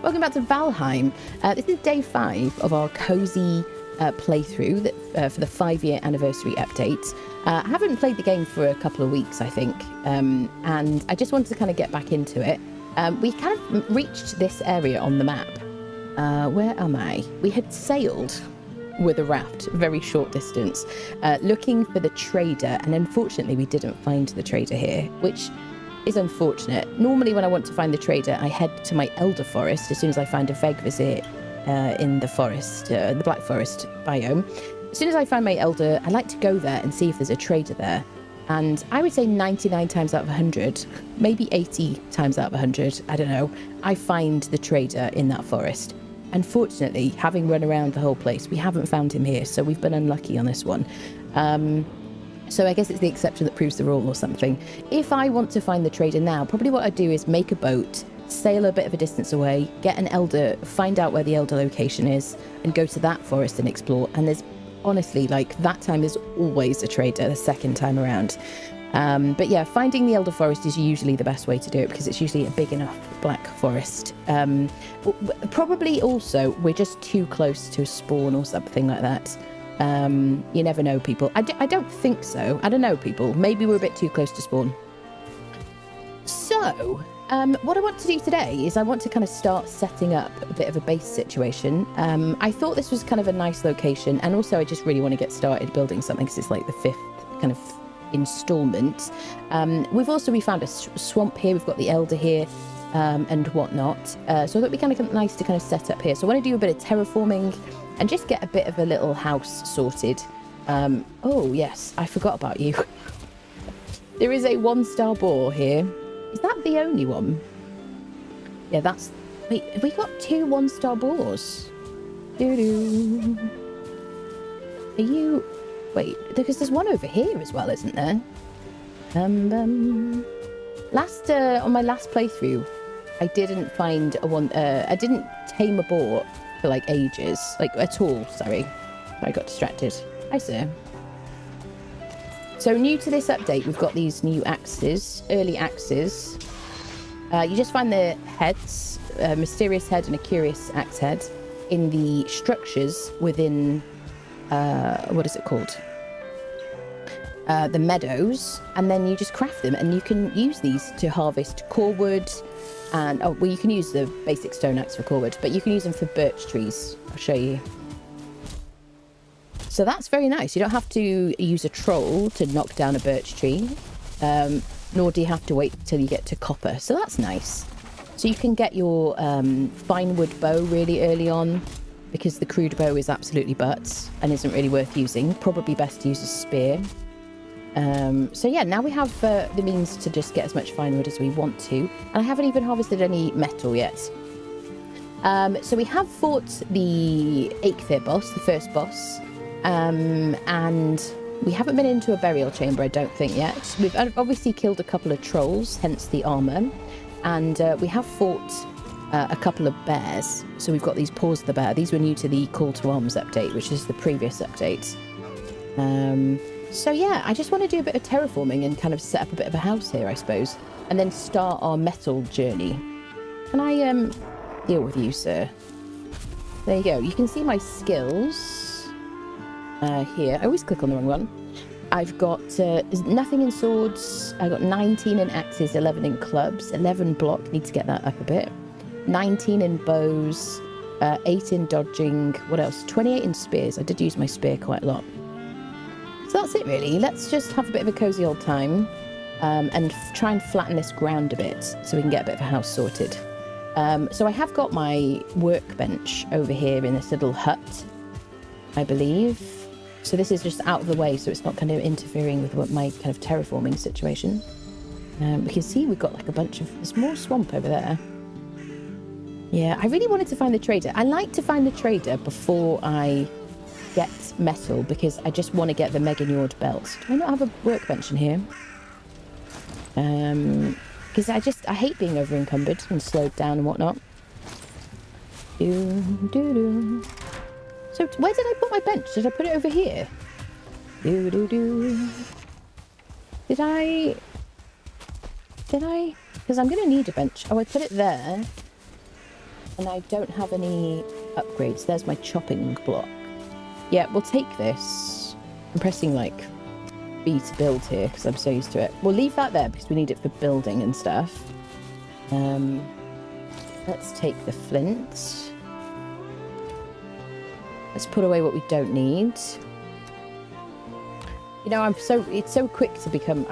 Welcome back to Valheim. This is day 5 of our Cosy playthrough for the 5-year anniversary update. I haven't played the game for a couple of weeks, I think, and I just wanted to kind of get back into it. We kind of reached this area on the map. Where am I? We had sailed with a raft, very short distance, looking for the trader, and unfortunately we didn't find the trader here, which is unfortunate. Normally when I want to find the trader, I head to my Elder Forest as soon as I find a Vegvisir in the forest, the Black Forest biome. As soon as I find my Elder, I like to go there and see if there's a trader there. And I would say 99 times out of 100, maybe 80 times out of 100, I don't know, I find the trader in that forest. Unfortunately, having run around the whole place, we haven't found him here, so we've been unlucky on this one. So I guess it's the exception that proves the rule or something. If I want to find the trader now, probably what I'd do is make a boat, sail a bit of a distance away, get an Elder, find out where the Elder location is, and go to that forest and explore. And there's honestly, like, that time there's always a trader the second time around. But yeah, finding the Elder Forest is usually the best way to do it because it's usually a big enough Black Forest. Probably also, we're just too close to a spawn or something like that. You never know, people. I don't think so. I don't know, people. Maybe we're a bit too close to spawn. So, what I want to do today is I want to kind of start setting up a bit of a base situation. I thought this was kind of a nice location, and also I just really want to get started building something because it's like the 5th kind of installment. We found a swamp here. We've got the Elder here. And whatnot. So I thought it'd be kind of nice to kind of set up here. So I want to do a bit of terraforming and just get a bit of a little house sorted. Oh yes, I forgot about you. There is a 1-star boar here. Is that the only one? Yeah, that's... Wait, have we got 2 1-star boars? Doo-doo. Are you... Wait, because there's one over here as well, isn't there? On my last playthrough, I didn't find I didn't tame a boar for like ages, like at all, sorry. I got distracted. Hi, sir. So new to this update, we've got these new axes, early axes. You just find the heads, a mysterious head and a curious axe head in the structures within, what is it called? The meadows, and then you just craft them, and you can use these to harvest core wood, and you can use the basic stone axe for core wood, but you can use them for birch trees. I'll show you. So that's very nice. You don't have to use a troll to knock down a birch tree, nor do you have to wait till you get to copper. So that's nice. So you can get your fine wood bow really early on, because the crude bow is absolutely butts and isn't really worth using. Probably best to use a spear. So yeah, now we have the means to just get as much fine wood as we want to, and I haven't even harvested any metal yet. So we have fought the Eighth boss, the first boss, and we haven't been into a burial chamber, I don't think, yet. We've obviously killed a couple of trolls, hence the armor, and we have fought a couple of bears. So we've got these paws of the bear. These were new to the Call to Arms update, which is the previous update. So yeah, I just want to do a bit of terraforming and kind of set up a bit of a house here, I suppose, and then start our metal journey. Can I deal with you, sir? There you go. You can see my skills here. I always click on the wrong one. I've got nothing in swords. I got 19 in axes, 11 in clubs, 11 block. Need to get that up a bit. 19 in bows, 8 in dodging. What else? 28 in spears. I did use my spear quite a lot. So that's it, really. Let's just have a bit of a cozy old time and try and flatten this ground a bit so we can get a bit of a house sorted. So I have got my workbench over here in this little hut, I believe. So this is just out of the way, so it's not kind of interfering with my kind of terraforming situation. We can see we've got like a bunch of... There's more swamp over there. Yeah, I really wanted to find the trader. I like to find the trader before I get metal, because I just want to get the Meganured belt. Do I not have a workbench in here? Because I hate being over encumbered and slowed down and whatnot. So where did I put my bench? Did I put it over here? Did I? Because I'm going to need a bench. Oh, I put it there. And I don't have any upgrades. There's my chopping block. Yeah, we'll take this. I'm pressing like B to build here because I'm so used to it. We'll leave that there because we need it for building and stuff. Let's take the flint. Let's put away what we don't need. You know, I'm so quick to become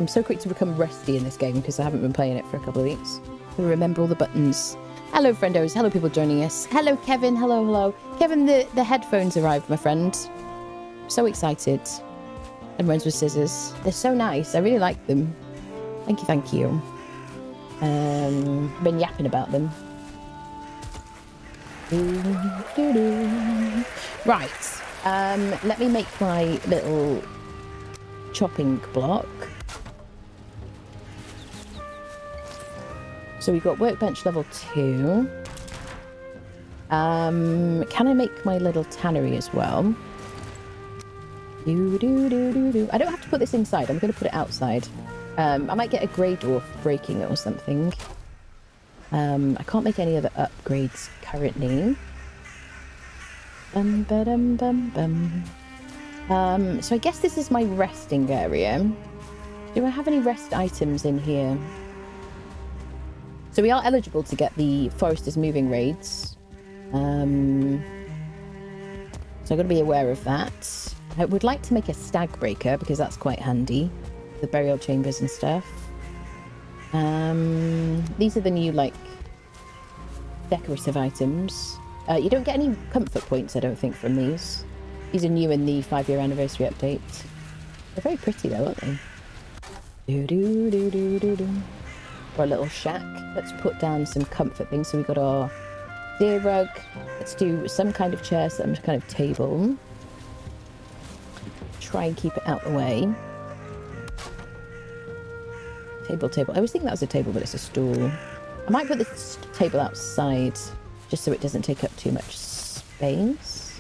rusty in this game because I haven't been playing it for a couple of weeks. I remember all the buttons. Hello, friendos. Hello, people joining us. Hello, Kevin. Hello, hello. Kevin, the headphones arrived, my friend. So excited. And runs with scissors. They're so nice. I really like them. Thank you, thank you. Been yapping about them. Right. Let me make my little chopping block. So we've got workbench level 2. Can I make my little tannery as well? I don't have to put this inside. I'm going to put it outside. I might get a grey dwarf breaking it or something. I can't make any other upgrades currently. So I guess this is my resting area. Do I have any rest items in here? So we are eligible to get the Forest is Moving raids. So I've got to be aware of that. I would like to make a stag breaker because that's quite handy. The burial chambers and stuff. These are the new, like, decorative items. You don't get any comfort points, I don't think, from these. These are new in the 5-year anniversary update. They're very pretty, though, aren't they? For a little shack. Let's put down some comfort things. So we've got our deer rug. Let's do some kind of chair, some kind of table. Try and keep it out the way. Table. I always think that's a table, but it's a stool. I might put this table outside just so it doesn't take up too much space.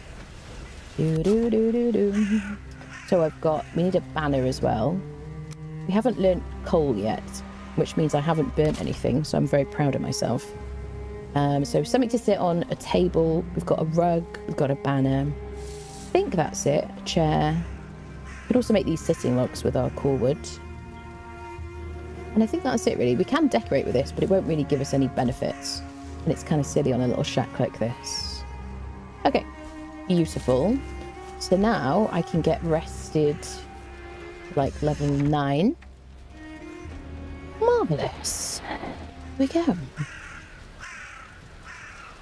So we need a banner as well. We haven't learnt coal yet, which means I haven't burnt anything, so I'm very proud of myself. So something to sit on, a table, we've got a rug, we've got a banner. I think that's it, a chair. We could also make these sitting logs with our core wood. And I think that's it, really. We can decorate with this, but it won't really give us any benefits. And it's kind of silly on a little shack like this. Okay, beautiful. So now I can get rested, like level 9. Marvellous. Here we go.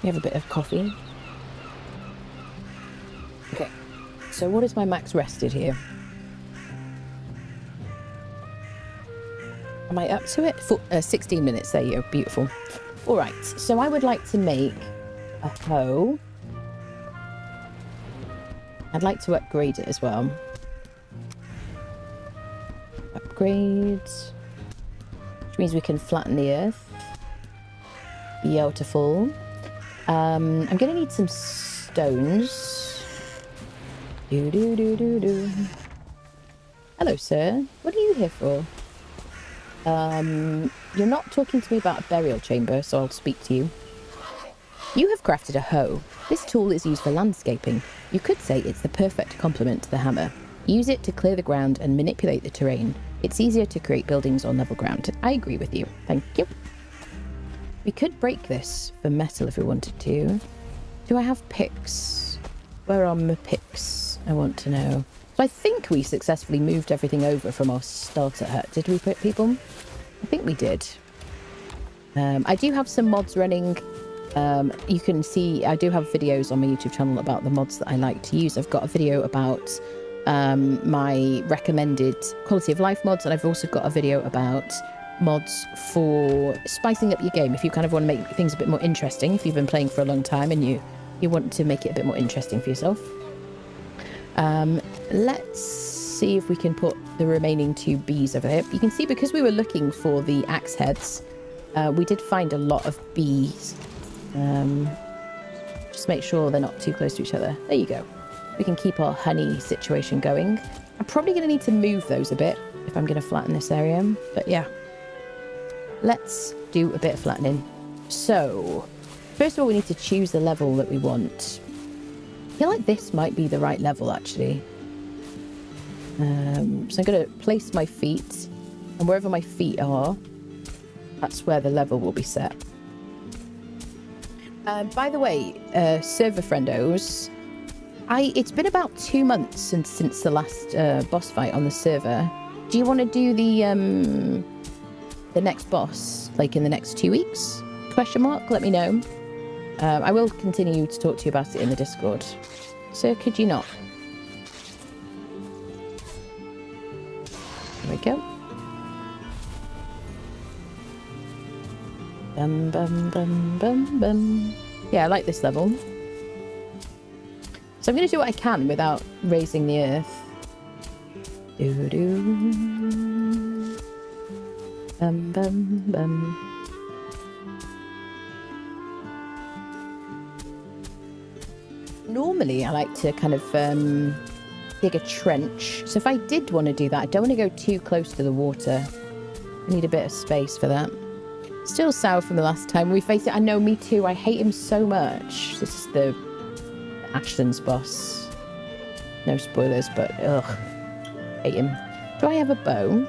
We have a bit of coffee. Okay, so what is my max rested here? Am I up to it? 16 minutes, there you go, beautiful. All right, so I would like to make a hoe. I'd like to upgrade it as well. Upgrades. Which means we can flatten the earth. Beautiful. I'm going to need some stones. Hello, sir. What are you here for? You're not talking to me about a burial chamber, so I'll speak to you. You have crafted a hoe. This tool is used for landscaping. You could say it's the perfect complement to the hammer. Use it to clear the ground and manipulate the terrain. It's easier to create buildings on level ground. I agree with you. Thank you. We could break this for metal if we wanted to. Do I have picks? Where are my picks? I want to know. So I think we successfully moved everything over from our starter hut. Did we, people? I think we did. I do have some mods running. You can see I do have videos on my YouTube channel about the mods that I like to use. I've got a video about my recommended quality of life mods, and I've also got a video about mods for spicing up your game if you kind of want to make things a bit more interesting, if you've been playing for a long time and you want to make it a bit more interesting for yourself. Let's see if we can put the remaining 2 bees over here. You can see because we were looking for the axe heads, we did find a lot of bees. Just make sure they're not too close to each other. There you go. We can keep our honey situation going. I'm probably going to need to move those a bit if I'm going to flatten this area. But yeah, let's do a bit of flattening. So First of all, we need to choose the level that we want. I feel like this might be the right level, actually. So I'm going to place my feet, and wherever my feet are, that's where the level will be set. By the way, server friendos, it's been about 2 months since the last boss fight on the server. Do you want to do the next boss, like in the next 2 weeks? Question mark? Let me know. I will continue to talk to you about it in the Discord. So could you not? There we go. Bum, bum, bum, bum, bum. Yeah, I like this level. So I'm going to do what I can without raising the earth. Doo-doo. Bum, bum, bum. Normally, I like to kind of dig a trench. So if I did want to do that, I don't want to go too close to the water. I need a bit of space for that. Still sour from the last time we faced it. I know, me too. I hate him so much. This is the Ashland's boss. No spoilers, but ugh. Hate him. Do I have a bow?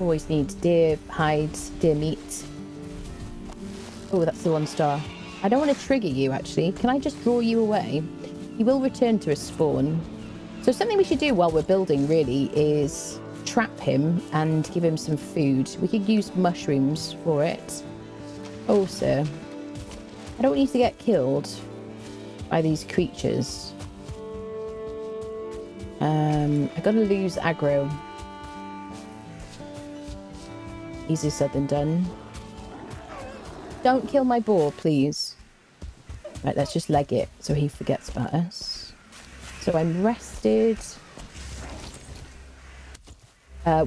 Always need deer hides, deer meat. Oh, that's the 1 star. I don't want to trigger you, actually. Can I just draw you away? He will return to his spawn. So something we should do while we're building, really, is trap him and give him some food. We could use mushrooms for it. Oh, sir. I don't want you to get killed by these creatures. I gotta lose aggro. Easier said than done. Don't kill my boar, please. Right, let's just leg it so he forgets about us. So I'm rested.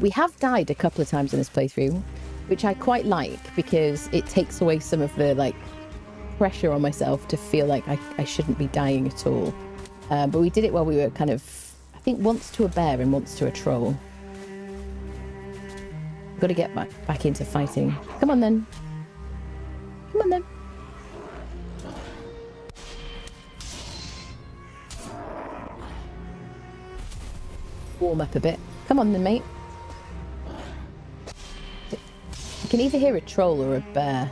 We have died a couple of times in this playthrough, which I quite like because it takes away some of the like pressure on myself to feel like I shouldn't be dying at all. But we did it while we were kind of, I think, once to a bear and once to a troll. Got to get back into fighting. Come on then. Come on then. Warm up a bit. Come on then, mate. You can either hear a troll or a bear.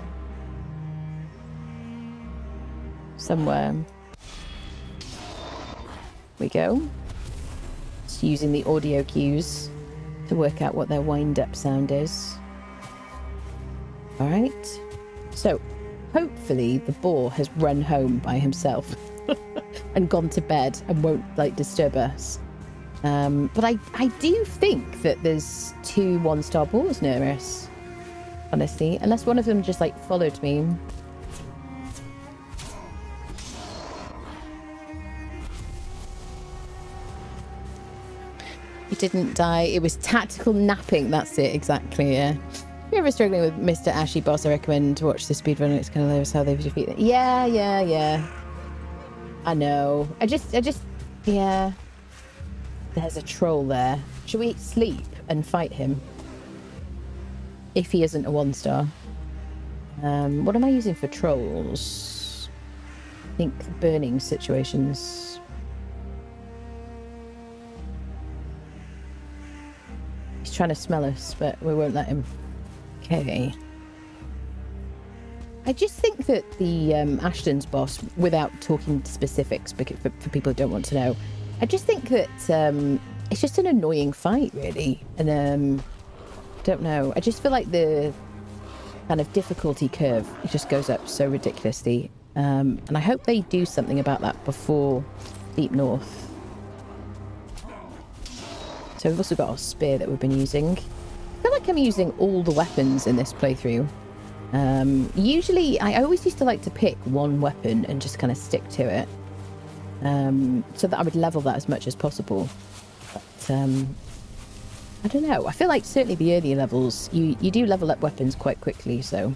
Somewhere. We go. Just using the audio cues to work out what their wind-up sound is. Alright. So, hopefully the boar has run home by himself and gone to bed and won't, like, disturb us. But I do think that there's 2 1-star boars near us. Honestly. Unless one of them just, like, followed me. You didn't die. It was tactical napping. That's it, exactly, yeah. If you're ever struggling with Mr. Ashy Boss, I recommend to watch the speedrun. It's kind of hilarious how they defeat it. Yeah. I know. I just, yeah. There's a troll there. Should we sleep and fight him? If he isn't a 1-star. What am I using for trolls? I think burning situations. He's trying to smell us, but we won't let him. Okay. I just think that the Ashton's boss, without talking specifics for people who don't want to know, I just think that it's just an annoying fight, really. And don't know. I just feel like the kind of difficulty curve, it just goes up so ridiculously. And I hope they do something about that before Deep North. So we've also got our spear that we've been using. I feel like I'm using all the weapons in this playthrough. Usually, I always used to like to pick one weapon and just kind of stick to it. So that I would level that as much as possible. But, I don't know. I feel like certainly the earlier levels, you do level up weapons quite quickly, so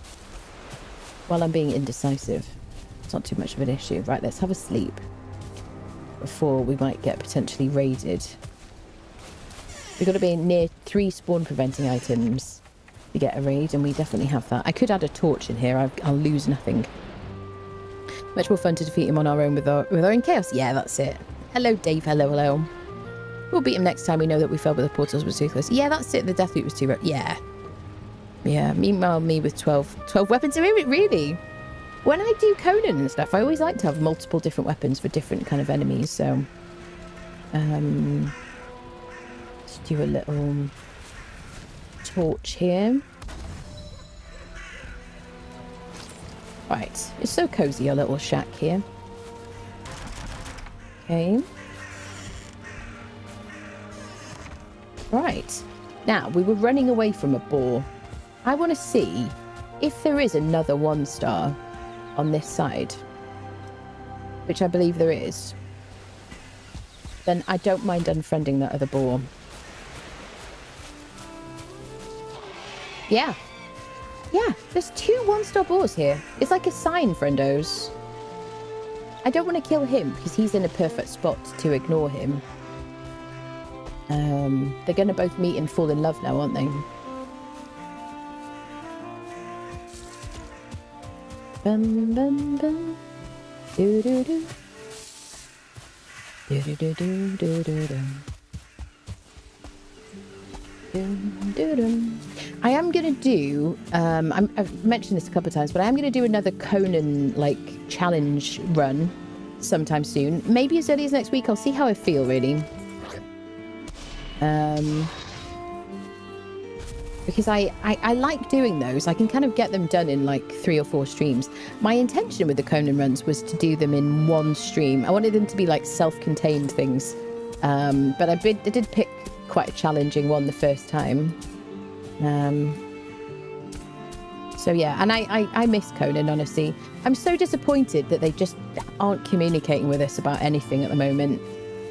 while I'm being indecisive, it's not too much of an issue. Right, let's have a sleep before we might get potentially raided. We've got to be near 3 spawn preventing items to get a raid, and we definitely have that. I could add a torch in here. I'll lose nothing. Much more fun to defeat him on our own with our own chaos. Yeah, that's it. Hello, Dave. Hello, hello. We'll beat him next time we know that we fell, but the portals were too close. Yeah, that's it. The death loop was too... Yeah. Yeah. Meanwhile, me with 12 weapons. Really? When I do Conan and stuff, I always like to have multiple different weapons for different kind of enemies. So, let's do a little torch here. Right, it's so cozy, our little shack here. Okay. Right. Now, we were running away from a boar. I want to see if there is another 1-star on this side, which I believe there is. Then I don't mind unfriending that other boar. Yeah. Yeah, there's 2 1-star boars here. It's like a sign, friendos. I don't want to kill him because he's in a perfect spot to ignore him. They're going to both meet and fall in love now, aren't they? Bum, bum, bum. Do, do, do. Do, do, do, do, do, do, do. I am going to do, I've mentioned this a couple of times, but I am going to do another Conan, like, challenge run sometime soon. Maybe as early as next week. I'll see how I feel, really. Because I like doing those. I can kind of get them done in, like, 3 or 4 streams. My intention with the Conan runs was to do them in 1 stream. I wanted them to be, like, self-contained things. But I did pick quite a challenging one the first time. So yeah, and I miss Conan, honestly. I'm so disappointed that they just aren't communicating with us about anything at the moment.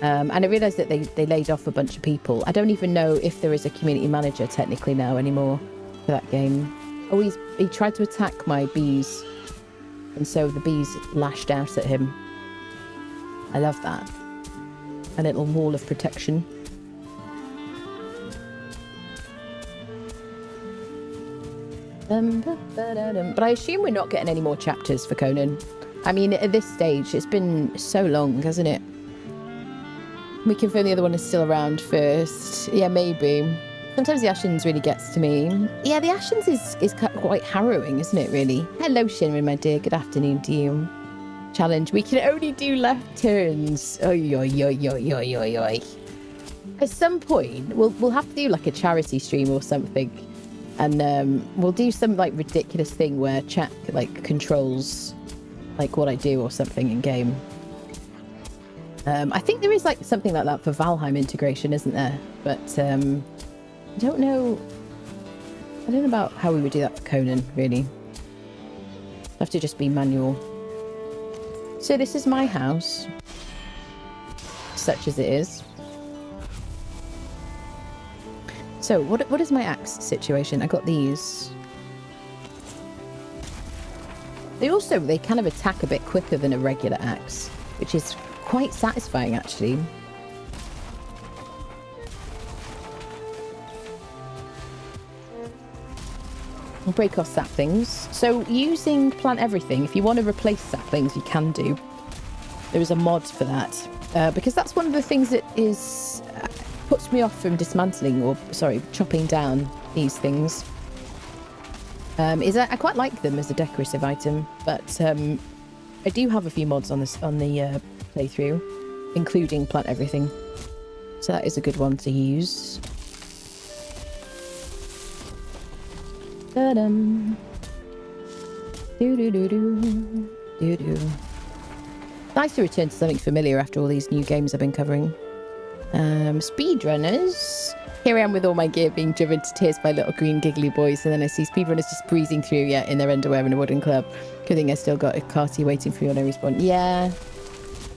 And I realised that they laid off a bunch of people. I don't even know if there is a community manager technically now anymore for that game. Oh, he tried to attack my bees, and so the bees lashed out at him. I love that. A little wall of protection. But I assume we're not getting any more chapters for Conan. I mean, at this stage, it's been so long, hasn't it? We confirm the other one is still around first. Yeah, maybe. Sometimes the Ashens really gets to me. Yeah, the Ashens is quite harrowing, isn't it, really? Hello, Shinrin, my dear. Good afternoon to you. Challenge. We can only do left turns. Oi, oi, oi, oi, oi, oi, oi. At some point, we'll have to do, like, a charity stream or something. And we'll do some, like, ridiculous thing where chat, like, controls, like, what I do or something in game. I think there is, like, something like that for Valheim integration, isn't there? But I don't know. I don't know about how we would do that for Conan, really. Have to just be manual. So this is my house, such as it is. So, what is my axe situation? I got these. They kind of attack a bit quicker than a regular axe, which is quite satisfying, actually. I'll break off saplings. So, using plant everything, if you want to replace saplings, you can do. There is a mod for that, because that's one of the things that is... puts me off from dismantling or, sorry, chopping down these things. I quite like them as a decorative item, but I do have a few mods on the playthrough, including plant everything. So that is a good one to use. Da-dum. Do-do-do-do. Do-do. Nice to return to something familiar after all these new games I've been covering. Speedrunners. Here I am with all my gear being driven to tears by little green giggly boys, and then I see speedrunners just breezing through, in their underwear in a wooden club. Good thing I still got a Cosy waiting for you on every spawn. Yeah.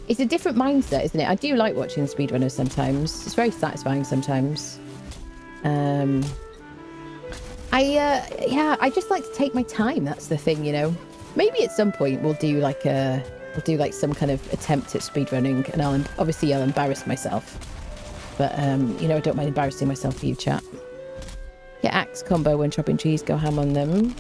It's a different mindset, isn't it? I do like watching the speedrunners sometimes. It's very satisfying sometimes. I just like to take my time. That's the thing, Maybe at some point we'll do like some kind of attempt at speedrunning, and I'll embarrass myself. But, you know, I don't mind embarrassing myself for you, chat. Get axe combo when chopping trees, go ham on them.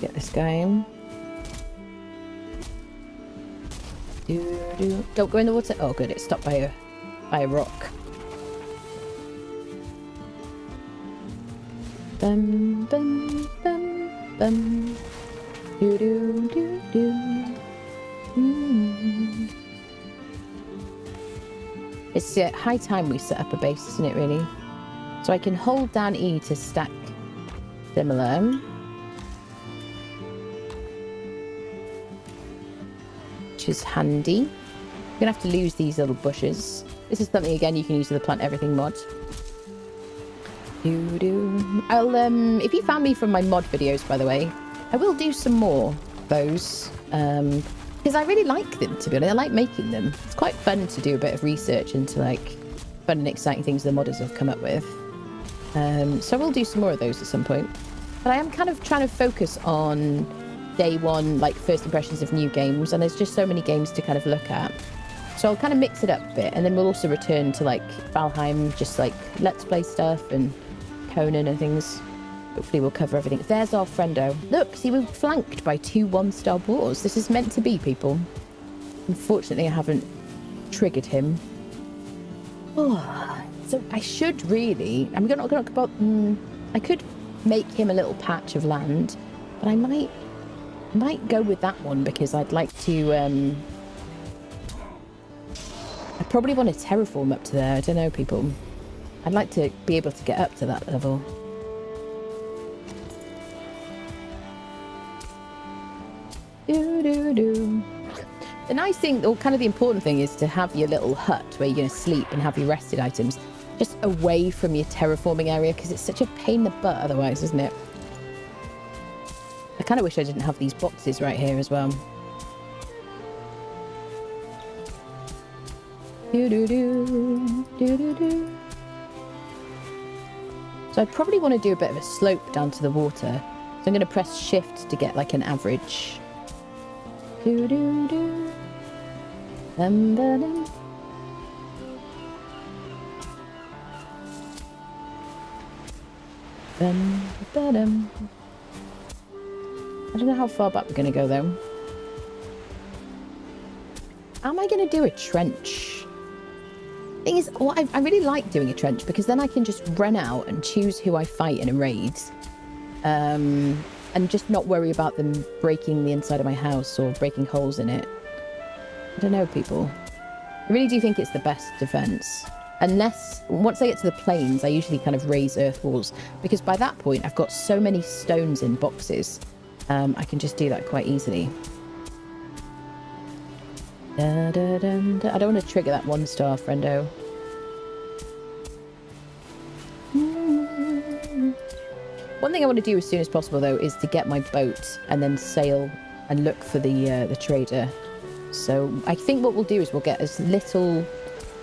Get this going. Don't go in the water. Oh, good. It's stopped by a rock. Bum bum bum bum. Do do do do. It's high time we set up a base, isn't it? Really. So I can hold down E to stack similar. Is handy. You're gonna have to lose these little bushes. This is something again you can use with the plant everything mod. I'll if you found me from my mod videos, by the way, I will do some more of those because I really like them, to be honest. I like making them. It's quite fun to do a bit of research into like fun and exciting things the modders have come up with. So we'll do some more of those at some point, but I am kind of trying to focus on day one, like first impressions of new games, and there's just so many games to kind of look at, so I'll kind of mix it up a bit, and then we'll also return to like Valheim, just like let's play stuff, and Conan and things. Hopefully we'll cover everything. There's our friendo. Look, see, we're flanked by 2 1-star boars. This is meant to be, people. Unfortunately I haven't triggered him. Oh, so I should really, I'm not gonna about I could make him a little patch of land, but I might go with that one because I'd like to I probably want to terraform up to there. I don't know, people. I'd like to be able to get up to that level. The nice thing, or kind of the important thing, is to have your little hut where you're going to sleep and have your rested items just away from your terraforming area, because it's such a pain in the butt otherwise, isn't it? I kind of wish I didn't have these boxes right here as well. So I probably want to do a bit of a slope down to the water. So I'm going to press shift to get like an average. I don't know how far back we're going to go, though. Am I going to do a trench? Thing is, well, I really like doing a trench because then I can just run out and choose who I fight in a raid. And just not worry about them breaking the inside of my house or breaking holes in it. I don't know, people. I really do think it's the best defense. Unless, once I get to the plains, I usually kind of raise earth walls. Because by that point, I've got so many stones in boxes. I can just do that quite easily. I don't want to trigger that 1-star, friendo. One thing I want to do as soon as possible, though, is to get my boat and then sail and look for the trader. So I think what we'll do is we'll get as little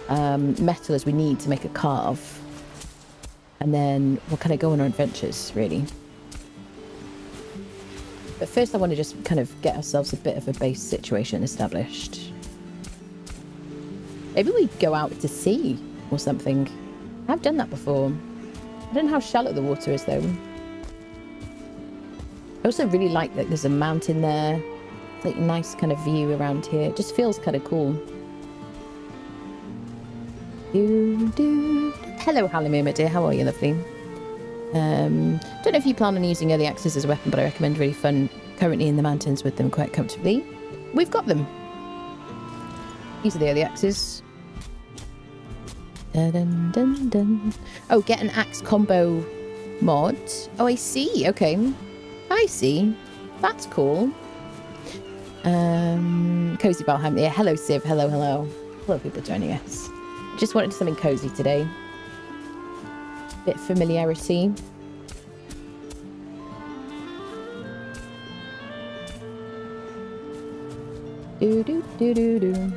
metal as we need to make a carve. And then we'll kind of go on our adventures, really. But first I want to just kind of get ourselves a bit of a base situation established. Maybe we go out to sea or something. I've done that before. I don't know how shallow the water is, though. I also really like that there's a mountain there. It's like a nice kind of view around here. It just feels kind of cool. Hello, Halimir, my dear. How are you, lovely? Don't know if you plan on using early access as a weapon, but I recommend really fun currently in the mountains with them quite comfortably. We've got them. These are the early axes. Dun, dun, dun. Oh, get an axe combo mod. Oh, I see. Okay. I see. That's cool. Cozy Valheim. Yeah, hello, Civ. Hello, hello. Hello, people joining us. Just wanted something cozy today. Bit of familiarity. Do do do do do.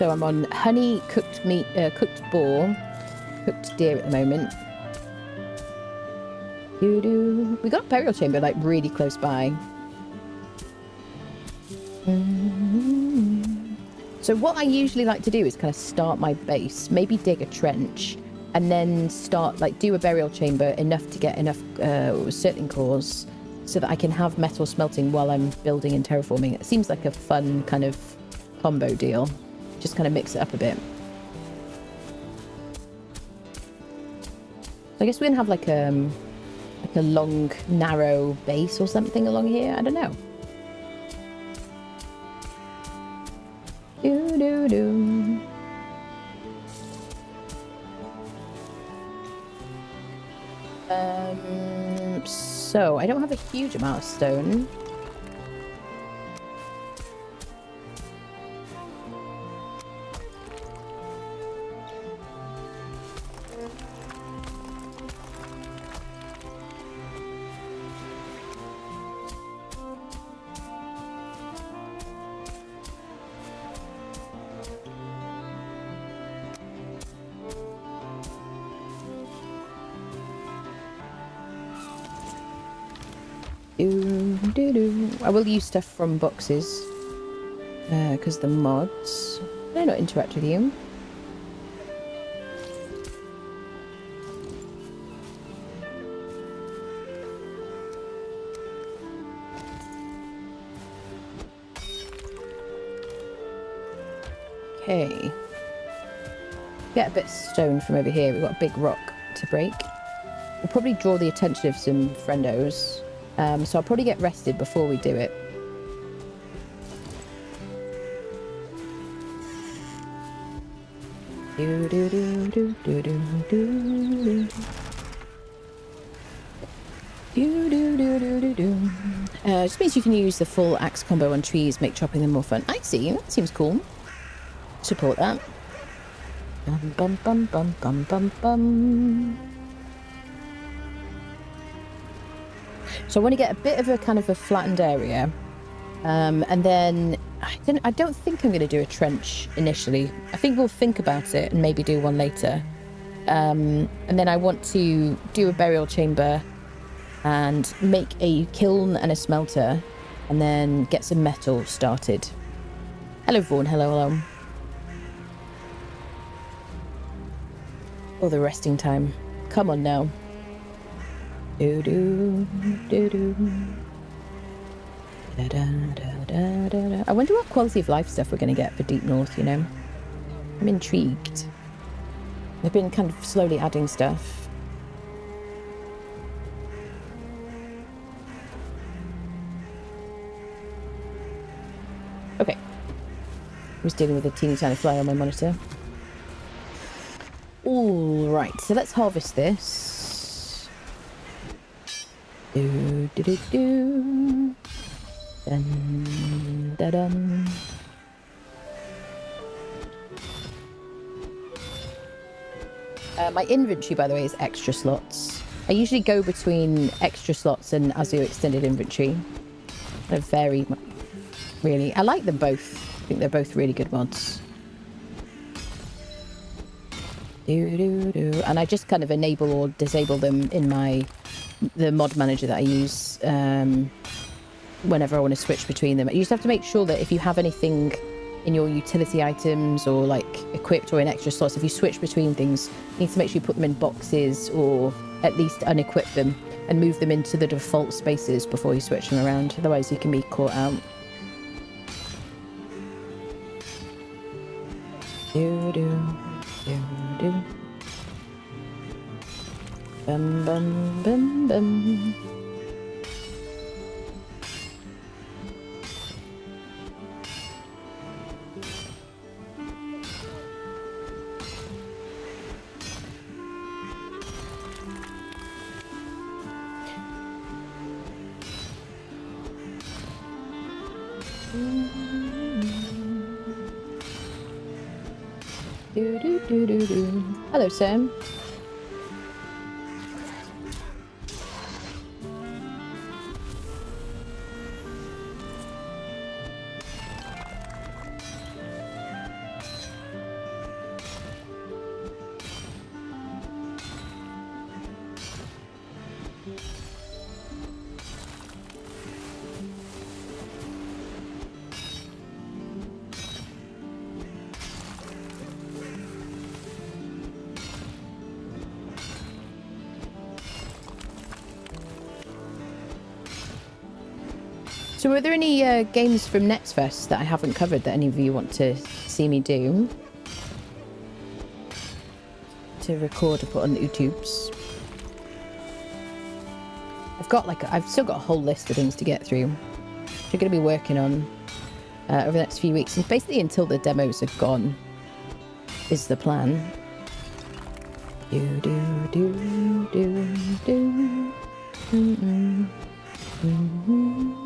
So I'm on honey, cooked meat, cooked boar, cooked deer at the moment. We got a burial chamber like really close by. So what I usually like to do is kind of start my base, maybe dig a trench, and then start like do a burial chamber enough to get enough settling cores so that I can have metal smelting while I'm building and terraforming. It seems like a fun kind of combo deal. Just kind of mix it up a bit. So I guess we're gonna have like a long, narrow base or something along here. I don't know. So I don't have a huge amount of stone. I will use stuff from boxes because the mods. Can I not interact with you? Okay. Get a bit of stone from over here. We've got a big rock to break. We'll probably draw the attention of some friendos. So I'll probably get rested before we do it. Just means you can use the full axe combo on trees, make chopping them more fun. I see, that seems cool. Support that. Bum bum bum bum bum bum bum. So I want to get a bit of a kind of a flattened area, and then I don't think I'm going to do a trench initially. I think we'll think about it and maybe do one later. And then I want to do a burial chamber and make a kiln and a smelter, and then get some metal started. Hello, Vaughan. Hello, hello. Oh, the resting time. Come on now. Do do do do. Da, da, da, da, da. I wonder what quality of life stuff we're going to get for Deep North, you know? I'm intrigued. They've been kind of slowly adding stuff. Okay. I was dealing with a teeny tiny fly on my monitor. Alright, so let's harvest this. Do do do do. Dun da dun. My inventory, by the way, is extra slots. I usually go between extra slots and Azure extended inventory. They vary, really. I like them both. I think they're both really good mods. Do do do, and I just kind of enable or disable them in the mod manager that I use whenever I want to switch between them. You just have to make sure that if you have anything in your utility items or like equipped or in extra slots, if you switch between things, you need to make sure you put them in boxes or at least unequip them and move them into the default spaces before you switch them around. Otherwise you can be caught out. Do do do do. Bum bum bum bum. Do do do do do. Hello, Sam. So are there any games from Nextfest that I haven't covered that any of you want to see me do? To record or put on the YouTubes? I've still got a whole list of things to get through. Which I'm going to be working on over the next few weeks. And basically until the demos are gone is the plan. Do do do do do. Mm-mm. Mm-hmm.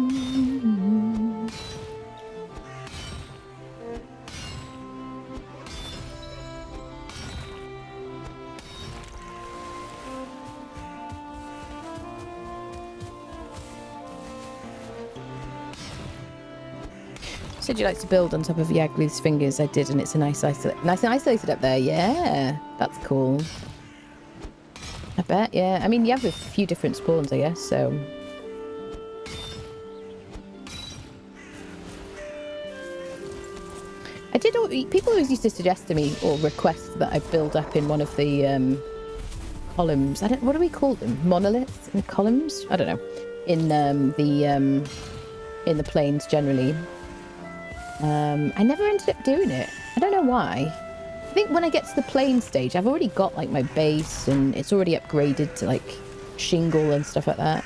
Said you like to build on top of Yagli's fingers. I did, and it's a nice and isolated up there. Yeah, that's cool. I bet. Yeah, I mean you have a few different spawns, I guess. So. People always used to suggest to me or request that I build up in one of the columns. What do we call them? Monoliths and columns? I don't know. In the plains generally. I never ended up doing it. I don't know why. I think when I get to the plain stage, I've already got like my base and it's already upgraded to like shingle and stuff like that.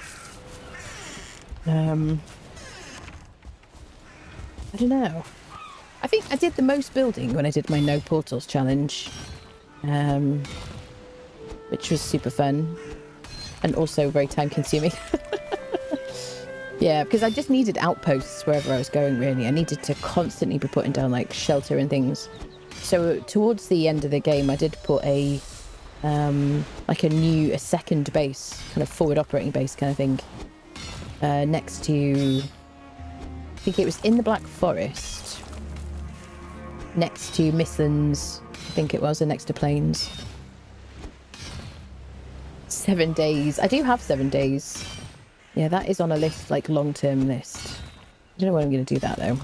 I don't know. I think I did the most building when I did my No Portals challenge, which was super fun and also very time consuming. Yeah, because I just needed outposts wherever I was going, really. I needed to constantly be putting down like shelter and things. So towards the end of the game, I did put a second base, kind of forward operating base kind of thing, next to, I think it was in the Black Forest, next to Mithran's, I think it was, and next to Plains. 7 days. I do have 7 days. Yeah, that is on a list, like long-term list. I don't know when I'm going to do that though.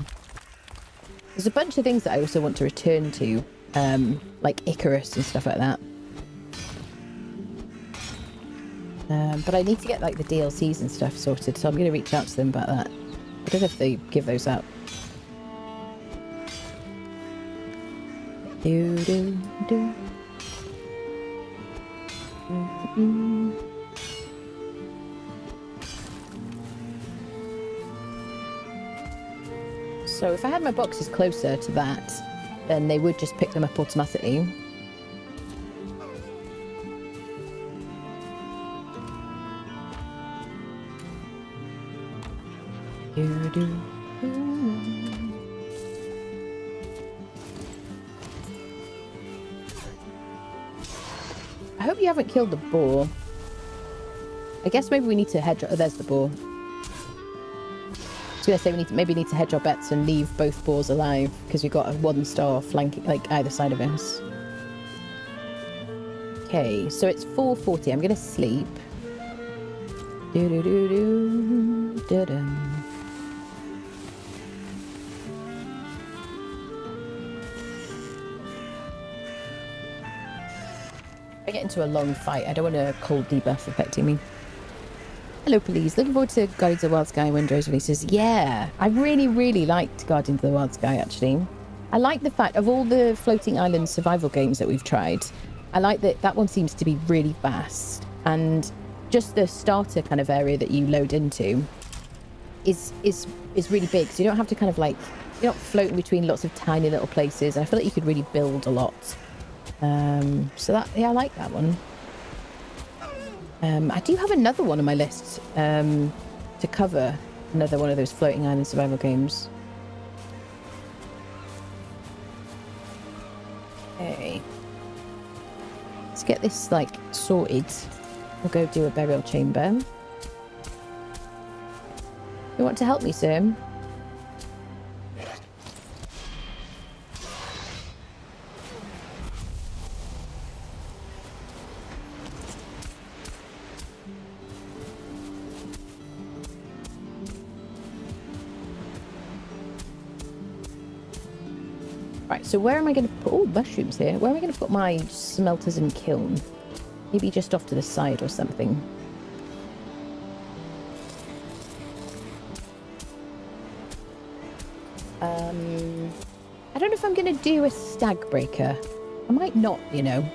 There's a bunch of things that I also want to return to, like Icarus and stuff like that. But I need to get like the DLCs and stuff sorted, so I'm going to reach out to them about that. I don't know if they give those out. Do do do. Mm-mm. So if I had my boxes closer to that, then they would just pick them up automatically. I hope you haven't killed the boar. I guess maybe we need to hedge... Oh, there's the boar. I was going to say maybe need to hedge our bets and leave both boars alive because we've got a 1-star flanking like either side of us. Okay, so it's 4:40. I'm going to sleep. Do do do do do do. I get into a long fight. I don't want a cold debuff affecting me. Hello, police. Looking forward to Guardians of the Wild Sky when Rose releases. Yeah, I really, really liked Guardians of the Wild Sky, actually. I like the fact of all the floating island survival games that we've tried. I like that that one seems to be really vast. And just the starter kind of area that you load into is really big. So you don't have to kind of like, you're not floating between lots of tiny little places. I feel like you could really build a lot. So that, yeah, I like that one. I do have another one on my list to cover, another one of those floating island survival games. Okay. Let's get this, like, sorted. We'll go do a burial chamber. You want to help me, sir? Right, so where am I going to put... Oh, mushrooms here. Where am I going to put my smelters and kiln? Maybe just off to the side or something. I don't know if I'm going to do a stag breaker. I might not, you know.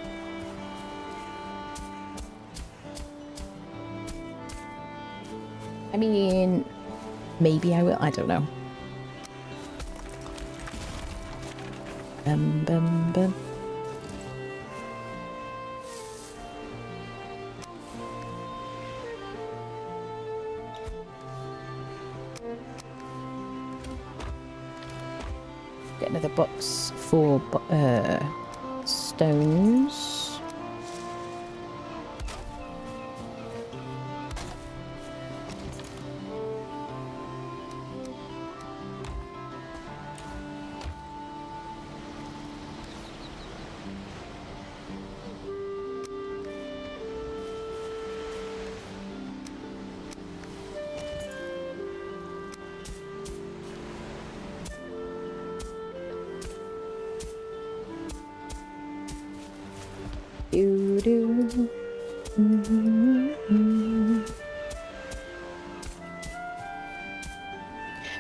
I mean, maybe I will. I don't know. Bum. Get another box for stones.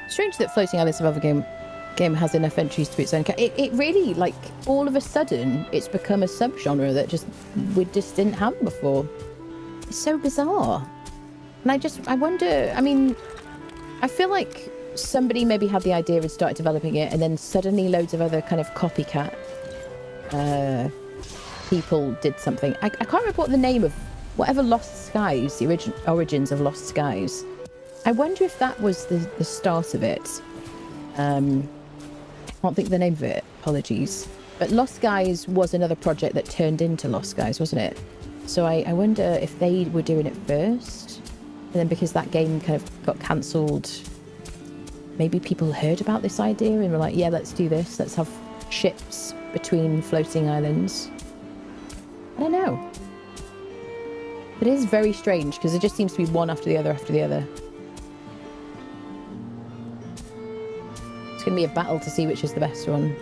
Strange that Floating Island Survival game has enough entries to its own. It really, like, all of a sudden, it's become a subgenre that we just didn't have before. It's so bizarre. And I wonder, I mean, I feel like somebody maybe had the idea and started developing it, and then suddenly loads of other kind of copycat people did something. I can't remember what the name of whatever Lost Skies, the origins of Lost Skies. I wonder if that was the start of it. I can't think of the name of it. Apologies. But Lost Skies was another project that turned into Lost Skies, wasn't it? So I wonder if they were doing it first, and then because that game kind of got cancelled, maybe people heard about this idea and were like, yeah, let's do this. Let's have ships between floating islands. I don't know. It is very strange because it just seems to be one after the other after the other. It's going to be a battle to see which is the best one.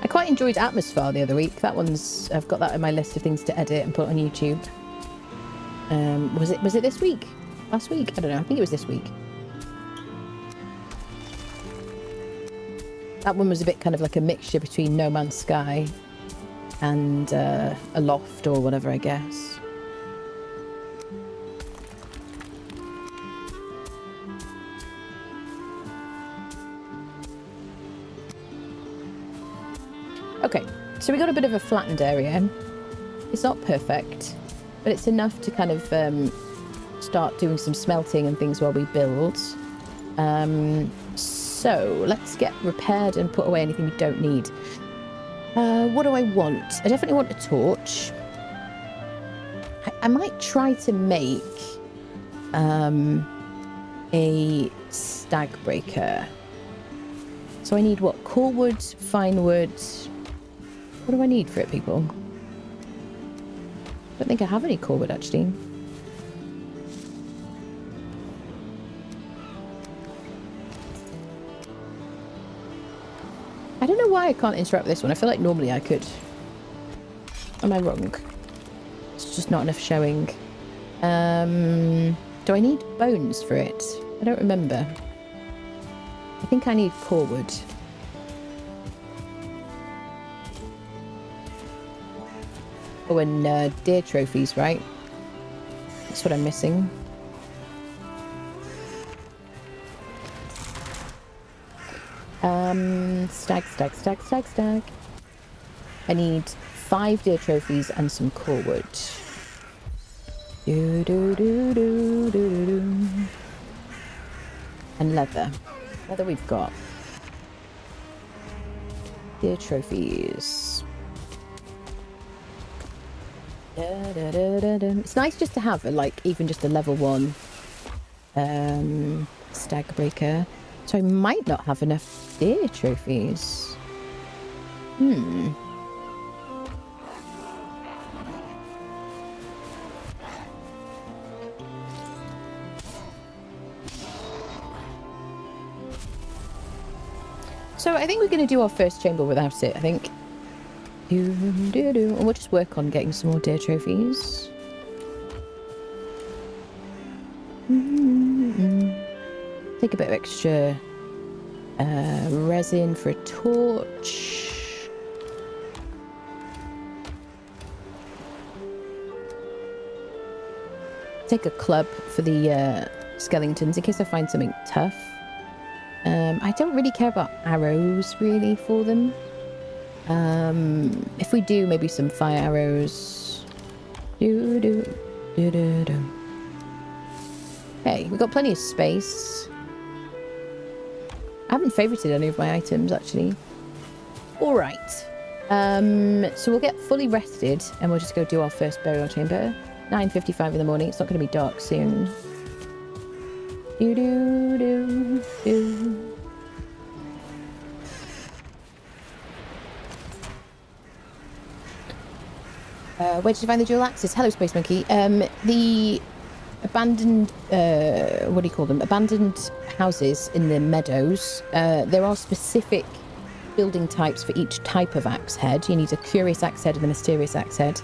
I quite enjoyed Atmosphere the other week. That one's... I've got that on my list of things to edit and put on YouTube. Was it this week? Last week? I don't know. I think it was this week. That one was a bit kind of like a mixture between No Man's Sky and Aloft or whatever, I guess. Okay, so we got a bit of a flattened area. It's not perfect, but it's enough to kind of start doing some smelting and things while we build. So let's get repaired and put away anything we don't need. What do I want? I definitely want a torch. I might try to make a stag breaker. So I need what? Core wood, fine wood. What do I need for it, people? I don't think I have any core wood, actually. I don't know why I can't interact with this one. I feel like normally I could. Am I wrong? It's just not enough showing. Do I need bones for it? I don't remember. I think I need core wood. Oh, and deer trophies, right? That's what I'm missing. Stag. I need 5 deer trophies and some core wood. And leather. Leather we've got. Deer trophies. It's nice just to have a, like, even just a level 1 stag breaker. So I might not have enough deer trophies. So I think we're going to do our first chamber without it, I think. And we'll just work on getting some more deer trophies. Take a bit of extra resin for a torch. Take a club for the skeletons in case I find something tough. I don't really care about arrows really for them. If we do, maybe some fire arrows. Okay, we've got plenty of space. I haven't favorited any of my items actually. All right. So we'll get fully rested and we'll just go do our first burial chamber. 9:55 in the morning. It's not going to be dark soon. Where did you find the dual axes? Hello, Space Monkey. The abandoned, what do you call them? Abandoned houses in the meadows. There are specific building types for each type of axe head. You need a curious axe head and a mysterious axe head.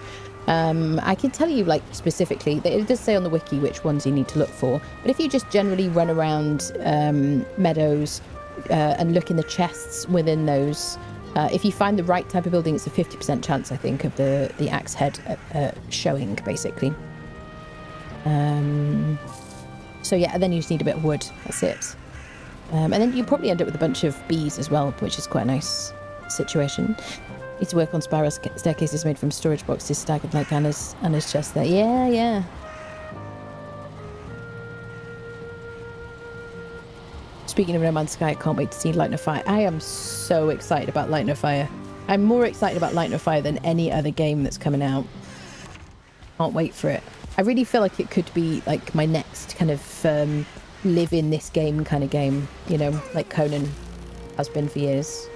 I can tell you, like, specifically, it does say on the wiki which ones you need to look for, but if you just generally run around meadows and look in the chests within those, if you find the right type of building, it's a 50% chance, I think, of the axe head showing, basically. So yeah, and then you just need a bit of wood. That's it. And then you probably end up with a bunch of bees as well, which is quite a nice situation. Need to work on spiral staircases made from storage boxes staggered like Anna's chest there. Yeah, yeah. Speaking of No Man's Sky, I can't wait to see Light No Fire. I am so excited about Light No Fire. I'm more excited about Light No Fire than any other game that's coming out. Can't wait for it. I really feel like it could be like my next kind of live in this game kind of game, you know, like Conan has been for years.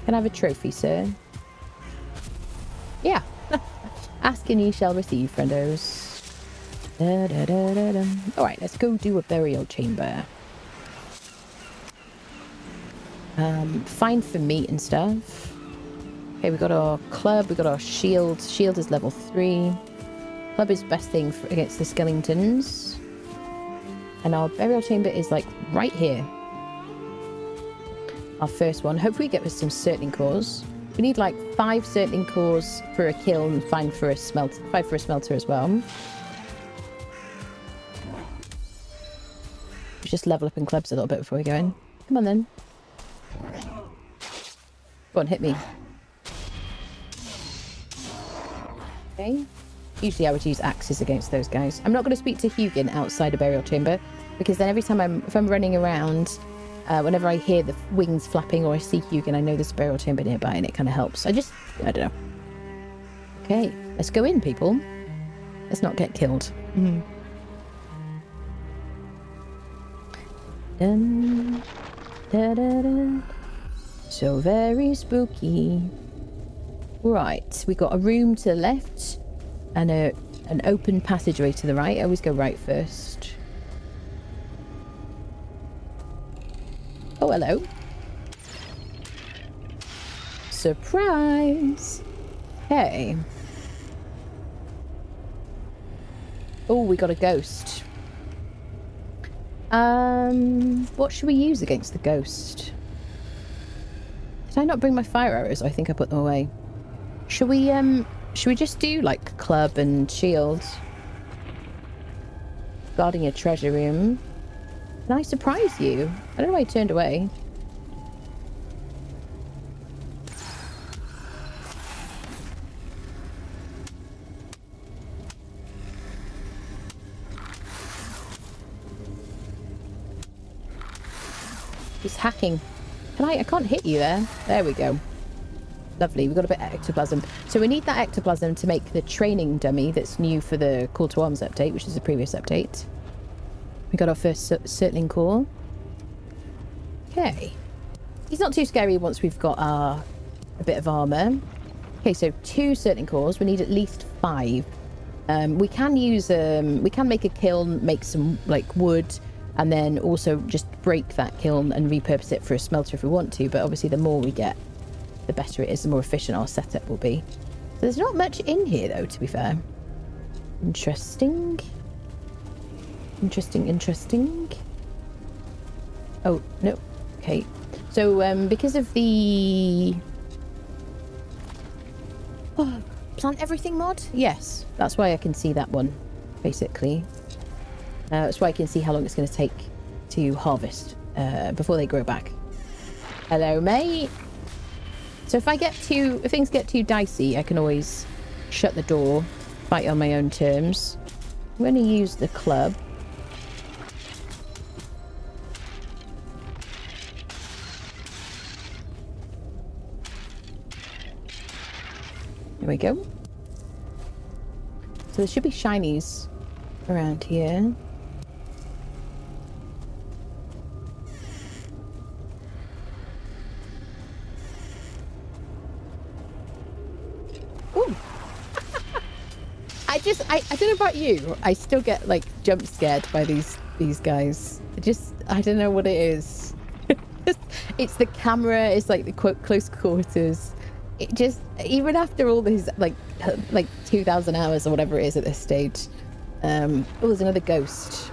Can I have a trophy, sir? Yeah. Ask and ye shall receive, friendos. Alright, let's go do a burial chamber. Fine for meat and stuff. Okay, we got our club, we got our shield. Shield is level 3. Club is best thing for, against the skeletons. And our burial chamber is like right here. Our first one. Hopefully we get with some circling cores. We need like 5 circling cores for a kiln and 5 for a smelter as well. Just level up in clubs a little bit before we go in. Come on then. Go on, hit me. Okay. Usually I would use axes against those guys. I'm not going to speak to Hugin outside a burial chamber because then every time if I'm running around, whenever I hear the wings flapping or I see Hugin, I know there's a burial chamber nearby and it kind of helps. I don't know. Okay, let's go in, people. Let's not get killed. Mm-hmm. Dun, da, da, da. So very spooky. Right, we got a room to the left and an open passageway to the right. I always go right first. Oh, hello. Surprise! Hey. Oh, we got a ghost. What should we use against the ghost? Did I not bring my fire arrows? I think I put them away. Should we just do like club and shield? Guarding a treasure room. Can I surprise you? I don't know why I turned away. He's hacking. I can't hit you there. There we go. Lovely. We've got a bit of ectoplasm. So we need that ectoplasm to make the training dummy that's new for the Call to Arms update, which is the previous update. We got our first circling core. Okay. He's not too scary once we've got a bit of armor. Okay, so 2 circling cores. We need at least 5. We can use we can make a kiln, make some like wood, and then also just break that kiln and repurpose it for a smelter if we want to. But obviously the more we get, the better it is, the more efficient our setup will be. So there's not much in here though, to be fair. Interesting. Interesting, interesting. Oh, no. Okay. So, because of the... Oh, plant everything mod? Yes. That's why I can see that one, basically. That's why I can see how long it's going to take to harvest before they grow back. Hello, mate. So if things get too dicey, I can always shut the door, fight on my own terms. I'm going to use the club. There we go. So there should be shinies around here. Ooh. I don't know about you. I still get like jump scared by these guys. I don't know what it is. It's the camera. It's like the close quarters. It just, even after all these like 2,000 hours or whatever it is at this stage. Oh, there's another ghost.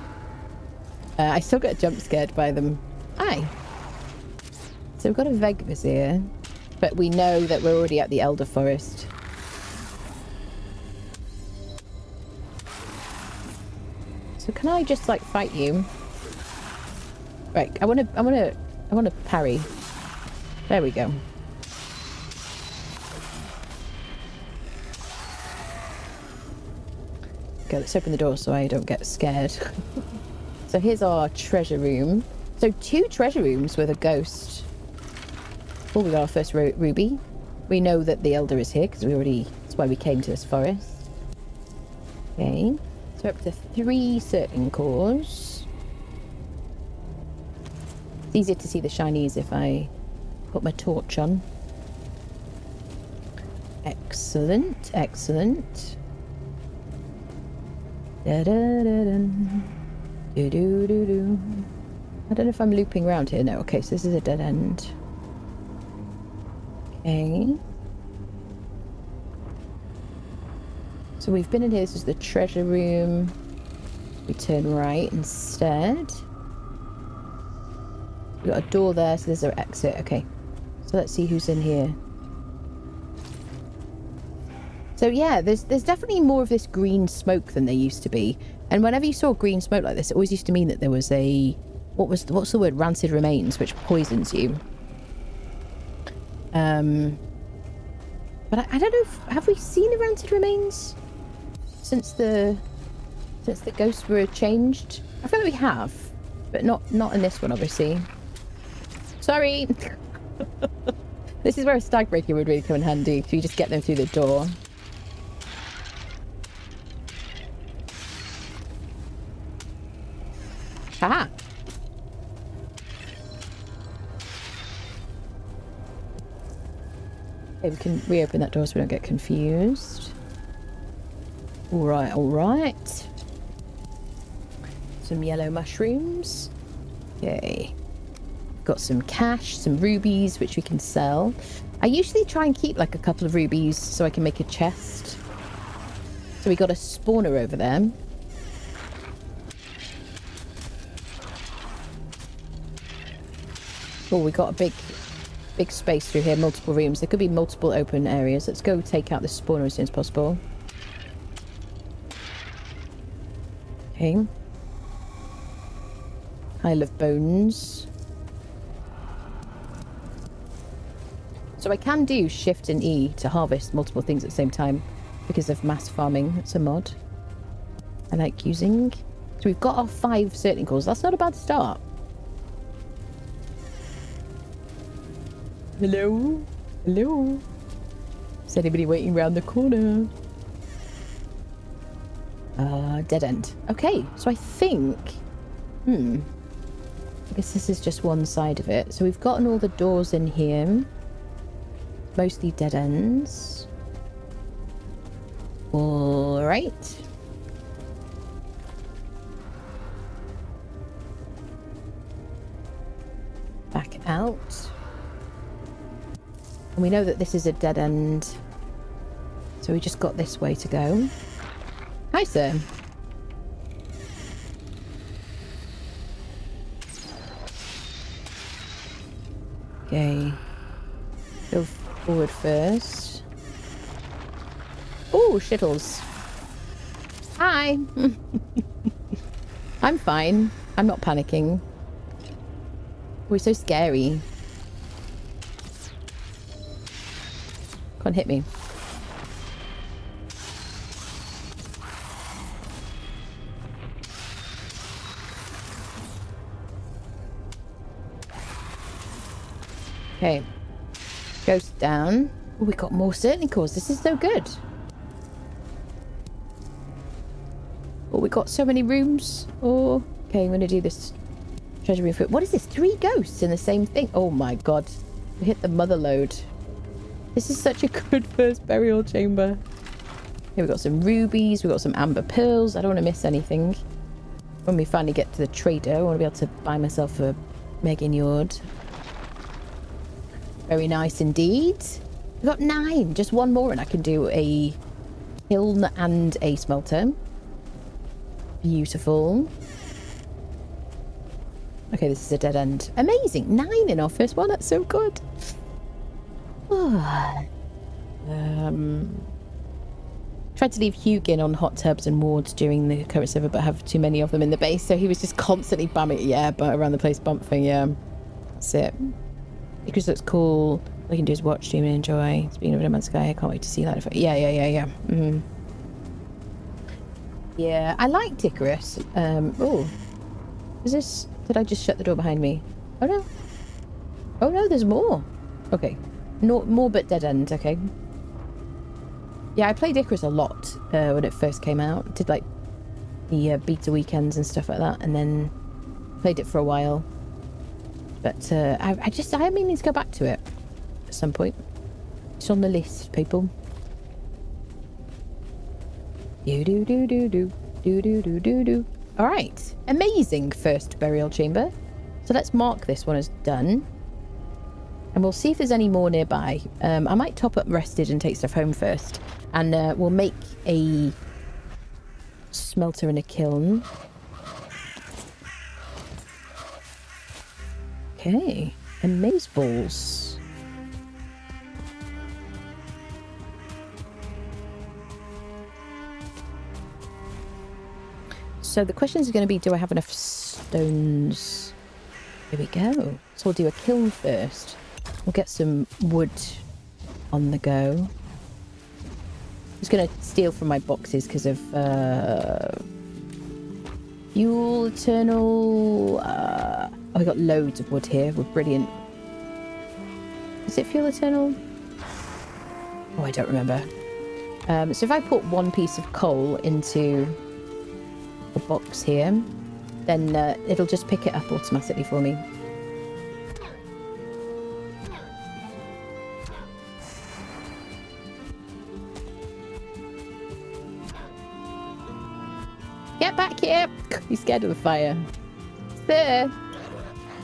I still get jump scared by them. Aye. So we've got a Veg Vizier, but we know that we're already at the Elder Forest. So can I just like fight you? Right, I wanna parry. There we go. Okay, let's open the door so I don't get scared. So here's our treasure room. So 2 treasure rooms with a ghost. Oh, we got our first ruby. We know that the Elder is here because that's why we came to this forest. Okay. So up to 3 certain cores. It's easier to see the shinies if I put my torch on. Excellent, excellent. Da da da dun. Do do do do. I don't know if I'm looping around here. No, okay, so this is a dead end. Okay. So we've been in here. This is the treasure room. We turn right instead. We've got a door there, so there's our exit. Okay. So let's see who's in here. So yeah, there's definitely more of this green smoke than there used to be. And whenever you saw green smoke like this, it always used to mean that there was a... what's the word? Rancid remains, which poisons you. But I don't know if... have we seen the rancid remains since the ghosts were changed? I feel like we have, but not in this one, obviously. Sorry. This is where a stag breaker would really come in handy. So you just get them through the door. Haha. Okay, we can reopen that door so we don't get confused. All right, all right. Some yellow mushrooms. Okay. Got some cash, some rubies, which we can sell. I usually try and keep like a couple of rubies so I can make a chest. So we got a spawner over there. Oh, we got a big space through here, multiple rooms. There could be multiple open areas. Let's go take out the spawner as soon as possible. Okay. Pile of bones. So I can do Shift and E to harvest multiple things at the same time because of mass farming. It's a mod I like using. So we've got our 5 certain cores. That's not a bad start. Hello? Hello? Is anybody waiting around the corner? Dead end. Okay, so I think... I guess this is just one side of it. So we've gotten all the doors in here. Mostly dead ends. Alright. Back out. And we know that this is a dead end. So we just got this way to go. Hi, sir. Okay. Go forward first. Oh, shittles. Hi. I'm fine. I'm not panicking. We're so scary. Can't hit me. Okay. Ghost down. Oh, we got more certainly cores. This is so good. Oh, we got so many rooms. Oh, okay. I'm going to do this treasure room. What is this? 3 ghosts in the same thing. Oh my god. We hit the mother load. This is such a good first burial chamber. Here we got some rubies. We got some amber pearls. I don't want to miss anything. When we finally get to the trader, I want to be able to buy myself a Megan Yord. Very nice indeed. We've got 9. Just one more and I can do a kiln and a smelter. Beautiful. Okay, this is a dead end. Amazing. 9 in our first one. That's so good. Tried to leave Hugin on hot tubs and wards during the current server, but have too many of them in the base, so he was just constantly bumming. Yeah, but around the place bumping. Yeah, that's it. Because looks cool. All you can do is watch, stream, and enjoy. Speaking of No Man's Sky, I can't wait to see that. Yeah. Yeah, I liked Icarus. Oh, is this? Did I just shut the door behind me? Oh no. Oh no, there's more. Okay, no more, but dead end. Okay. Yeah, I played Icarus a lot when it first came out. Did like the beta weekends and stuff like that, and then played it for a while. But I mean to go back to it at some point. It's on the list, people. Do. All right, amazing first burial chamber. So let's mark this one as done, and we'll see if there's any more nearby. I might top up rested and take stuff home first, and we'll make a smelter and a kiln. Okay, and maze balls. So the question is going to be, do I have enough stones? Here we go. So we'll do a kiln first. We'll get some wood on the go. I'm just going to steal from my boxes because of fuel, eternal. Oh, we got loads of wood here. We're brilliant. Is it fuel eternal? Oh, I don't remember. So if I put one piece of coal into the box here, then it'll just pick it up automatically for me. Get back here! He's scared of the fire. Sir!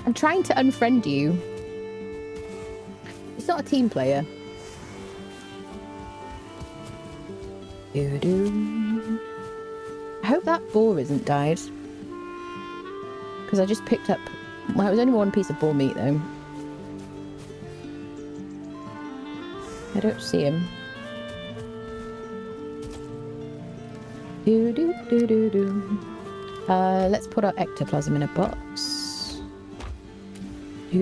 I'm trying to unfriend you. It's not a team player. I hope that boar isn't died. Because I just picked up... Well, it was only one piece of boar meat, though. I don't see him. Let's put our ectoplasm in a box. I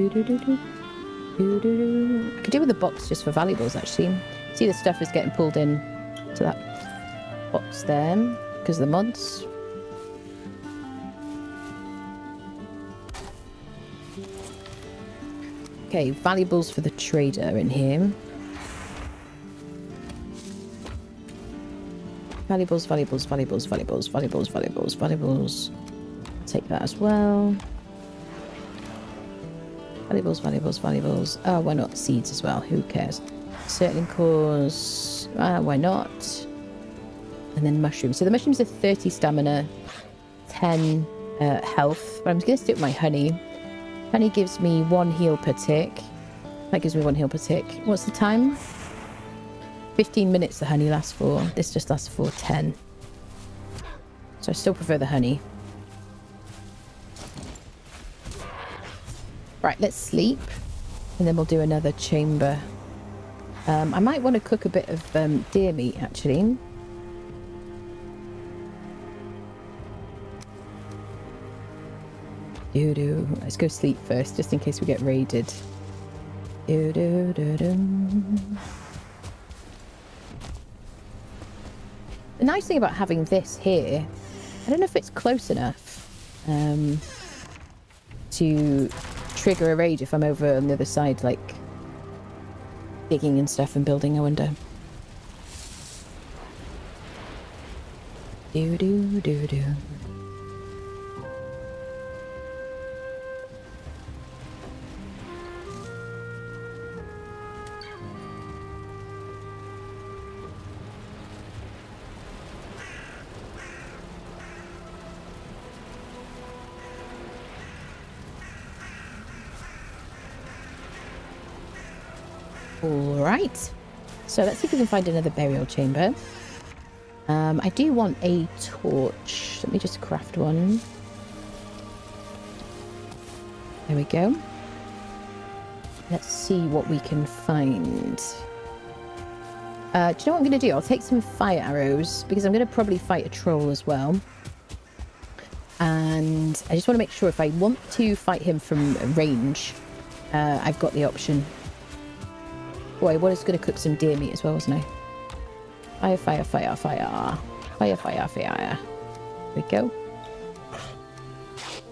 could do with a box just for valuables, actually. See, the stuff is getting pulled in to that box there because of the mods. Okay, valuables for the trader in here. Valuables. Take that as well. Valuables. Oh, why not seeds as well? Who cares? Certainly cause... why not? And then mushrooms. So the mushrooms are 30 stamina, 10 health. But I'm going to stick with my honey. Honey gives me 1 heal per tick. That gives me 1 heal per tick. What's the time? 15 minutes the honey lasts for. This just lasts for 10. So I still prefer the honey. Right, let's sleep. And then we'll do another chamber. I might want to cook a bit of deer meat, actually. Doo-doo. Let's go sleep first, just in case we get raided. Doo-doo-doo-doo. The nice thing about having this here, I don't know if it's close enough to trigger a raid if I'm over on the other side, like digging and stuff and building, I wonder. Do-do-do-do. Alright, so let's see if we can find another burial chamber. I do want a torch. Let me just craft one. There we go. Let's see what we can find. Do you know what I'm going to do? I'll take some fire arrows, because I'm going to probably fight a troll as well. And I just want to make sure if I want to fight him from range, I've got the option. Boy, I was going to cook some deer meat as well, wasn't I? Fire, fire, fire, fire. Fire, fire, fire. There we go.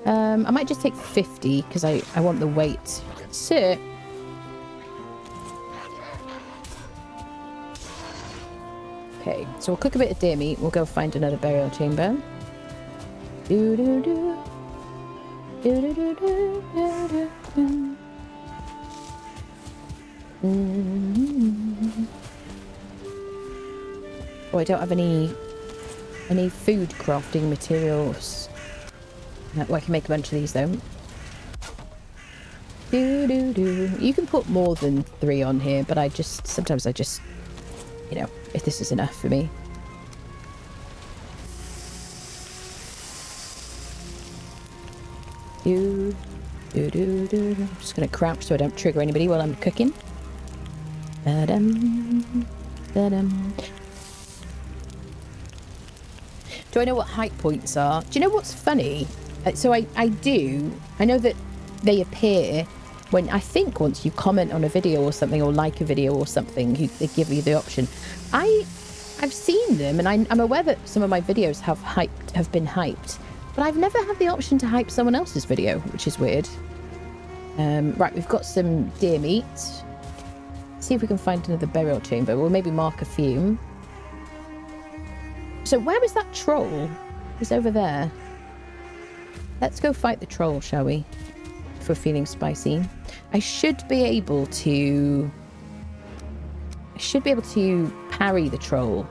I might just take 50, because I want the weight. Sir. Okay, so we'll cook a bit of deer meat. We'll go find another burial chamber. Do-do-do. Do-do-do-do-do-do-do. Oh, I don't have any food crafting materials. Well, I can make a bunch of these though. You can put more than 3 on here, but sometimes I just, you know, if this is enough for me. I'm just gonna crouch so I don't trigger anybody while I'm cooking. Da-dum. Do I know what height points are? Do you know what's funny? So I do. I know that they appear when, I think once you comment on a video or something, or like a video or something, they give you the option. I've seen them, and I'm aware that some of my videos have been hyped, but I've never had the option to hype someone else's video, which is weird. Right, we've got some deer meat. See if we can find another burial chamber. We'll maybe mark a few. So where was that troll? He's over there. Let's go fight the troll, shall we? If we're feeling spicy. I should be able to parry the troll.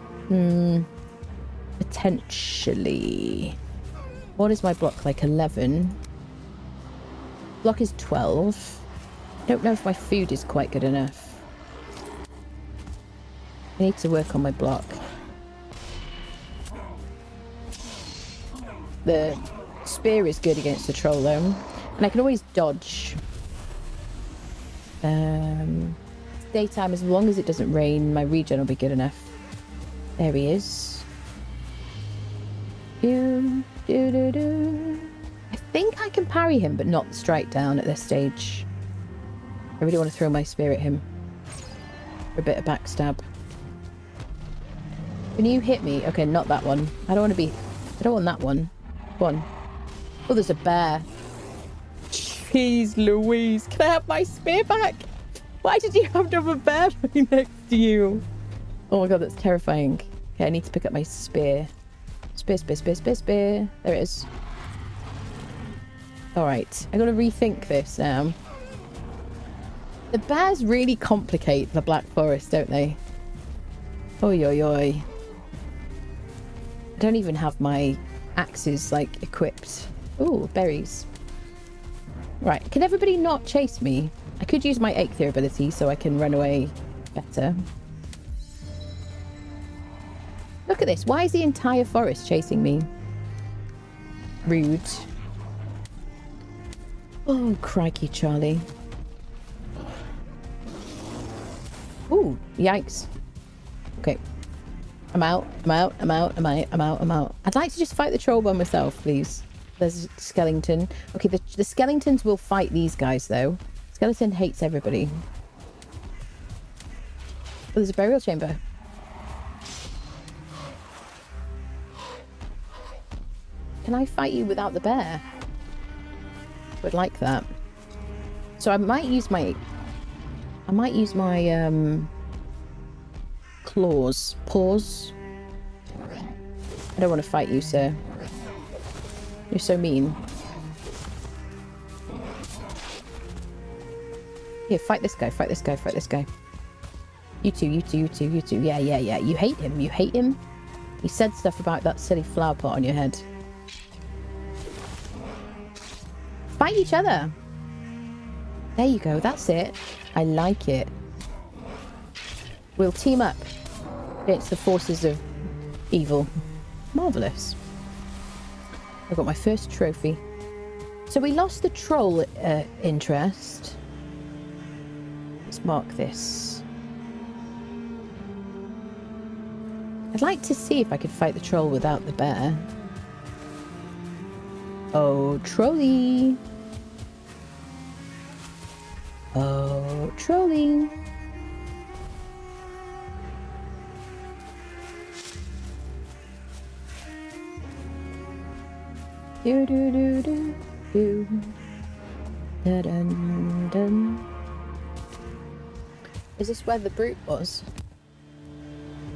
Potentially. What is my block? Like 11? Block is 12. I don't know if my food is quite good enough. I need to work on my block. The spear is good against the troll though. And I can always dodge. Daytime, as long as it doesn't rain, my regen will be good enough. There he is. I think I can parry him, but not strike down at this stage. I really want to throw my spear at him. For a bit of backstab. Can you hit me? Okay, not that one. I don't want that one. One. Oh, there's a bear. Jeez Louise. Can I have my spear back? Why did you have to have a bear right next to you? Oh my god, that's terrifying. Okay, I need to pick up my spear. Spear. There it is. Alright, I gotta rethink this now. The bears really complicate the Black Forest, don't they? Oi, oi, oi. I don't even have my axes, like, equipped. Ooh, berries. Right, can everybody not chase me? I could use my Eikthyr ability so I can run away better. Look at this. Why is the entire forest chasing me? Rude. Oh, crikey, Charlie. Ooh, yikes. Okay. I'm out. I'd like to just fight the troll by myself, please. There's a skeleton. Okay, the skeletons will fight these guys, though. Skeleton hates everybody. Oh, there's a burial chamber. Can I fight you without the bear? Would like that. So I might use my claws. Paws. I don't want to fight you, sir. You're so mean. Here, fight this guy, fight this guy, fight this guy. You two. Yeah. You hate him. He said stuff about that silly flower pot on your head. Fight each other. There you go, that's it. I like it. We'll team up against the forces of evil. Marvellous. I got my first trophy. So we lost the troll interest. Let's mark this. I'd like to see if I could fight the troll without the bear. Oh, trolley. Oh, trolley. Do do do do do. Dun dun dun. Is this where the brute was?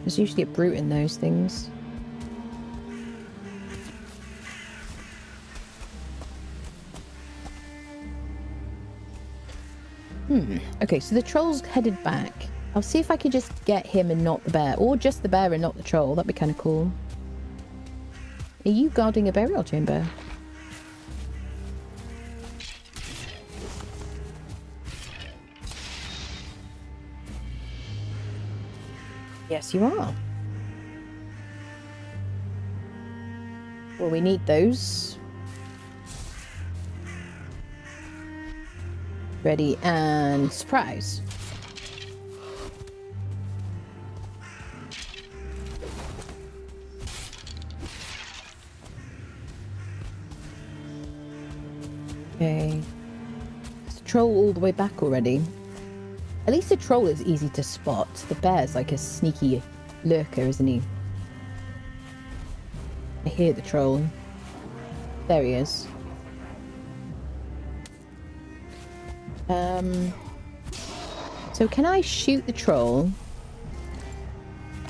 There's usually a brute in those things. Okay, so the troll's headed back. I'll see if I can just get him and not the bear. Or just the bear and not the troll. That'd be kind of cool. Are you guarding a burial chamber? Yes, you are. Well, we need those. Ready and surprise. Okay. Is the troll all the way back already? At least the troll is easy to spot. The bear's like a sneaky lurker, isn't he? I hear the troll. There he is. So can I shoot the troll,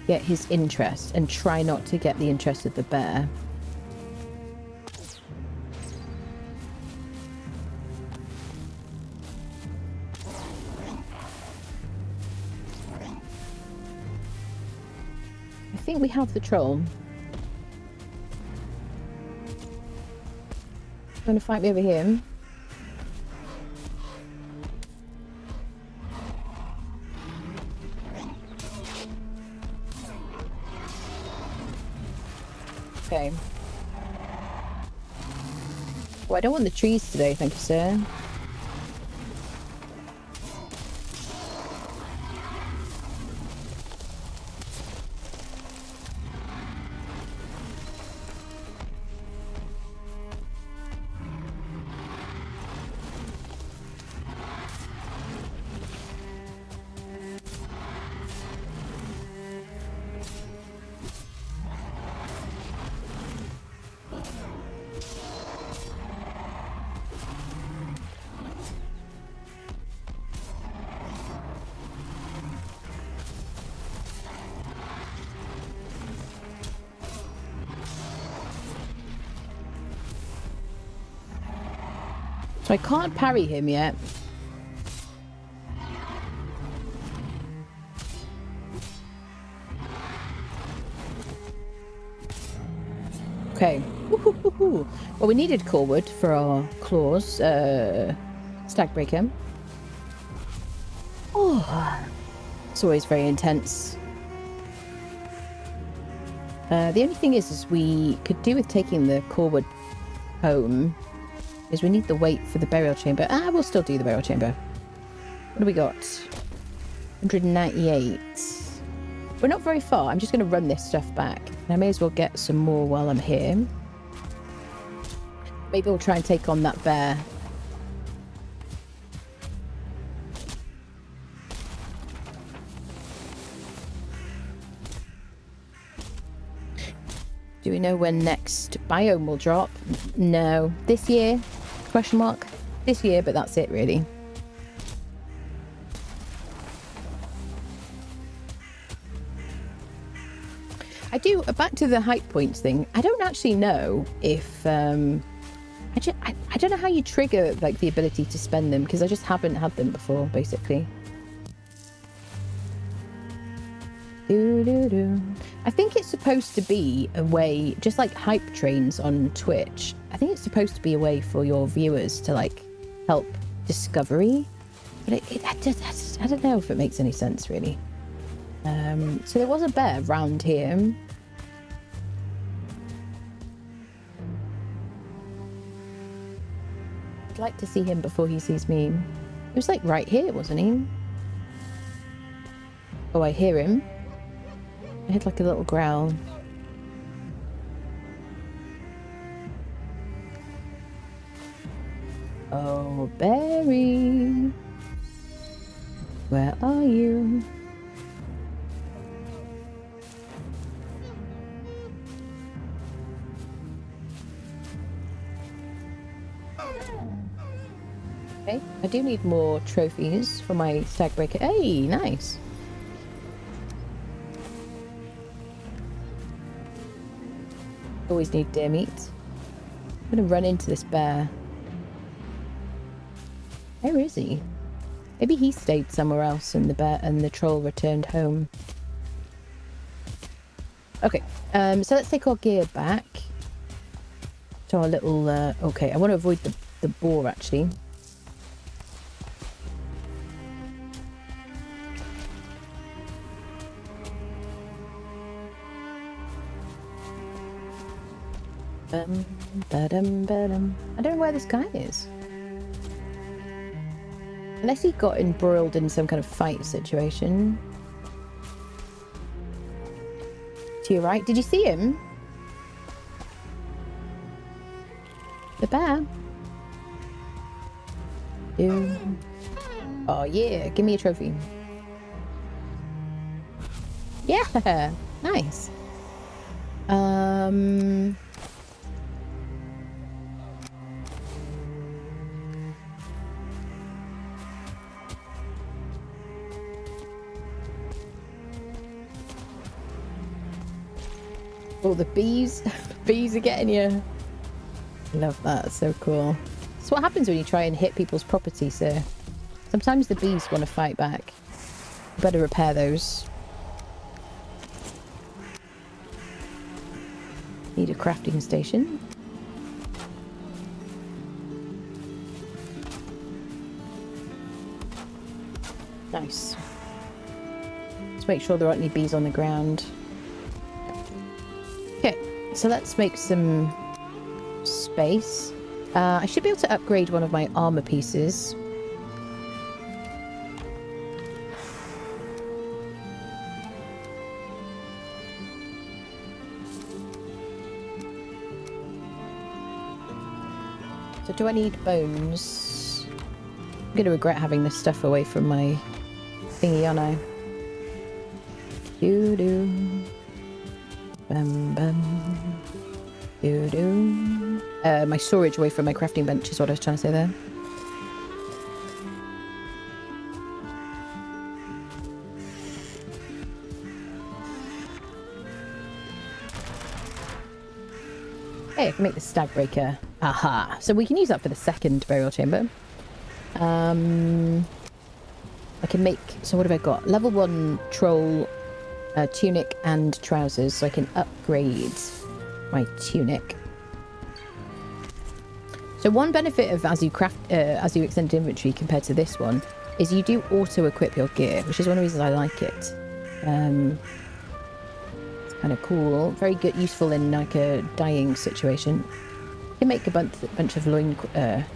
get his interest, and try not to get the interest of the bear? I think we have the troll. Trying to fight me over here. Okay. Oh, I don't want the trees today, thank you, sir. So I can't parry him yet. Okay. Well, we needed core wood for our claws. Stag breaker. Oh, it's always very intense. The only thing is we could do with taking the core wood home. Is we need the weight for the burial chamber. We'll still do the burial chamber. What do we got? 198. We're not very far. I'm just going to run this stuff back. And I may as well get some more while I'm here. Maybe we'll try and take on that bear. Do we know when next biome will drop? No. This year? Question mark. This year, but that's it really. I do, back to the height points thing, I don't actually know if, I don't know how you trigger, like, the ability to spend them, because I just haven't had them before, basically. I think it's supposed to be a way, just like hype trains on Twitch, I think it's supposed to be a way for your viewers to, like, help discovery, but I don't know if it makes any sense, really. So there was a bear round here. I'd like to see him before he sees me. He was like right here, wasn't he? Oh, I hear him. I heard like a little growl. Oh, Barry. Where are you? Okay, I do need more trophies for my stag breaker. Hey, nice. Always need deer meat. I'm gonna run into this bear. Where is he? Maybe he stayed somewhere else and the bear and the troll returned home. Okay, so let's take our gear back to our little okay, I want to avoid the boar actually. I don't know where this guy is. Unless he got embroiled in some kind of fight situation. To your right. Did you see him? The bear. Oh yeah, give me a trophy. Yeah, nice. Oh, the bees. Bees are getting you. Love that. It's so cool. It's what happens when you try and hit people's property, sir. Sometimes the bees want to fight back. Better repair those. Need a crafting station. Nice. Let's make sure there aren't any bees on the ground. Okay, so let's make some space. I should be able to upgrade one of my armor pieces. So do I need bones? I'm going to regret having this stuff away from my thingy, aren't I? Doo-doo. Bum, bum. Doo-doo. My storage away from my crafting bench is what I was trying to say there. Hey, I can make the stag breaker. Aha! So we can use that for the second burial chamber. I can make... So what have I got? Level 1 troll tunic and trousers. So I can upgrade my tunic. So one benefit of as you extend inventory compared to this one is you do auto equip your gear, which is one of the reasons I like it. It's kind of cool, very good, useful in like a dying situation. You can make a bunch of loin bear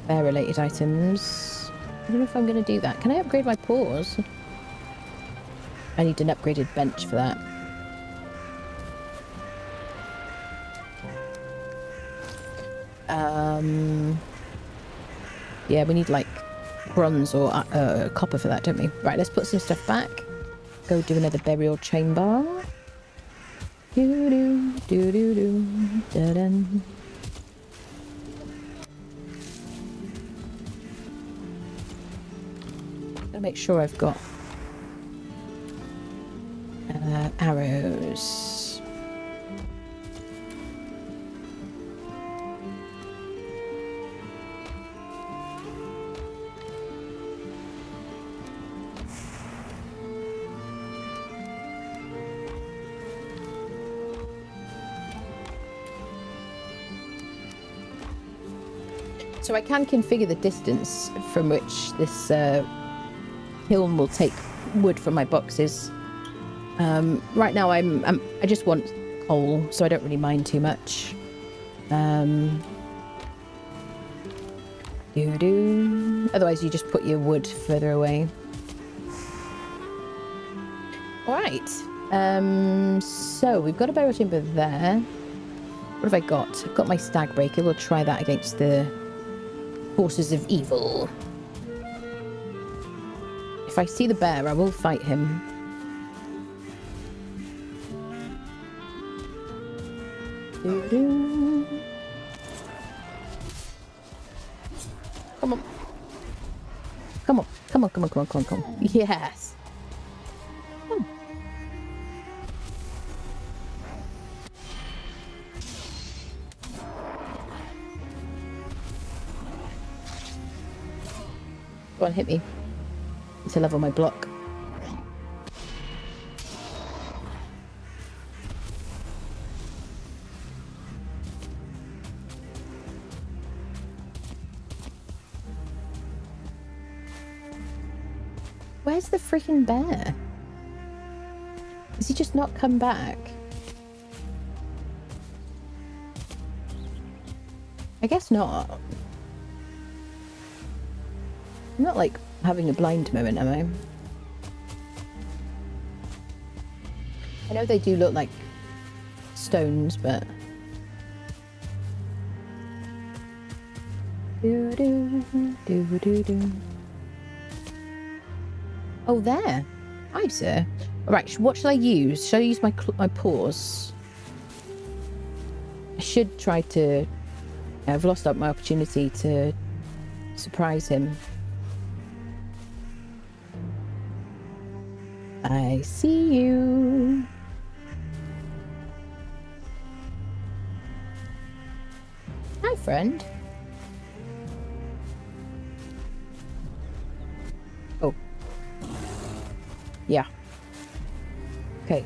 related items. I don't know if I'm going to do that. Can I upgrade my paws? I need an upgraded bench for that. Yeah, we need like bronze or copper for that, don't we? Right, let's put some stuff back. Go do another burial chamber. Do do do do do da dun. Gotta make sure I've got arrows. So I can configure the distance from which this kiln will take wood from my boxes. Right now I just want coal, so I don't really mind too much. Otherwise you just put your wood further away. Alright. So we've got a burial chamber there. What have I got? I've got my stag breaker. We'll try that against the forces of evil. If I see the bear, I will fight him. Come on. Come on. Come on, come on, come on, come on, come on. Yes. Come. Go on, hit me. To level my block. Where's the freaking bear? Has he just not come back? I guess not. I'm not like having a blind moment, am I? I know they do look like stones, but oh, there. Hi, sir. All right, what shall I use? Shall I use my paws? I should try to... I've lost out my opportunity to surprise him. I see you. Hi, friend. Oh. Yeah. Okay.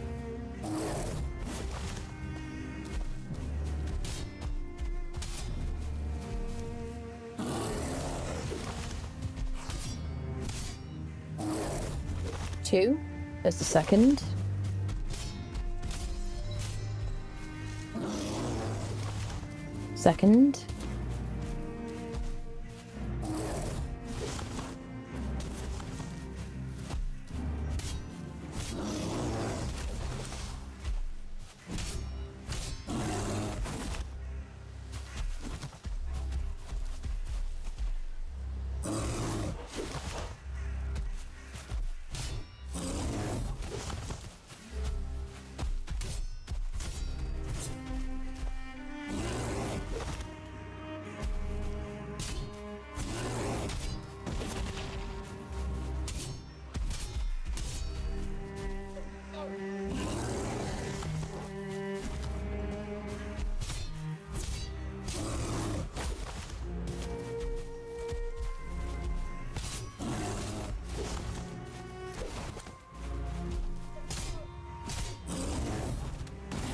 Two. There's the second. Second.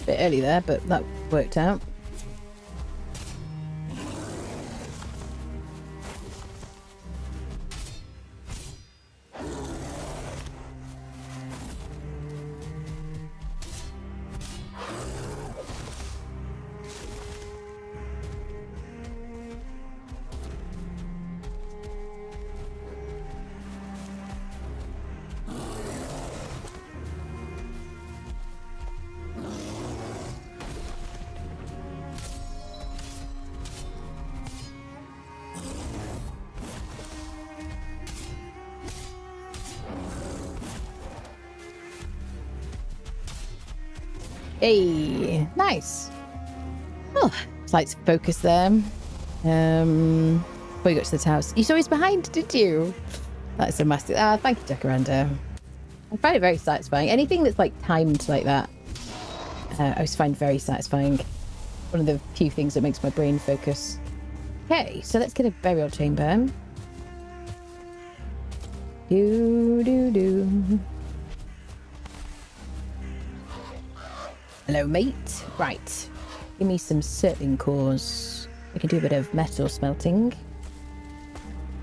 Bit early there, but that worked out. Hey, nice. Oh, it's like focus there. Before you got to this house. You saw he's behind, did you? That's a massive... thank you, Jacaranda. I find it very satisfying. Anything that's like timed like that, I always find very satisfying. One of the few things that makes my brain focus. Okay, so let's get a burial chamber. Do. Hello, mate. Right. Give me some settling cores. We can do a bit of metal smelting.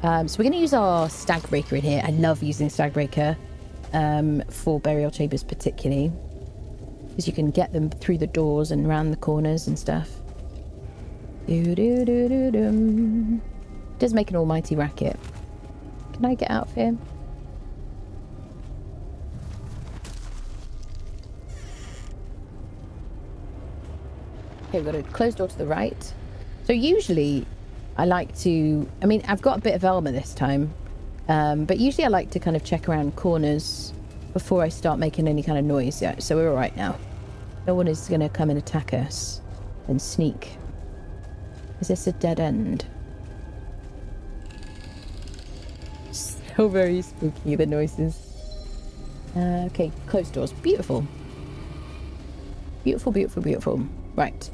So we're going to use our stag breaker in here. I love using stag breaker for burial chambers particularly, because you can get them through the doors and around the corners and stuff. It does make an almighty racket. Can I get out of here? Okay, we've got a closed door to the right. So usually I like to... I mean, I've got a bit of Elmer this time. But usually I like to kind of check around corners before I start making any kind of noise. Yeah, so we're all right now. No one is going to come and attack us and sneak. Is this a dead end? So very spooky, the noises. Okay, closed doors. Beautiful. Beautiful, beautiful, beautiful. Right.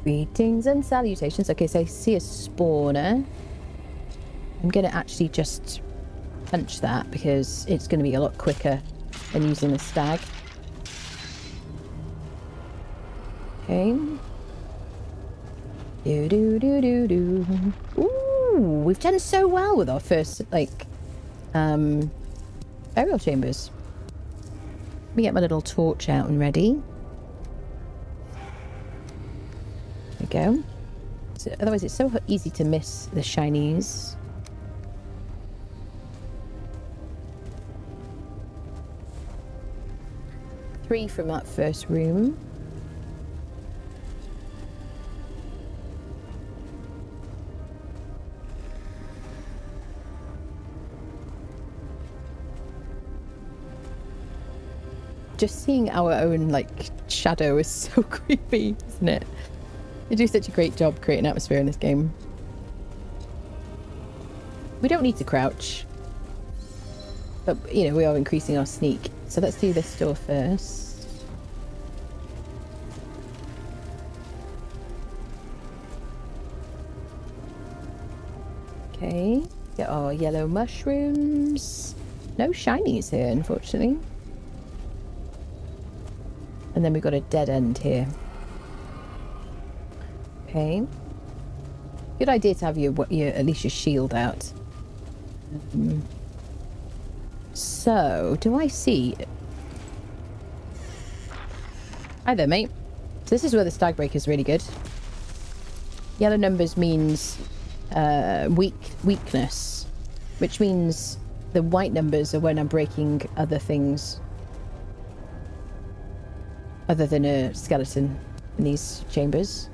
Greetings and salutations. Okay, so I see a spawner. I'm going to actually just punch that because it's going to be a lot quicker than using the stag. Okay. Ooh, we've done so well with our first, like, burial chambers. Let me get my little torch out and ready. There we go. So, otherwise, it's so easy to miss the shinies. Three from that first room. Just seeing our own, like, shadow is so creepy, isn't it? They do such a great job creating atmosphere in this game. We don't need to crouch. But, you know, we are increasing our sneak. So let's do this door first. Okay. Get our yellow mushrooms. No shinies here, unfortunately. And then we've got a dead end here. Okay. Good idea to have your at least your shield out. So, do I see... Hi there, mate. So this is where the stag breaker is really good. Yellow numbers means weakness, which means the white numbers are when I'm breaking other things other than a skeleton in these chambers.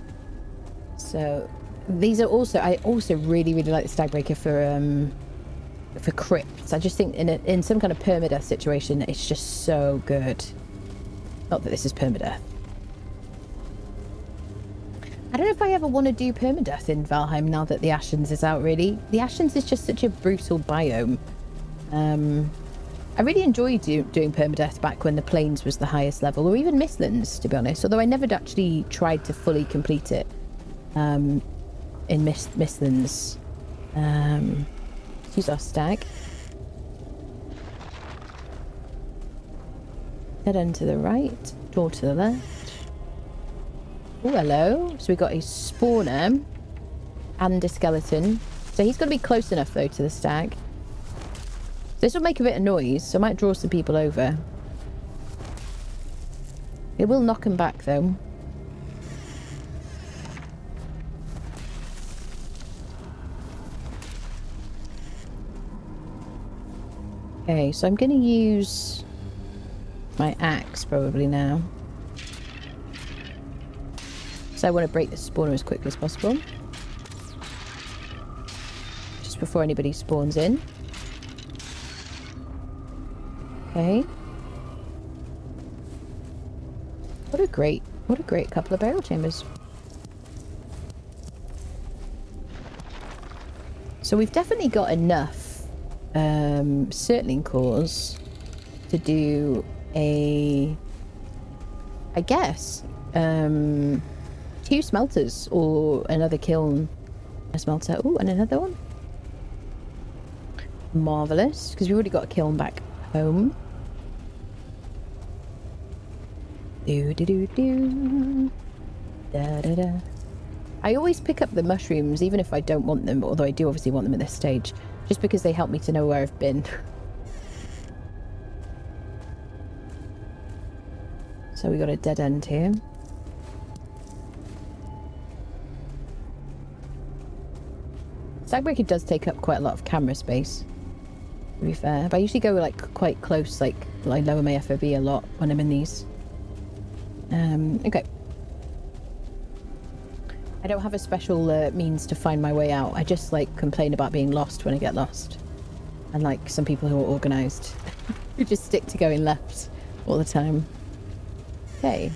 So these are also... I also really, really like the stag breaker for crypts. I just think in some kind of permadeath situation, it's just so good. Not that this is permadeath. I don't know if I ever want to do permadeath in Valheim now that the Ashens is out, really. The Ashens is just such a brutal biome. I really enjoyed doing permadeath back when the Plains was the highest level, or even Mistlands, to be honest, although I never actually tried to fully complete it in Mistlands. Let's use our stag. Head end to the right, door to the left. Oh, hello. So we've got a spawner and a skeleton. So he's got to be close enough, though, to the stag. This will make a bit of noise, so I might draw some people over. It will knock them back, though. Okay, so I'm going to use my axe probably now. So I want to break the spawner as quickly as possible. Just before anybody spawns in. Okay. What a great couple of burial chambers. So we've definitely got enough Surtling cores to do I guess, 2 smelters or another kiln. A smelter. Oh, and another one. Marvellous, because we've already got a kiln back home. Do do do do. Da da da. I always pick up the mushrooms, even if I don't want them, although I do obviously want them at this stage, just because they help me to know where I've been. So we got a dead end here. Stagbreaker does take up quite a lot of camera space, to be fair. But I usually go like quite close, like I lower my FOV a lot when I'm in these. Okay. I don't have a special means to find my way out. I just like complain about being lost when I get lost. And like some people who are organised, who just stick to going left all the time. Okay.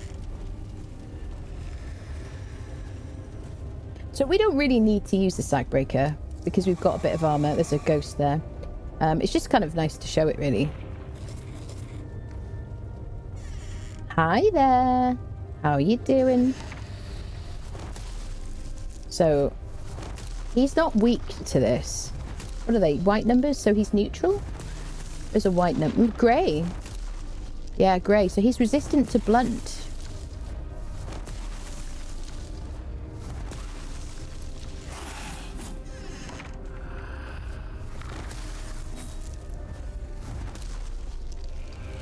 So we don't really need to use the Stagbreaker because we've got a bit of armour. There's a ghost there. It's just kind of nice to show it, really. Hi there. How are you doing? So, he's not weak to this. What are they? White numbers? So he's neutral? There's a white number. Grey. Yeah, grey. So he's resistant to blunt.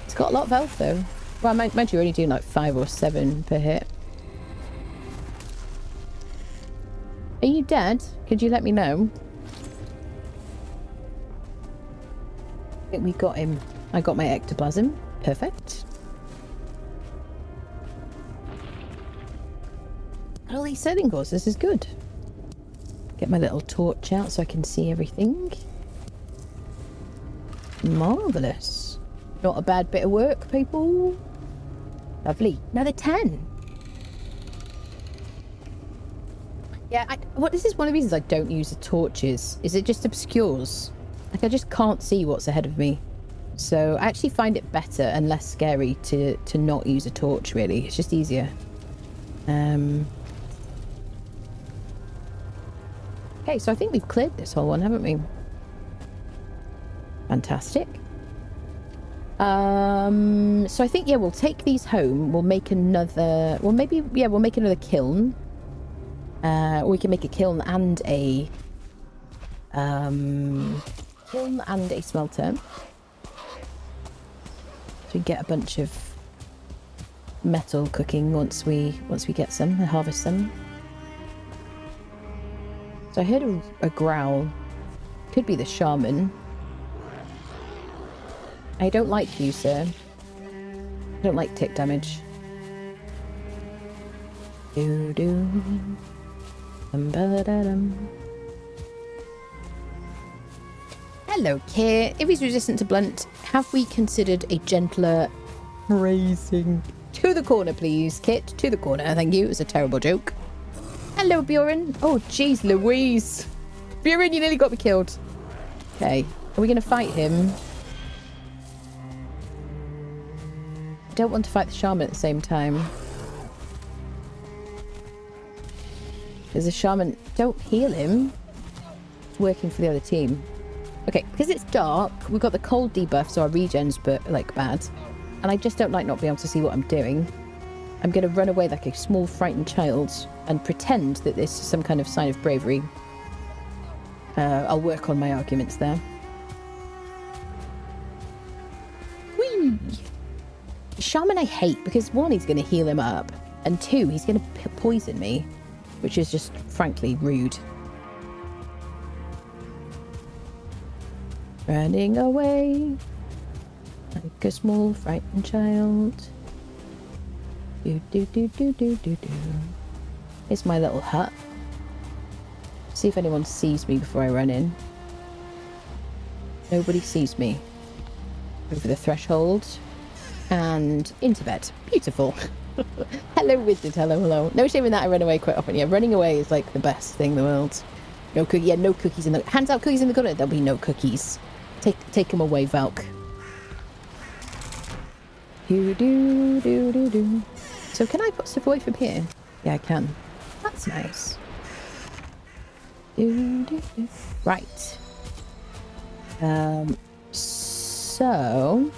It's got a lot of health, though. Well, mind you, you're only doing like 5 or 7 per hit. Are you dead? Could you let me know? I think we got him. I got my ectoplasm. Perfect. All these setting cores, this is good. Get my little torch out so I can see everything. Marvellous. Not a bad bit of work, people. Lovely. Another 10. Yeah, this is one of the reasons I don't use the torches, is it just obscures. Like, I just can't see what's ahead of me. So I actually find it better and less scary to not use a torch, really. It's just easier. Okay, so I think we've cleared this whole one, haven't we? Fantastic. So I think, yeah, we'll take these home. We'll make another... Well, maybe, yeah, we'll make another kiln. Or we can make a kiln and a... kiln and a smelter. So we get a bunch of metal cooking once we get some, harvest some. So I heard a growl. Could be the shaman. I don't like you, sir. I don't like tick damage. Do do. Hello, Kit. If he's resistant to blunt, have we considered a gentler phrasing? To the corner, please, Kit. To the corner. Thank you. It was a terrible joke. Hello, Bjorn. Oh, jeez, Louise. Bjorn, you nearly got me killed. Okay. Are we going to fight him? I don't want to fight the shaman at the same time. Because the shaman... Don't heal him. It's working for the other team. Okay, because it's dark, we've got the cold debuff, so our regen's like bad. And I just don't like not being able to see what I'm doing. I'm going to run away like a small frightened child and pretend that this is some kind of sign of bravery. I'll work on my arguments there. Whee! Shaman I hate, because 1, he's going to heal him up, and 2, he's going to poison me, which is just frankly rude. Running away like a small frightened child. Do do do do do do do. Here's my little hut. See if anyone sees me before I run in. Nobody sees me. Over the threshold and into bed. Beautiful. Hello, wizard. Hello, hello. No shame in that I run away quite often. Yeah, running away is like the best thing in the world. No cookie. Yeah, no cookies in the... Hands out cookies in the corner. There'll be no cookies. Take them away, Valk. Do. So can I put stuff away from here? Yeah, I can. That's nice. Right. So...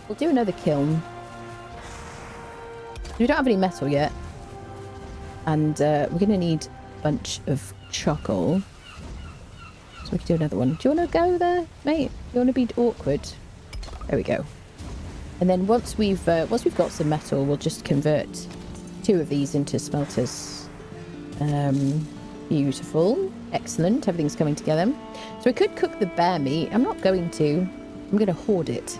we'll do another kiln. We don't have any metal yet. And we're going to need a bunch of charcoal. So we can do another one. Do you want to go there, mate? You want to be awkward? There we go. And then once we've got some metal, we'll just convert 2 of these into smelters. Beautiful. Excellent. Everything's coming together. So we could cook the bear meat. I'm not going to. I'm going to hoard it.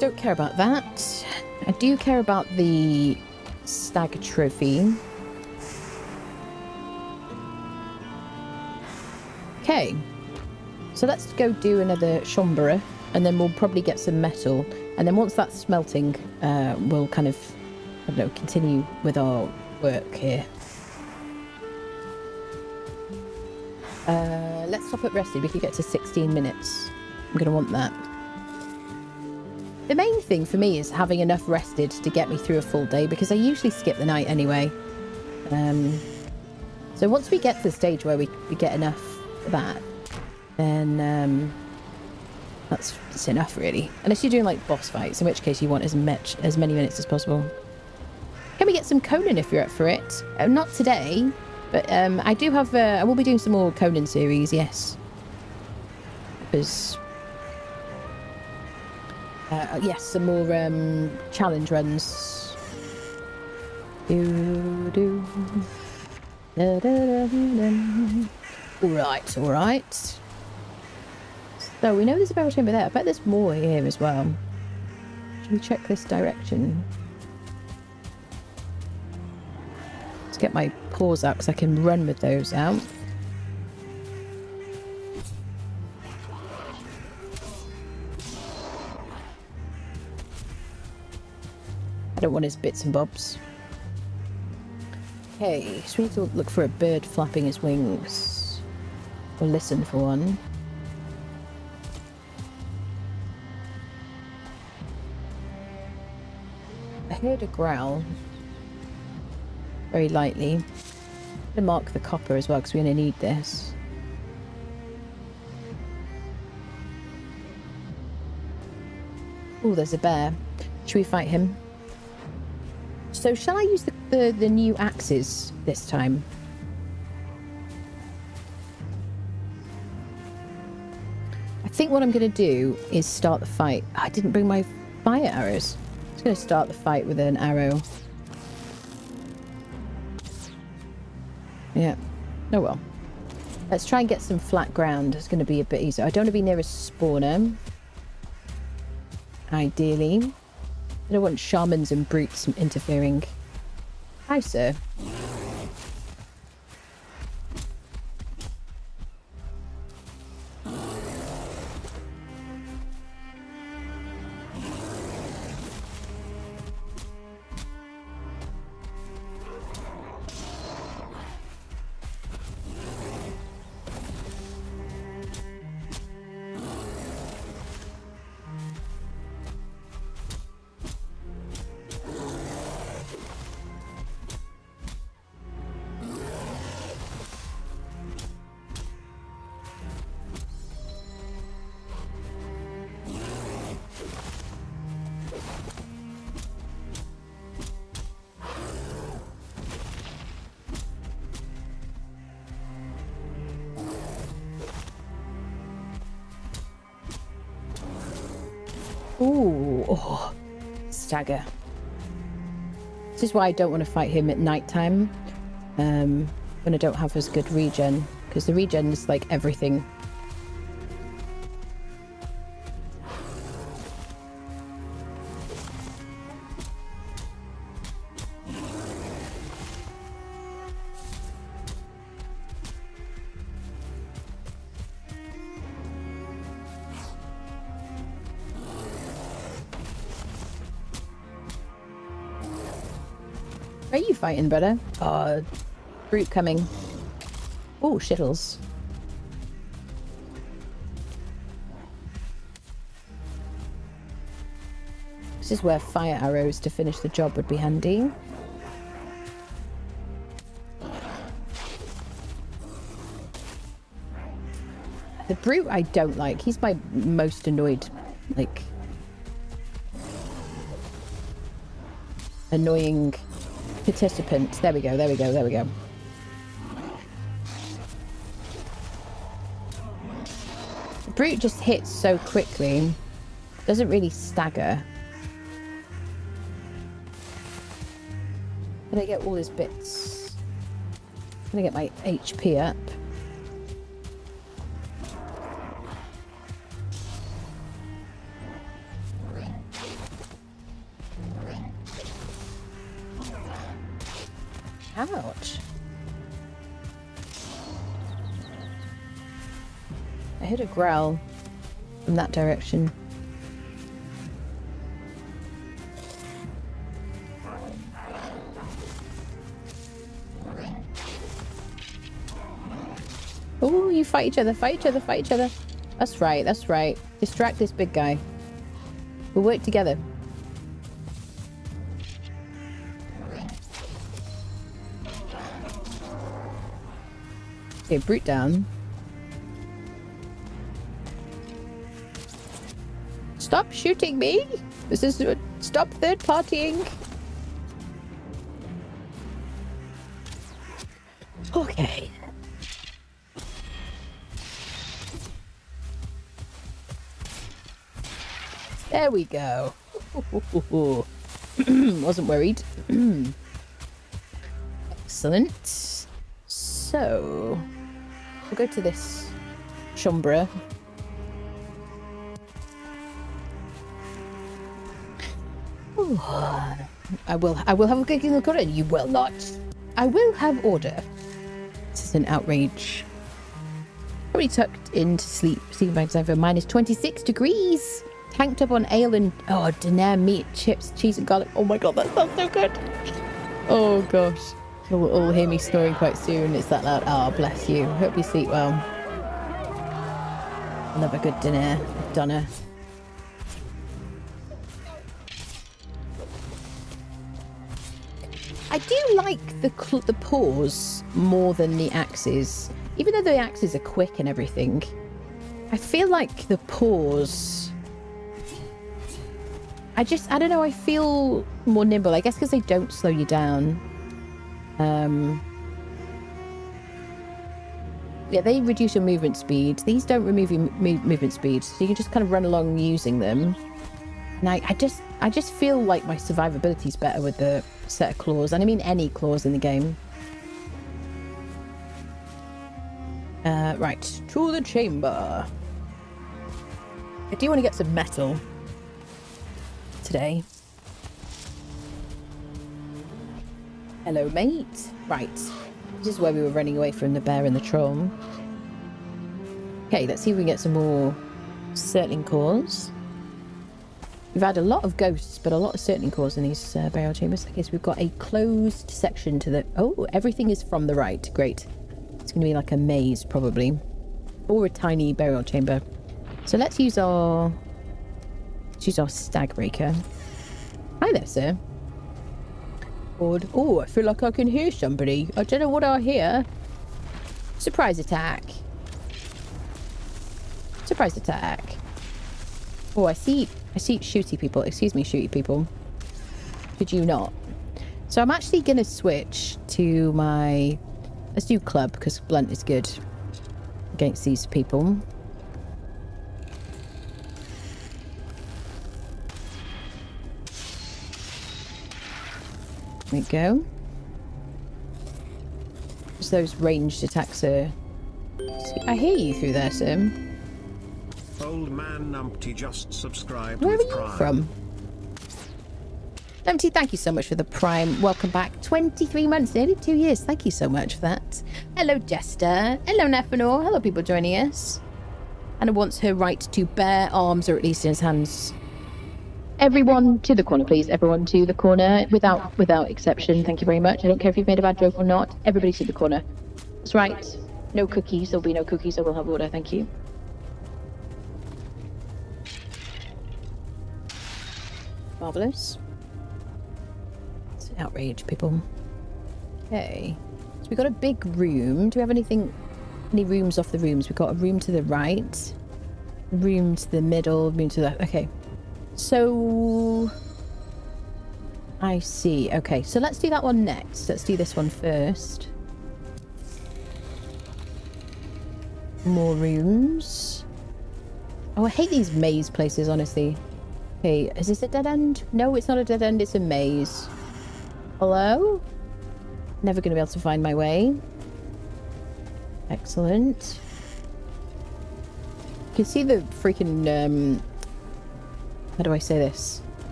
Don't care about that. I do care about the stag trophy. Okay. So let's go do another chambra, and then we'll probably get some metal. And then once that's smelting, we'll kind of, I don't know, continue with our work here. Let's stop at rested. We could get to 16 minutes. I'm going to want that. The main thing for me is having enough rested to get me through a full day, because I usually skip the night anyway. So once we get to the stage where we get enough for that, then that's enough really. Unless you're doing like boss fights, in which case you want as many minutes as possible. Can we get some Conan if you're up for it? Not today, but I do have. I will be doing some more Conan series, yes. Because yes, some more challenge runs. All right. So we know there's a barrel chamber there. I bet there's more here as well. Should we check this direction? Let's get my paws out because I can run with those out. I don't want his bits and bobs. Okay, so we need to look for a bird flapping his wings. Or listen for one. I heard a growl. Very lightly. I'm going to mark the copper as well because we're going to need this. Oh, there's a bear. Should we fight him? So shall I use the new axes this time? I think what I'm going to do is start the fight. I didn't bring my fire arrows. I'm just going to start the fight with an arrow. Yeah. Oh well. Let's try and get some flat ground. It's going to be a bit easier. I don't want to be near a spawner. Ideally. I don't want shamans and brutes interfering. Hi, sir. Ooh, oh, stagger. This is why I don't want to fight him at night time, when I don't have as good regen, because the regen is like everything. Are you fighting, brother? Oh, brute coming. Oh, shittles. This is where fire arrows to finish the job would be handy. The brute I don't like. He's my most annoyed, like, annoying participant. There we go, there we go, there we go. The brute just hits so quickly. Doesn't really stagger. Can I get all his bits? Can I get my HP up? Ouch. I heard a growl from that direction. Oh, you fight each other, fight each other, fight each other. That's right, that's right. Distract this big guy. We'll work together. Okay, brute down. Stop shooting me! This is... Stop third partying! Okay. There we go. Wasn't worried. Excellent. So... We'll go to this Chumbra. I will have a good look at it. You will not. I will have order. This is an outrage. Probably tucked into sleep. Sleeping bags over minus 26 degrees. Tanked up on ale and dinner, meat, chips, cheese and garlic. Oh my god, that sounds so good. Oh gosh. You'll all hear me snoring quite soon. It's that loud. Oh, bless you. Hope you sleep well. Love a good dinner. Donna. I do like the paws more than the axes. Even though the axes are quick and everything, I feel like the paws... I don't know, I feel more nimble. I guess because they don't slow you down. Yeah, they reduce your movement speed. These don't remove your movement speed, so you can just kind of run along using them. And I just feel like my survivability is better with the set of claws, and I mean any claws in the game. Right, to the chamber. I do want to get some metal today. Hello, mate. Right, this is where we were running away from the bear and the troll. Okay, let's see if we can get some more circling cores. We've had a lot of ghosts, but a lot of circling cores in these burial chambers. I guess we've got a closed section to the... Oh, everything is from the right. Great. It's going to be like a maze, probably. Or a tiny burial chamber. So let's use our... stag breaker. Hi there, sir. Oh, I feel like I can hear somebody. I don't know what I hear. Surprise attack. Surprise attack. Oh, I see shooty people. Excuse me, shooty people. Could you not? So I'm actually going to switch to my... Let's do club, because blunt is good against these people. There we go. Just those ranged attacks are... I hear you through there, Sim. Old man Numpty just subscribed. Where are you from? Numpty, thank you so much for the Prime. Welcome back. 23 months, nearly 2 years. Thank you so much for that. Hello, Jester. Hello, Nephanor. Hello, people joining us. Anna wants her right to bear arms, or at least in his hands. Everyone to the corner, please. Everyone to the corner, without exception. Thank you very much. I don't care if you've made a bad joke or not. Everybody to the corner. That's right. No cookies. There'll be no cookies. I will have order. Thank you. Marvelous. It's outrage, people. Okay. So we got a big room. Do we have any rooms off the rooms? We've got a room to the right, room to the middle, room to the left. Okay. So I see. Okay, so let's do that one next. Let's do this one first. More rooms. Oh, I hate these maze places, honestly. Okay, is this a dead end? No, it's not a dead end. It's a maze. Hello? Never going to be able to find my way. Excellent. You can see the freaking... how do I say this?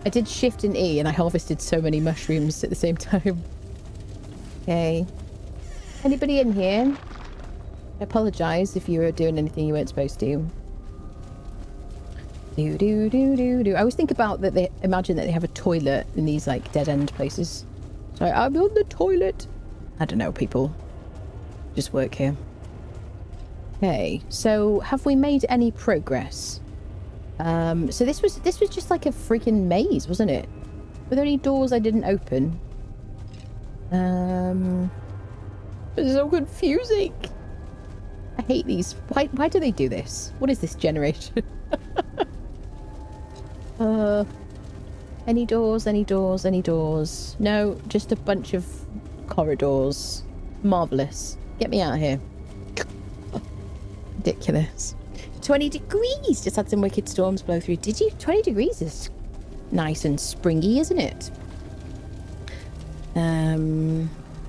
I did Shift and E and I harvested so many mushrooms at the same time. Okay. Anybody in here? I apologise if you were doing anything you weren't supposed to. Do. I always think about that they imagine that they have a toilet in these like dead end places. So I'm on the toilet. I don't know, people. Just work here. Okay, so have we made any progress? So this was just like a freaking maze, wasn't it? Were there any doors I didn't open? It's so confusing. I hate these. Why do they do this? What is this generation? Any doors? Any doors? Any doors? No, just a bunch of corridors. Marvelous. Get me out of here. Ridiculous. 20 degrees! Just had some wicked storms blow through. Did you? 20 degrees is nice and springy, isn't it?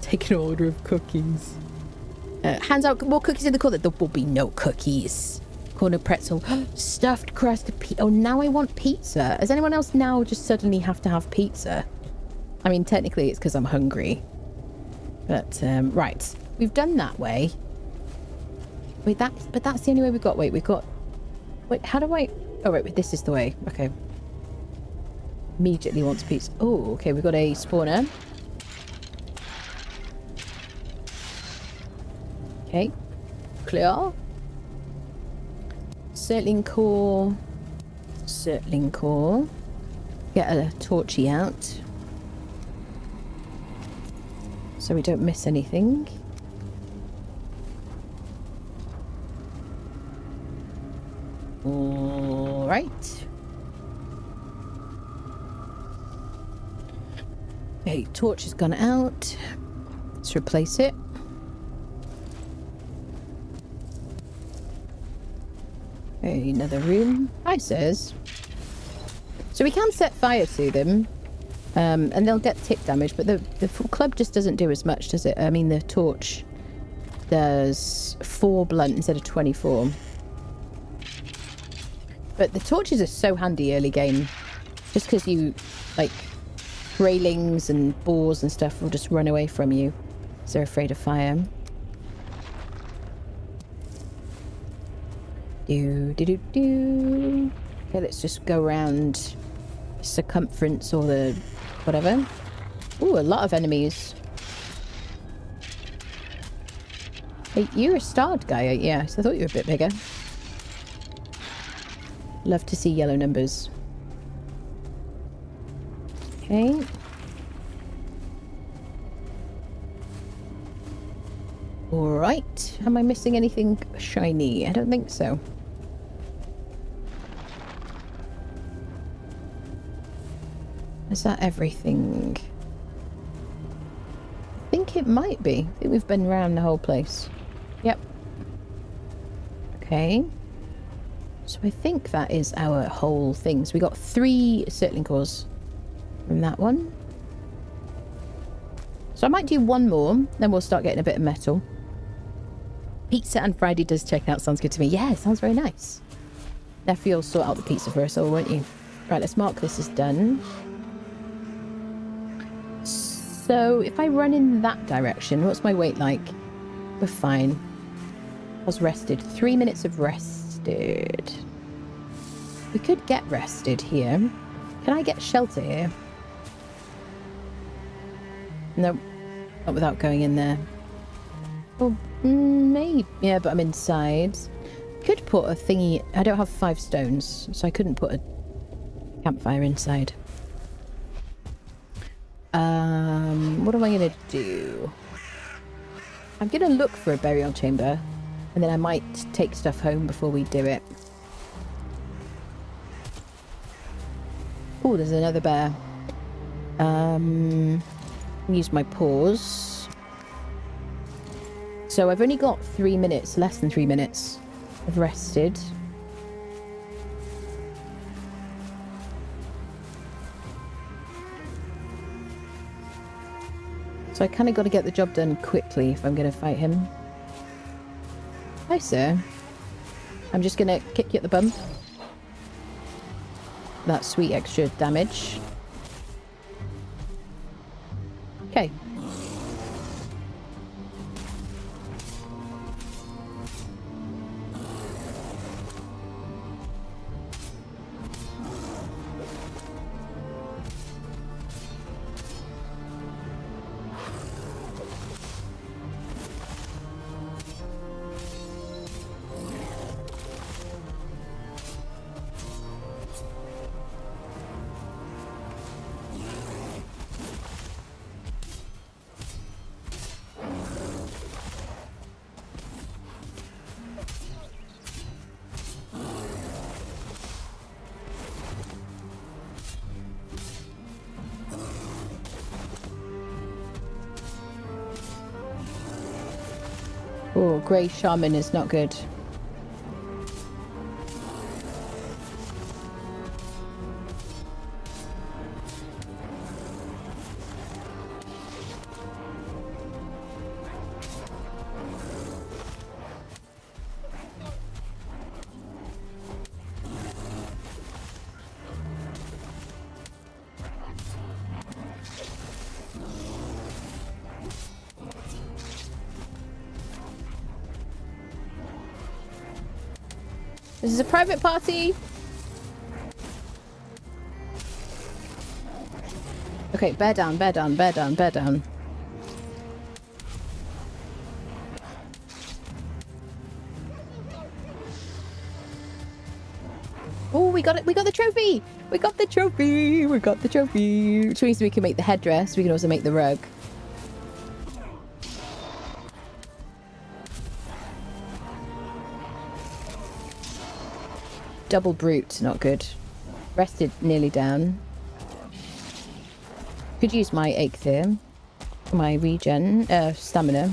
Take an order of cookies. Hands out more cookies in the corner. There will be no cookies. Corner pretzel. Stuffed crust pizza. Oh, now I want pizza. Does anyone else now just suddenly have to have pizza? I mean, technically it's because I'm hungry. But, right. We've done that way. Wait, but that's the only way we've got. Wait, how do I... Oh, wait, this is the way. Okay. Immediately wants pizza. Oh, okay, we've got a spawner. Okay. Clear. Circling core. Circling core. Get a torchy out. So we don't miss anything. All right. Okay, torch has gone out. Let's replace it. Okay, another room. Hi, sirs. So we can set fire to them, and they'll get tick damage, but the club just doesn't do as much, does it? I mean, the torch does 4 blunt instead of 24. But the torches are so handy early game. Just because you, like, railings and boars and stuff will just run away from you. So they're afraid of fire. Okay, let's just go around circumference or the whatever. Ooh, a lot of enemies. Hey, you're a starred guy, yeah, so I thought you were a bit bigger. Love to see yellow numbers. Okay. Alright. Am I missing anything shiny? I don't think so. Is that everything? I think it might be. I think we've been around the whole place. Yep. Okay. So I think that is our whole thing. So we got 3 circling cores from that one. So I might do one more, then we'll start getting a bit of metal. Pizza and Friday does check out. Sounds good to me. Yeah, sounds very nice. Nephew will sort out the pizza for us all, won't you? Right, let's mark this as done. So if I run in that direction, what's my weight like? We're fine. I was rested. 3 minutes of rested. We could get rested here. Can I get shelter here? No, not without going in there. Well, maybe. Yeah, but I'm inside. Could put a thingy. I don't have 5 stones, so I couldn't put a campfire inside. What am I gonna do? I'm gonna look for a burial chamber, and then I might take stuff home before we do it. Oh, there's another bear. Use my paws. So I've only got 3 minutes, less than 3 minutes. I've rested. So I kind of got to get the job done quickly if I'm going to fight him. Hi, sir. I'm just going to kick you at the bum. That sweet extra damage. Okay. Oh, grey shaman is not good. This is a private party. Okay, bear down, bear down, bear down, bear down. Oh, we got it. We got the trophy. We got the trophy. We got the trophy. Which means we can make the headdress. We can also make the rug. Double brute, not good. Rested nearly down. Could use my ache here. My regen, stamina.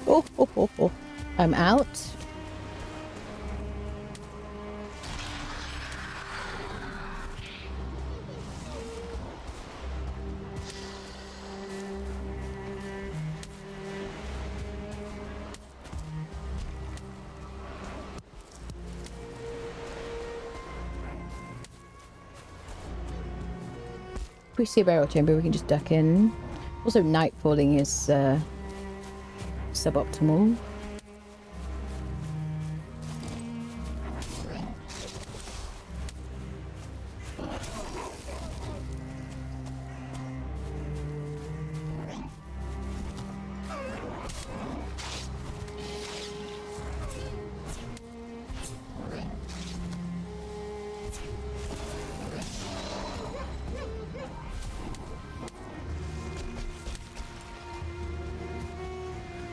Oh. I'm out. If we see a burial chamber, we can just duck in. Also, night falling is suboptimal.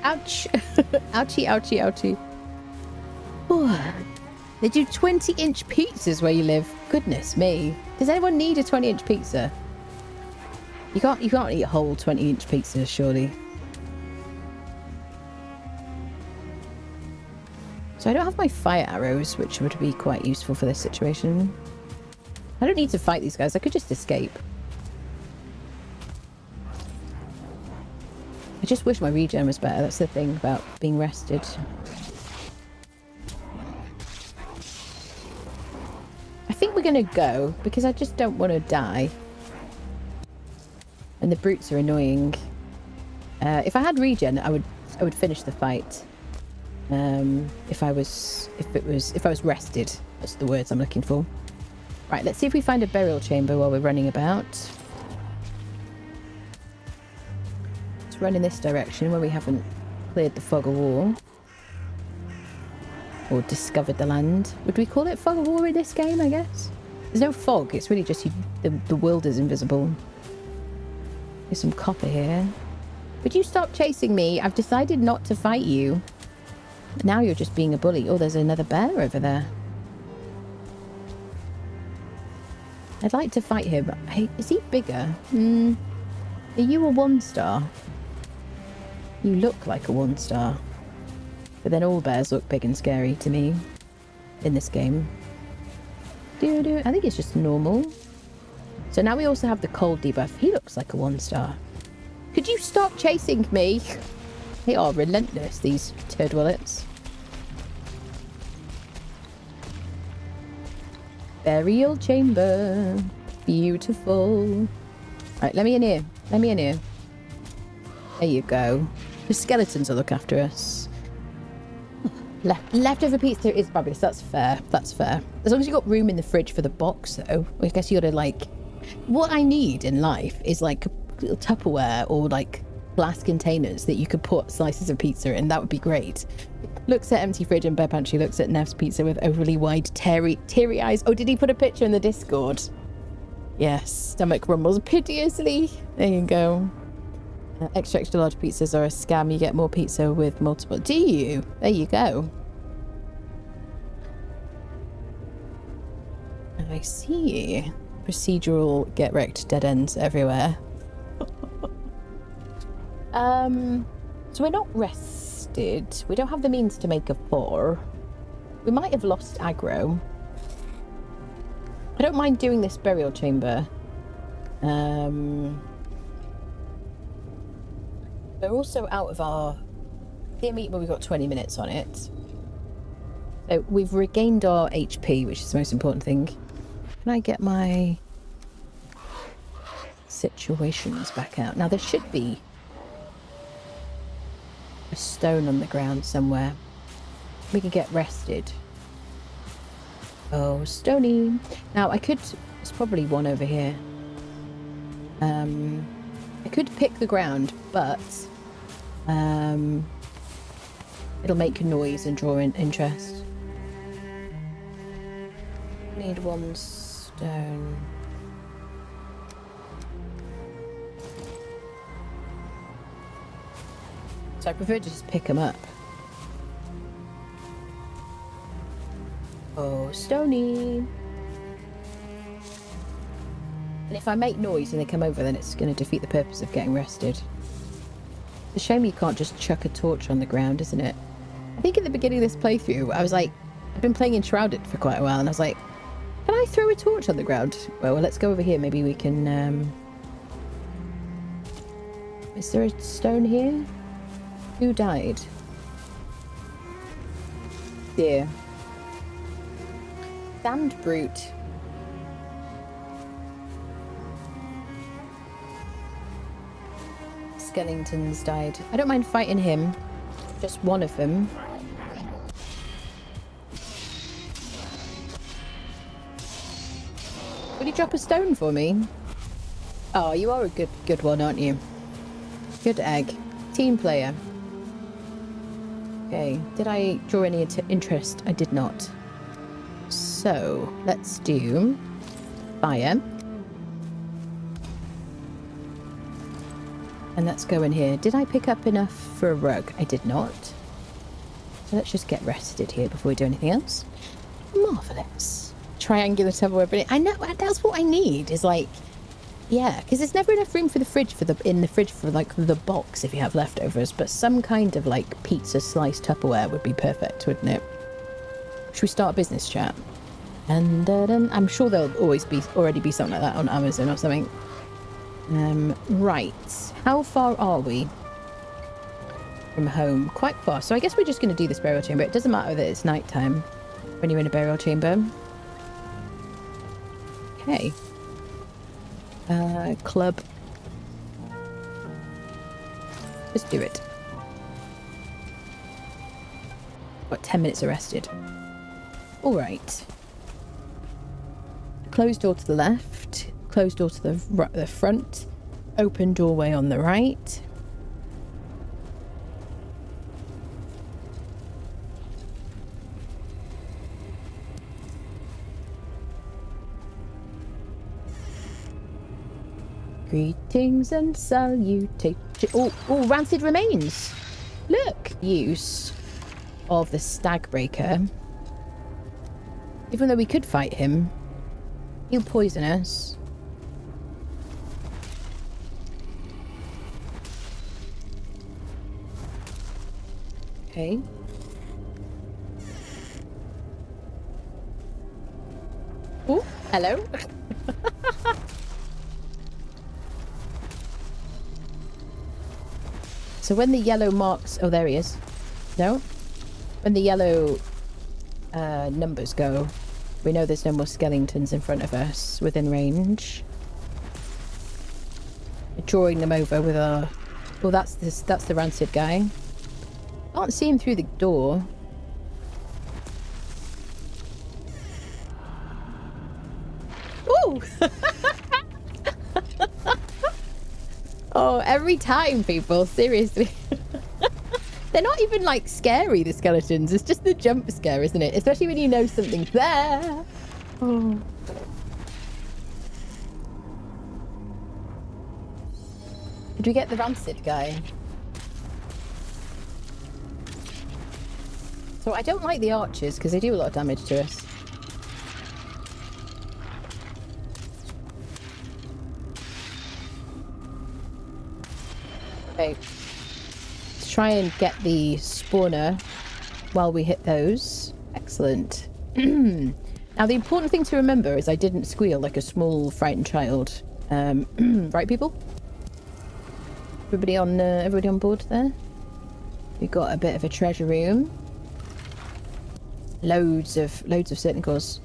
Ouch. Ouchie, ouchie, ouchie. Oh, they do 20-inch pizzas where you live. Goodness me. Does anyone need a 20-inch pizza? You can't eat a whole 20-inch pizza, surely. So I don't have my fire arrows, which would be quite useful for this situation. I don't need to fight these guys. I could just escape. I just wish my regen was better. That's the thing about being rested. I think we're going to go because I just don't want to die. And the brutes are annoying. If I had regen, I would finish the fight. If I was rested. That's the words I'm looking for. Right, let's see if we find a burial chamber while we're running about. Let's run in this direction where we haven't cleared the fog of war. Or discovered the land. Would we call it fog of war in this game, I guess? There's no fog, it's really just the world is invisible. There's some copper here. Would you stop chasing me? I've decided not to fight you. Now you're just being a bully. Oh, there's another bear over there. I'd like to fight him. Hey, is he bigger? Are you a 1-star? You look like a 1-star. But then all bears look big and scary to me in this game. I think it's just normal. So now we also have the cold debuff. He looks like a 1-star. Could you stop chasing me? They are relentless, these turd wallets. Burial chamber. Beautiful. Right, let me in here. Let me in here. There you go. The skeletons will look after us. Leftover pizza is fabulous. That's fair. That's fair. As long as you've got room in the fridge for the box, though. I guess you gotta, like... What I need in life is, like, little Tupperware or, like, glass containers that you could put slices of pizza in. That would be great. Looks at empty fridge and Bear Pantry looks at Neff's pizza with overly wide, teary eyes. Oh, did he put a picture in the Discord? Yes. Stomach rumbles piteously. There you go. Extra large pizzas are a scam. You get more pizza with multiple. Do you? There you go. I see. Procedural get wrecked dead ends everywhere. So we're not rested. We don't have the means to make a 4. We might have lost aggro. I don't mind doing this burial chamber. We're also out of our... Well, we've got 20 minutes on it. So we've regained our HP, which is the most important thing. Can I get my situations back out? Now, there should be a stone on the ground somewhere. We can get rested. Oh, stony. Now, I could... There's probably one over here. I could pick the ground, but... it'll make a noise and draw in interest. Need 1 stone. So I prefer to just pick them up. Oh, stony. And if I make noise and they come over, then it's going to defeat the purpose of getting rested. It's a shame you can't just chuck a torch on the ground, isn't it? I think at the beginning of this playthrough, I was like, I've been playing Enshrouded for quite a while, and I was like, can I throw a torch on the ground? Well, let's go over here. Maybe we can... Is there a stone here? Who died? Dear. Damned brute. Skeletons died. I don't mind fighting him. Just one of them. Would you drop a stone for me? Oh, you are a good one, aren't you? Good egg. Team player. Okay. Did I draw any interest? I did not. So, let's do fire. And let's go in here. Did I pick up enough for a rug? I did not. So let's just get rested here before we do anything else. Marvellous. Triangular Tupperware. But I know, that's what I need, is like... Yeah, because there's never enough room for the fridge, in the fridge for, like, the box if you have leftovers. But some kind of, like, pizza sliced Tupperware would be perfect, wouldn't it? Should we start a business chat? And I'm sure there'll already be something like that on Amazon or something. Right. How far are we from home? Quite far. So I guess we're just going to do this burial chamber. It doesn't matter that it's nighttime when you're in a burial chamber. Okay. Club. Just do it. Got 10 minutes arrested. All right. Closed door to the left. Closed door to the front. Open doorway on the right. Greetings and salutations. Oh, rancid remains. Look, use of the stag breaker. Even though we could fight him, he'll poison us. Okay. Oh, hello. So when the yellow marks... Oh, there he is. No? When the yellow numbers go, we know there's no more skeletons in front of us within range. We're drawing them over with our... Well, that's the rancid guy. Can't see him through the door. Ooh! Oh, every time, people, seriously. They're not even, like, scary, the skeletons. It's just the jump scare, isn't it? Especially when you know something's there. Oh. Did we get the rancid guy? So I don't like the archers, because they do a lot of damage to us. Okay. Let's try and get the spawner while we hit those. Excellent. Now, the important thing to remember is I didn't squeal like a small frightened child. Right, people? Everybody on board there? We've got a bit of a treasure room. Loads of certain cores.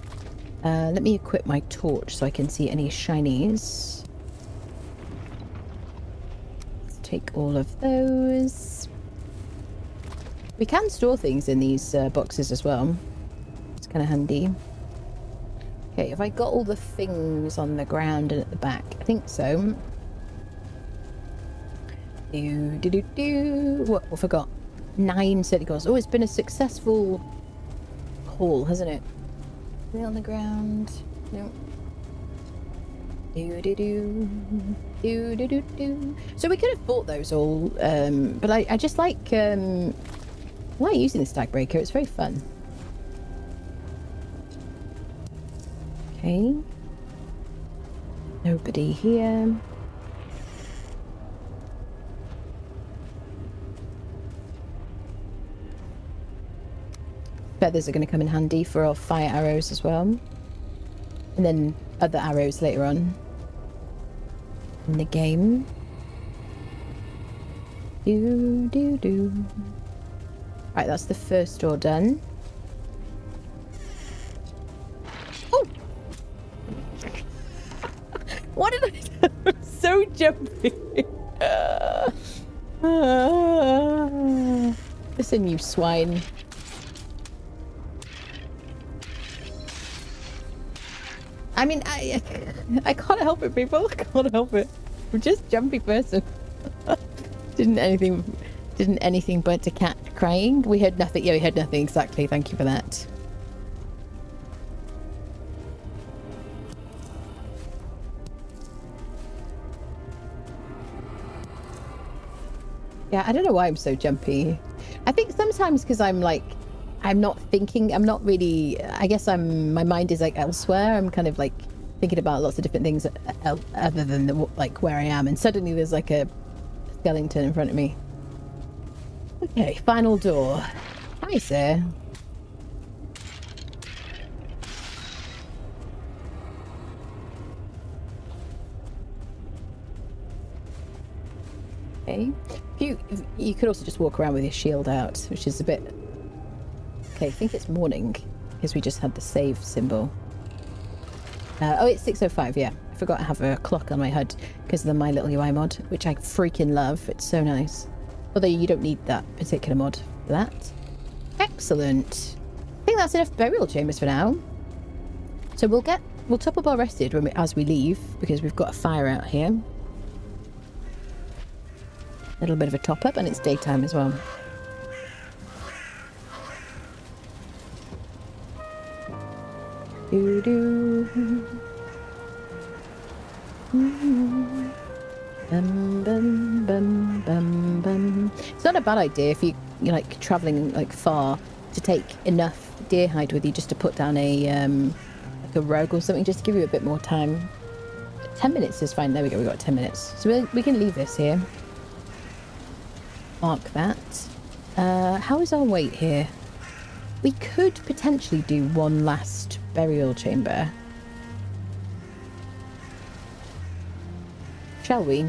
Let me equip my torch so I can see any shinies. Take all of those. We can store things in these boxes as well. It's kind of handy. Okay, have I got all the things on the ground and at the back? I think so. What? I forgot. 9 certicals. Oh, it's been a successful haul, hasn't it? Are they on the ground? No. So we could have bought those all, but I just like using the stag breaker. It's very fun. Okay. Nobody here. Feathers are going to come in handy for our fire arrows as well. And then other arrows later on in the game. Right, that's the first door done. Oh! What did I do? I'm so jumpy. Listen, you swine. I mean, I can't help it, people. I can't help it. I'm just a jumpy person. Didn't anything but a cat crying. We heard nothing. Yeah, we heard nothing. Exactly. Thank you for that. Yeah, I don't know why I'm so jumpy. I think sometimes because I'm like, I'm not thinking, I'm not really, I guess my mind is like elsewhere. I'm kind of like thinking about lots of different things other than like where I am. And suddenly there's like a skeleton in front of me. Okay, final door. Hi, sir. Okay. You could also just walk around with your shield out, which is a bit... Okay, I think it's morning, because we just had the save symbol. Oh, it's 6:05, yeah. I forgot I have a clock on my HUD because of the My Little UI mod, which I freaking love. It's so nice. Although you don't need that particular mod for that. Excellent. I think that's enough burial chambers for now. So we'll top up our rested as we leave, because we've got a fire out here. A little bit of a top up, and it's daytime as well. Bum, bum, bum, bum, bum. It's not a bad idea if you're like traveling like far to take enough deer hide with you just to put down a like a rug or something, just to give you a bit more time. 10 minutes is fine. There we go. We got 10 minutes, so we can leave this here. Mark that. How is our weight here? We could potentially do one last burial chamber. Shall we?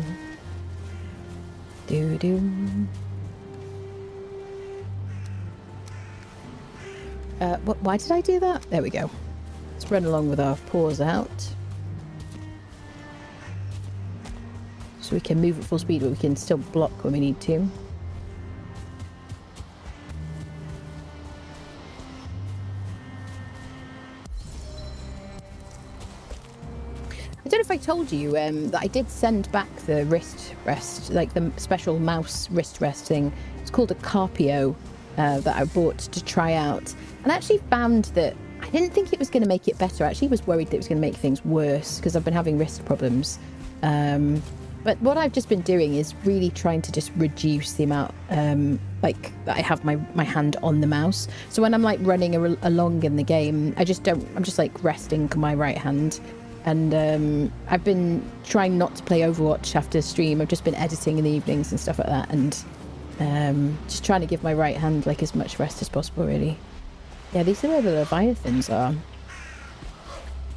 Why did I do that? There we go. Let's run along with our paws out. So we can move at full speed, but we can still block when we need to. I don't know if I told you that I did send back the wrist rest, like the special mouse wrist rest thing. It's called a Carpio that I bought to try out. And I actually found that I didn't think it was going to make it better. I actually was worried that it was going to make things worse because I've been having wrist problems. But what I've just been doing is really trying to just reduce the amount like that I have my hand on the mouse. So when I'm like running along in the game, I'm just like resting my right hand. And I've been trying not to play Overwatch after stream. I've just been editing in the evenings and stuff like that, and just trying to give my right hand like as much rest as possible, really. Yeah, these are where the Leviathans are.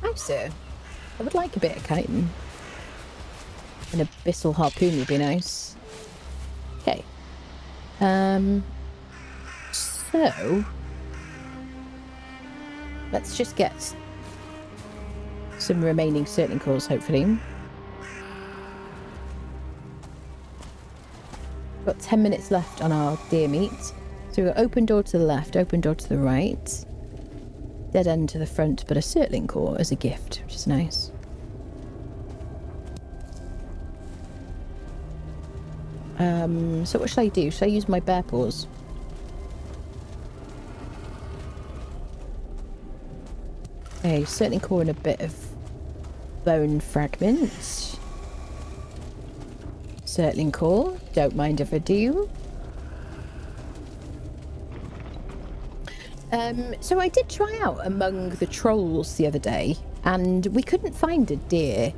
Nicer. I would like a bit of chitin. An abyssal harpoon would be nice. Okay. So let's just get some remaining circling cores, hopefully. Got 10 minutes left on our deer meat. So we've got open door to the left, open door to the right, dead end to the front, but a circling core as a gift, which is nice. So what should I do? Should I use my bear paws? Okay, circling core and a bit of bone fragments. Circling core, don't mind if I do. So I did try out among the trolls the other day, and we couldn't find a deer.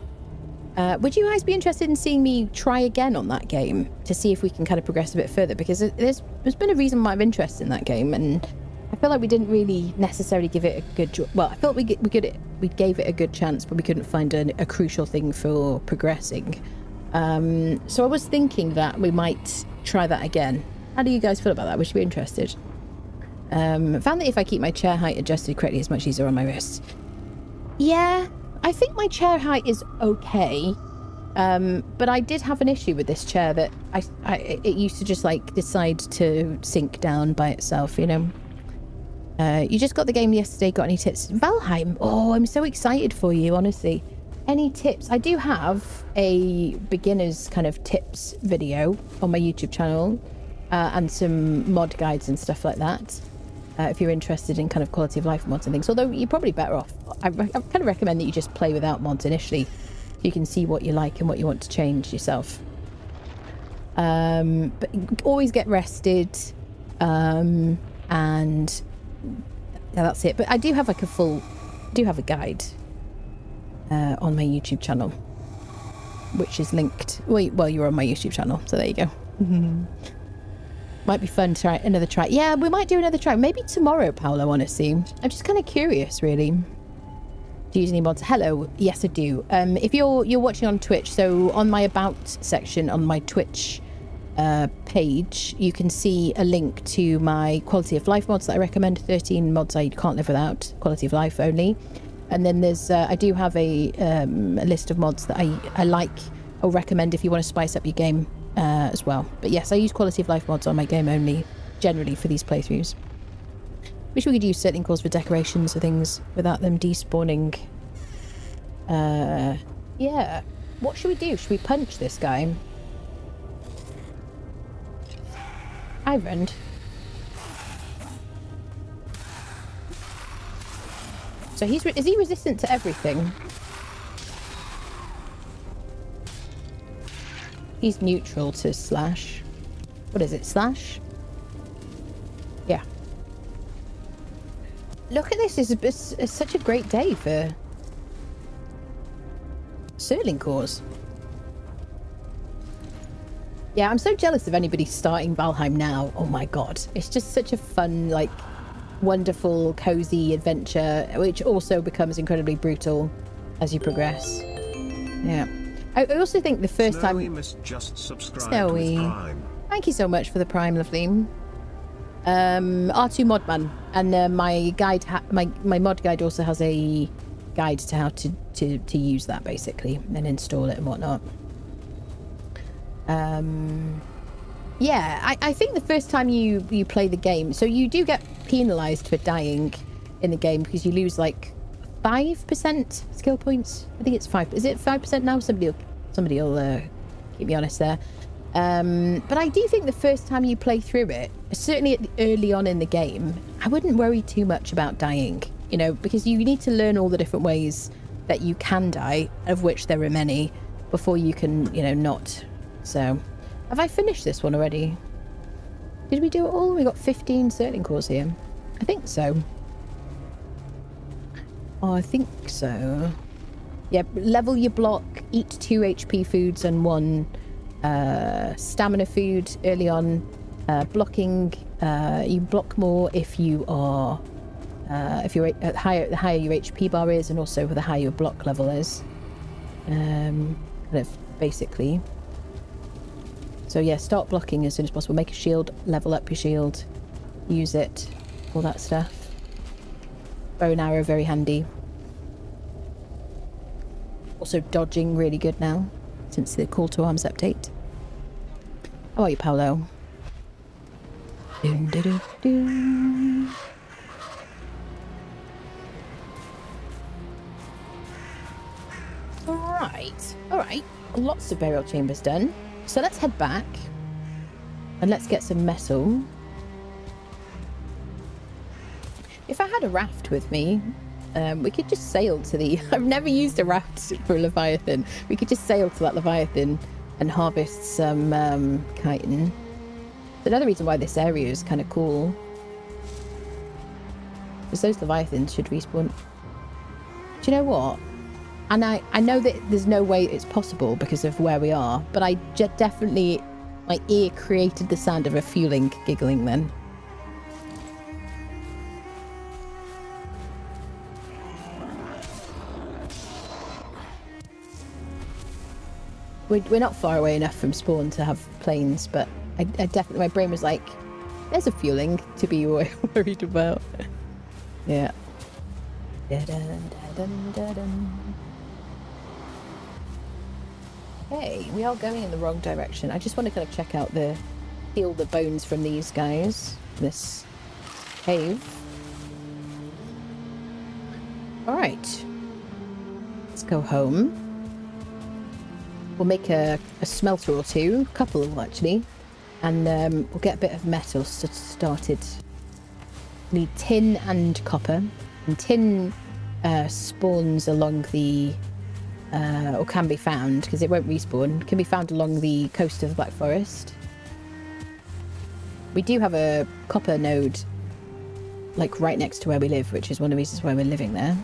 Would you guys be interested in seeing me try again on that game to see if we can kind of progress a bit further? Because there's been a reason why I'm interested in that game, and I feel like we didn't really necessarily give it a good... Well, I felt we gave it a good chance, but we couldn't find a crucial thing for progressing. So I was thinking that we might try that again. How do you guys feel about that? Would you be interested? Found that if I keep my chair height adjusted correctly, it's much easier on my wrists. Yeah, I think my chair height is okay. But I did have an issue with this chair that it used to just like decide to sink down by itself, you know. You just got the game yesterday. Got any tips? Valheim. Oh, I'm so excited for you, honestly. Any tips? I do have a beginner's kind of tips video on my YouTube channel, and some mod guides and stuff like that. If you're interested in kind of quality of life mods and things, although you're probably better off. I kind of recommend that you just play without mods initially. You can see what you like and what you want to change yourself. But always get rested, and yeah, that's it. But I do have like a guide on my YouTube channel, which is linked. Well, you're on my YouTube channel, so there you go. Might be fun to try another try. Yeah, we might do another try. Maybe tomorrow, Paolo, honestly. I'm just kind of curious, really. Do you use any mods? Hello. Yes, I do. If you're watching on Twitch, so on my About section on my Twitch page, you can see a link to my quality of life mods that I recommend. 13 mods I can't live without. Quality of life only. And then there's I do have a list of mods that I like or recommend if you want to spice up your game. as well. But yes, I use quality of life mods on my game only, generally, for these playthroughs. Wish we could use certain cores for decorations or things without them despawning. Yeah. What should we do? Should we punch this guy? Ironed. So is he resistant to everything? He's neutral to slash. What is it? Slash? Yeah. Look at this. It's such a great day for Serling cores. Yeah, I'm so jealous of anybody starting Valheim now. Oh my god. It's just such a fun, like, wonderful, cozy adventure, which also becomes incredibly brutal as you progress. Yeah. I also think the first Snowy time... just subscribed Snowy. with Prime. Thank you so much for the Prime, lovely. R2 Modman. And my guide, my mod guide also has a guide to how to use that, basically, and install it and whatnot. Yeah, I think the first time you play the game, so you do get penalised for dying in the game because you lose like 5% skill points. I think it's 5. Is it 5% now? Somebody will keep me honest there. But I do think the first time you play through it, certainly early on in the game, I wouldn't worry too much about dying, you know, because you need to learn all the different ways that you can die, of which there are many, before you can, you know, not. So, have I finished this one already? Did we do it all? We got 15 Serling cores here. I think so. Oh, I think so. Yeah, level your block, eat 2 HP foods and 1 stamina food early on. Blocking, you block more if you are, if you're the higher your HP bar is, and also the higher your block level is. Kind of basically. So yeah, start blocking as soon as possible. Make a shield, level up your shield, use it, all that stuff. Bow and arrow, very handy. Also dodging, really good now, since the call to arms update. How are you, Paolo? Dun, dun, dun, dun. Alright. Lots of burial chambers done. So let's head back and let's get some metal. If I had a raft with me, we could just sail to the... I've never used a raft for a Leviathan. We could just sail to that Leviathan and harvest some chitin. Another reason why this area is kind of cool is those Leviathans should respawn. Do you know what? And I know that there's no way it's possible because of where we are, but I definitely, my ear created the sound of a fueling giggling then. We're not far away enough from spawn to have planes, but I definitely, my brain was like, there's a fueling to be worried about. Yeah. Hey, we are going in the wrong direction. I just want to kind of check out heal the bones from these guys. This cave. Alright. Let's go home. We'll make a smelter or two. A couple, actually. And we'll get a bit of metal started. We need tin and copper. And tin spawns along the... or can be found, because it won't respawn, can be found along the coast of the Black Forest. We do have a copper node, like, right next to where we live, which is one of the reasons why we're living there.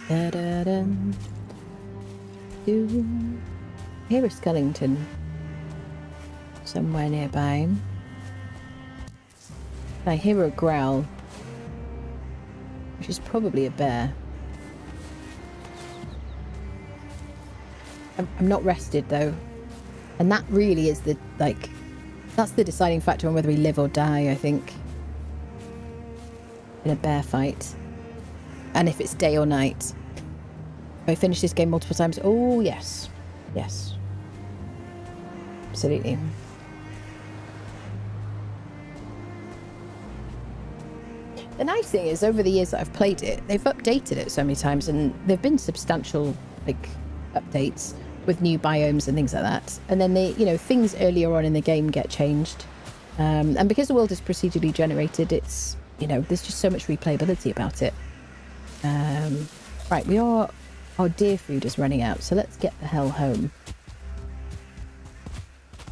Da-da-dum. Here is Skellington. Somewhere nearby. I hear a growl, which is probably a bear. I'm not rested though, and that really is that's the deciding factor on whether we live or die, I think, in a bear fight. and if it's day or night. If I finish this game multiple times, oh yes, yes, absolutely. The nice thing is, over the years that I've played it, they've updated it so many times, and there've been substantial like updates with new biomes and things like that. And then they, you know, things earlier on in the game get changed, and because the world is procedurally generated, it's, you know, there's just so much replayability about it. Right, our deer food is running out, so let's get the hell home.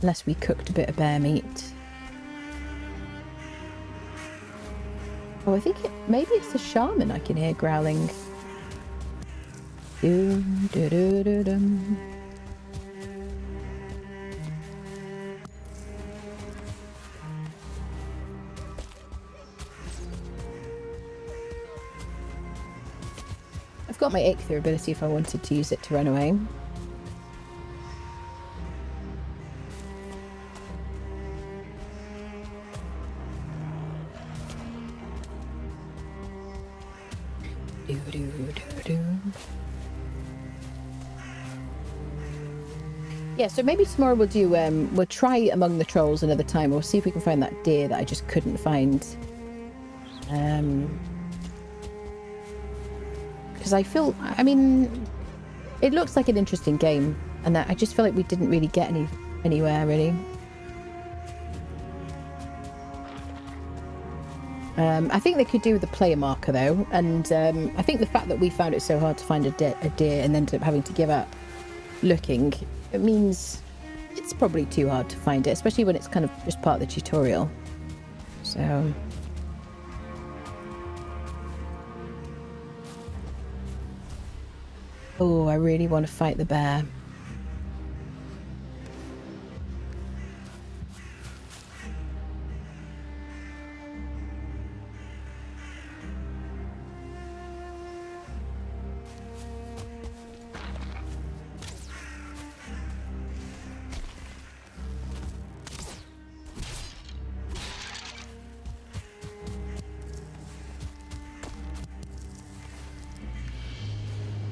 Unless we cooked a bit of bear meat. Oh, I think maybe it's the shaman I can hear growling. I've got my Ichthyer ability if I wanted to use it to run away. Yeah, so maybe tomorrow we'll do, we'll try Among the Trolls another time. We'll see if we can find that deer that I just couldn't find. Because I feel, I mean, it looks like an interesting game, and I just feel like we didn't really get anywhere, really. I think they could do with a player marker, though, and I think the fact that we found it so hard to find a deer and ended up having to give up looking, it means it's probably too hard to find it, especially when it's kind of just part of the tutorial. So... oh, I really want to fight the bear.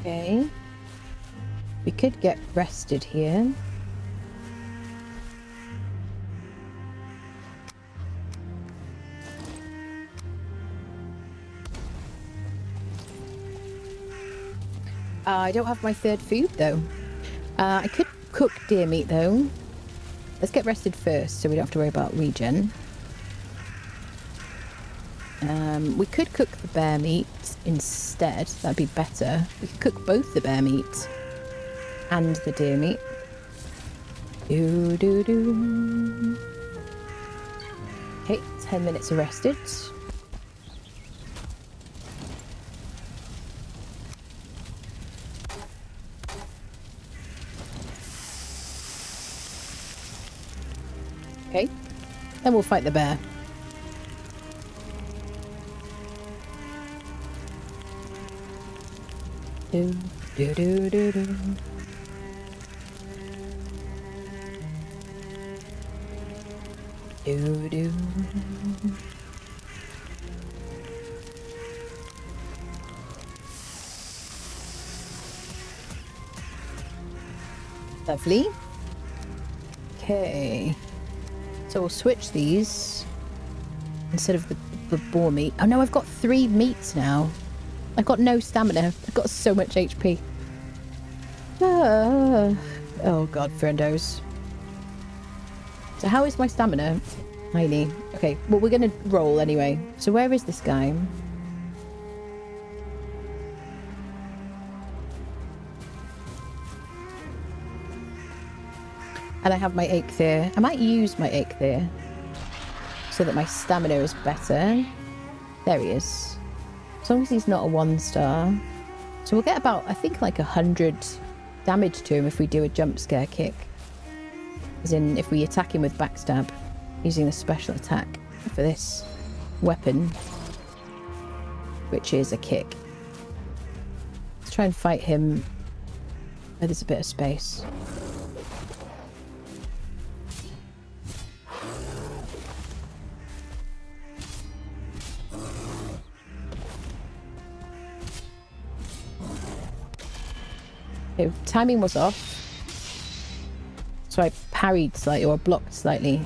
Okay. We could get rested here. I don't have my third food, though. I could cook deer meat, though. Let's get rested first, so we don't have to worry about regen. We could cook the bear meat instead. That'd be better. We could cook both the bear meat and the deer meat. Okay, 10 minutes rested. Okay, then we'll fight the bear. Do do do do do. Do do. Lovely. Okay. So we'll switch these instead of the boar meat. Oh no, I've got 3 meats now. I've got no stamina. I've got so much HP. Oh god, friendos. So how is my stamina? Tiny. Okay, well, we're going to roll anyway. So where is this guy? And I have my Ichthyer. I might use my Ichthyer so that my stamina is better. There he is. As long as he's not a 1-star. So we'll get about, I think, like 100 damage to him if we do a jump scare kick. As in, if we attack him with backstab using a special attack for this weapon, which is a kick. Let's try and fight him where there's a bit of space. Okay, timing was off. So I parried slightly, or blocked slightly.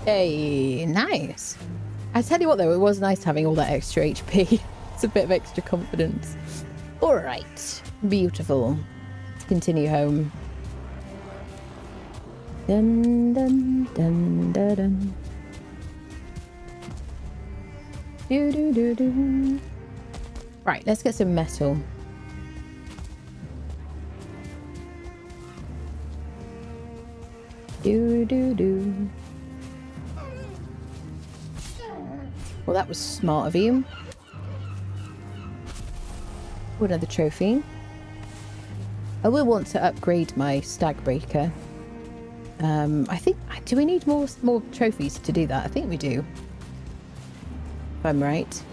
Hey, nice. I tell you what though, it was nice having all that extra HP. It's a bit of extra confidence. All right, beautiful. Let's continue home. Dun dun dun dun dun. Do do do do. Right, let's get some metal. Do do do. Well, that was smart of you. Oh, another trophy. I will want to upgrade my stag breaker. I think... Do we need more trophies to do that? I think we do. If I'm right.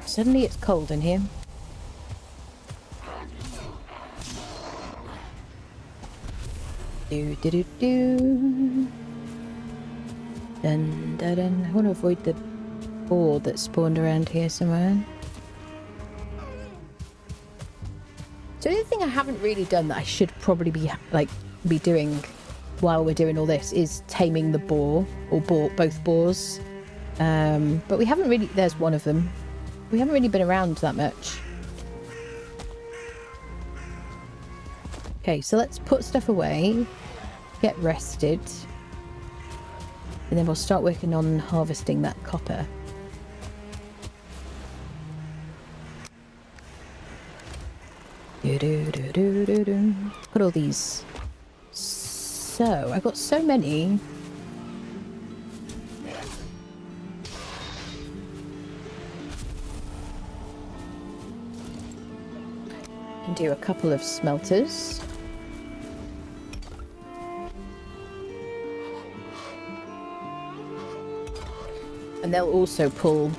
Suddenly it's cold in here. Do do do do. Dun dun dun. I want to avoid the boar that spawned around here somewhere. So the only thing I haven't really done that I should probably be doing while we're doing all this is taming the boar, or both boars. But we haven't really. There's one of them. We haven't really been around that much. Okay, so let's put stuff away, get rested, and then we'll start working on harvesting that copper. Put all these. So, I've got so many. Can do a couple of smelters. And they'll also pull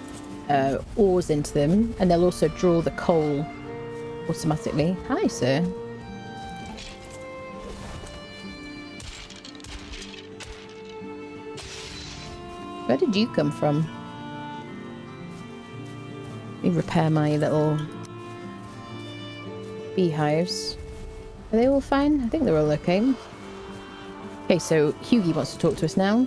ores into them, and they'll also draw the coal automatically. Hi, sir. Where did you come from? Let me repair my little beehives. Are they all fine? I think they're all okay. Okay, so Hughie wants to talk to us now.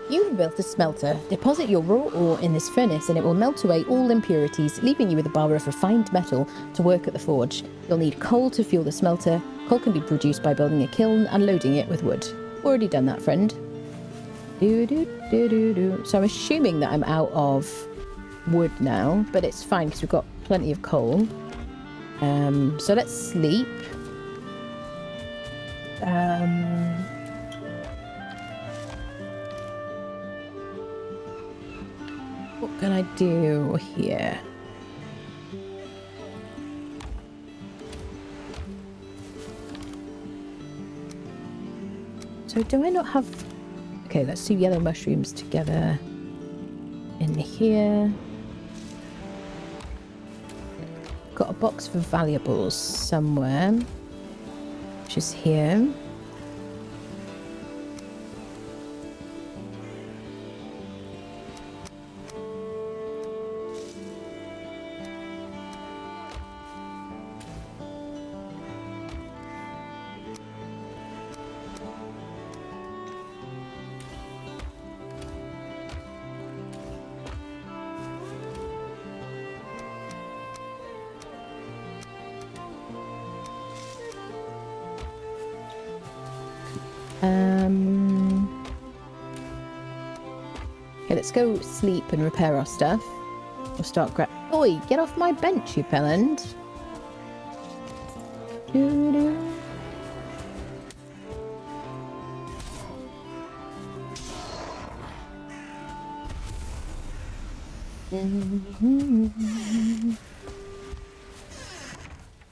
You have built a smelter. Deposit your raw ore in this furnace and it will melt away all impurities, leaving you with a bar of refined metal to work at the forge. You'll need coal to fuel the smelter. Coal can be produced by building a kiln and loading it with wood. Already done that, friend. So I'm assuming that I'm out of wood now, but it's fine because we've got plenty of coal. So let's sleep. What can I do here? So do I not have... Okay, let's do yellow mushrooms together in here. Got a box for valuables somewhere, which is here. Okay, let's go sleep and repair our stuff. We'll start Oi, get off my bench, you pelland. All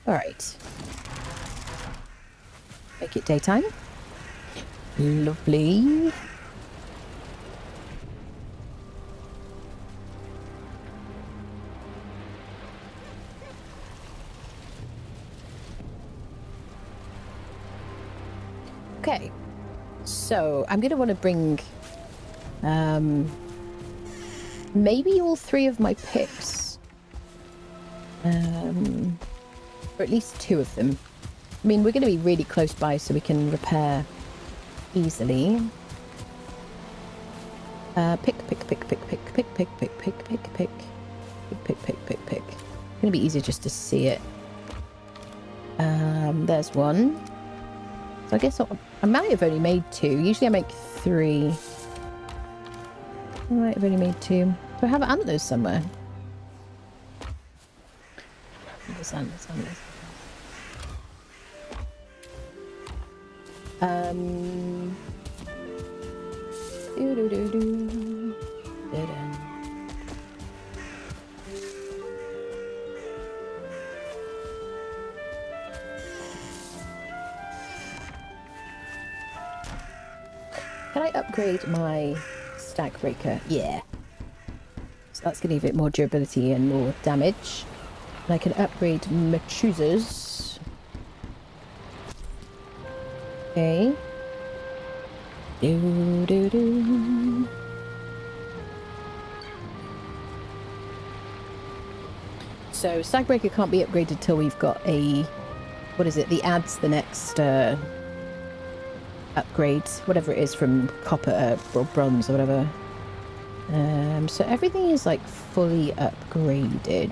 right. Make it daytime. Lovely. Okay. So I'm going to want to bring maybe all 3 of my picks. Or at least 2 of them. I mean, we're going to be really close by so we can repair easily. Pick. It's going to be easier just to see it. There's one. So I guess I might have only made 2. Usually I make 3. I might have only made 2. Do I have antlers somewhere? There's antlers. Can I upgrade my stack breaker? Yeah. So that's going to give it more durability and more damage. And I can upgrade my choosers. Okay. So Stagbreaker can't be upgraded till we've got a... What is it? The adds the next upgrade. Whatever it is from copper or bronze or whatever. So everything is like fully upgraded.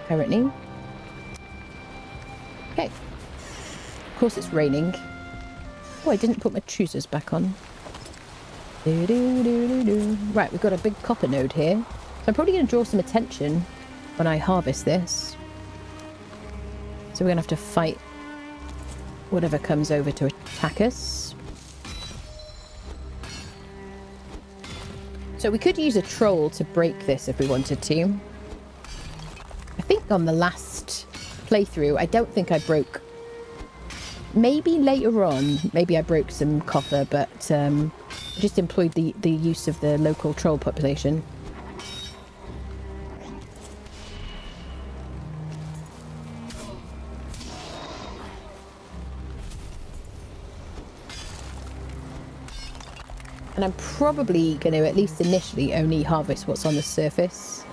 Currently. Okay. Of course it's raining. Oh, I didn't put my choosers back on. Right, we've got a big copper node here. So I'm probably going to draw some attention when I harvest this. So we're going to have to fight whatever comes over to attack us. So we could use a troll to break this if we wanted to. I think on the last playthrough, I don't think I broke... Maybe later on, maybe I broke some copper, but just employed the use of the local troll population. And I'm probably going to, at least initially, only harvest what's on the surface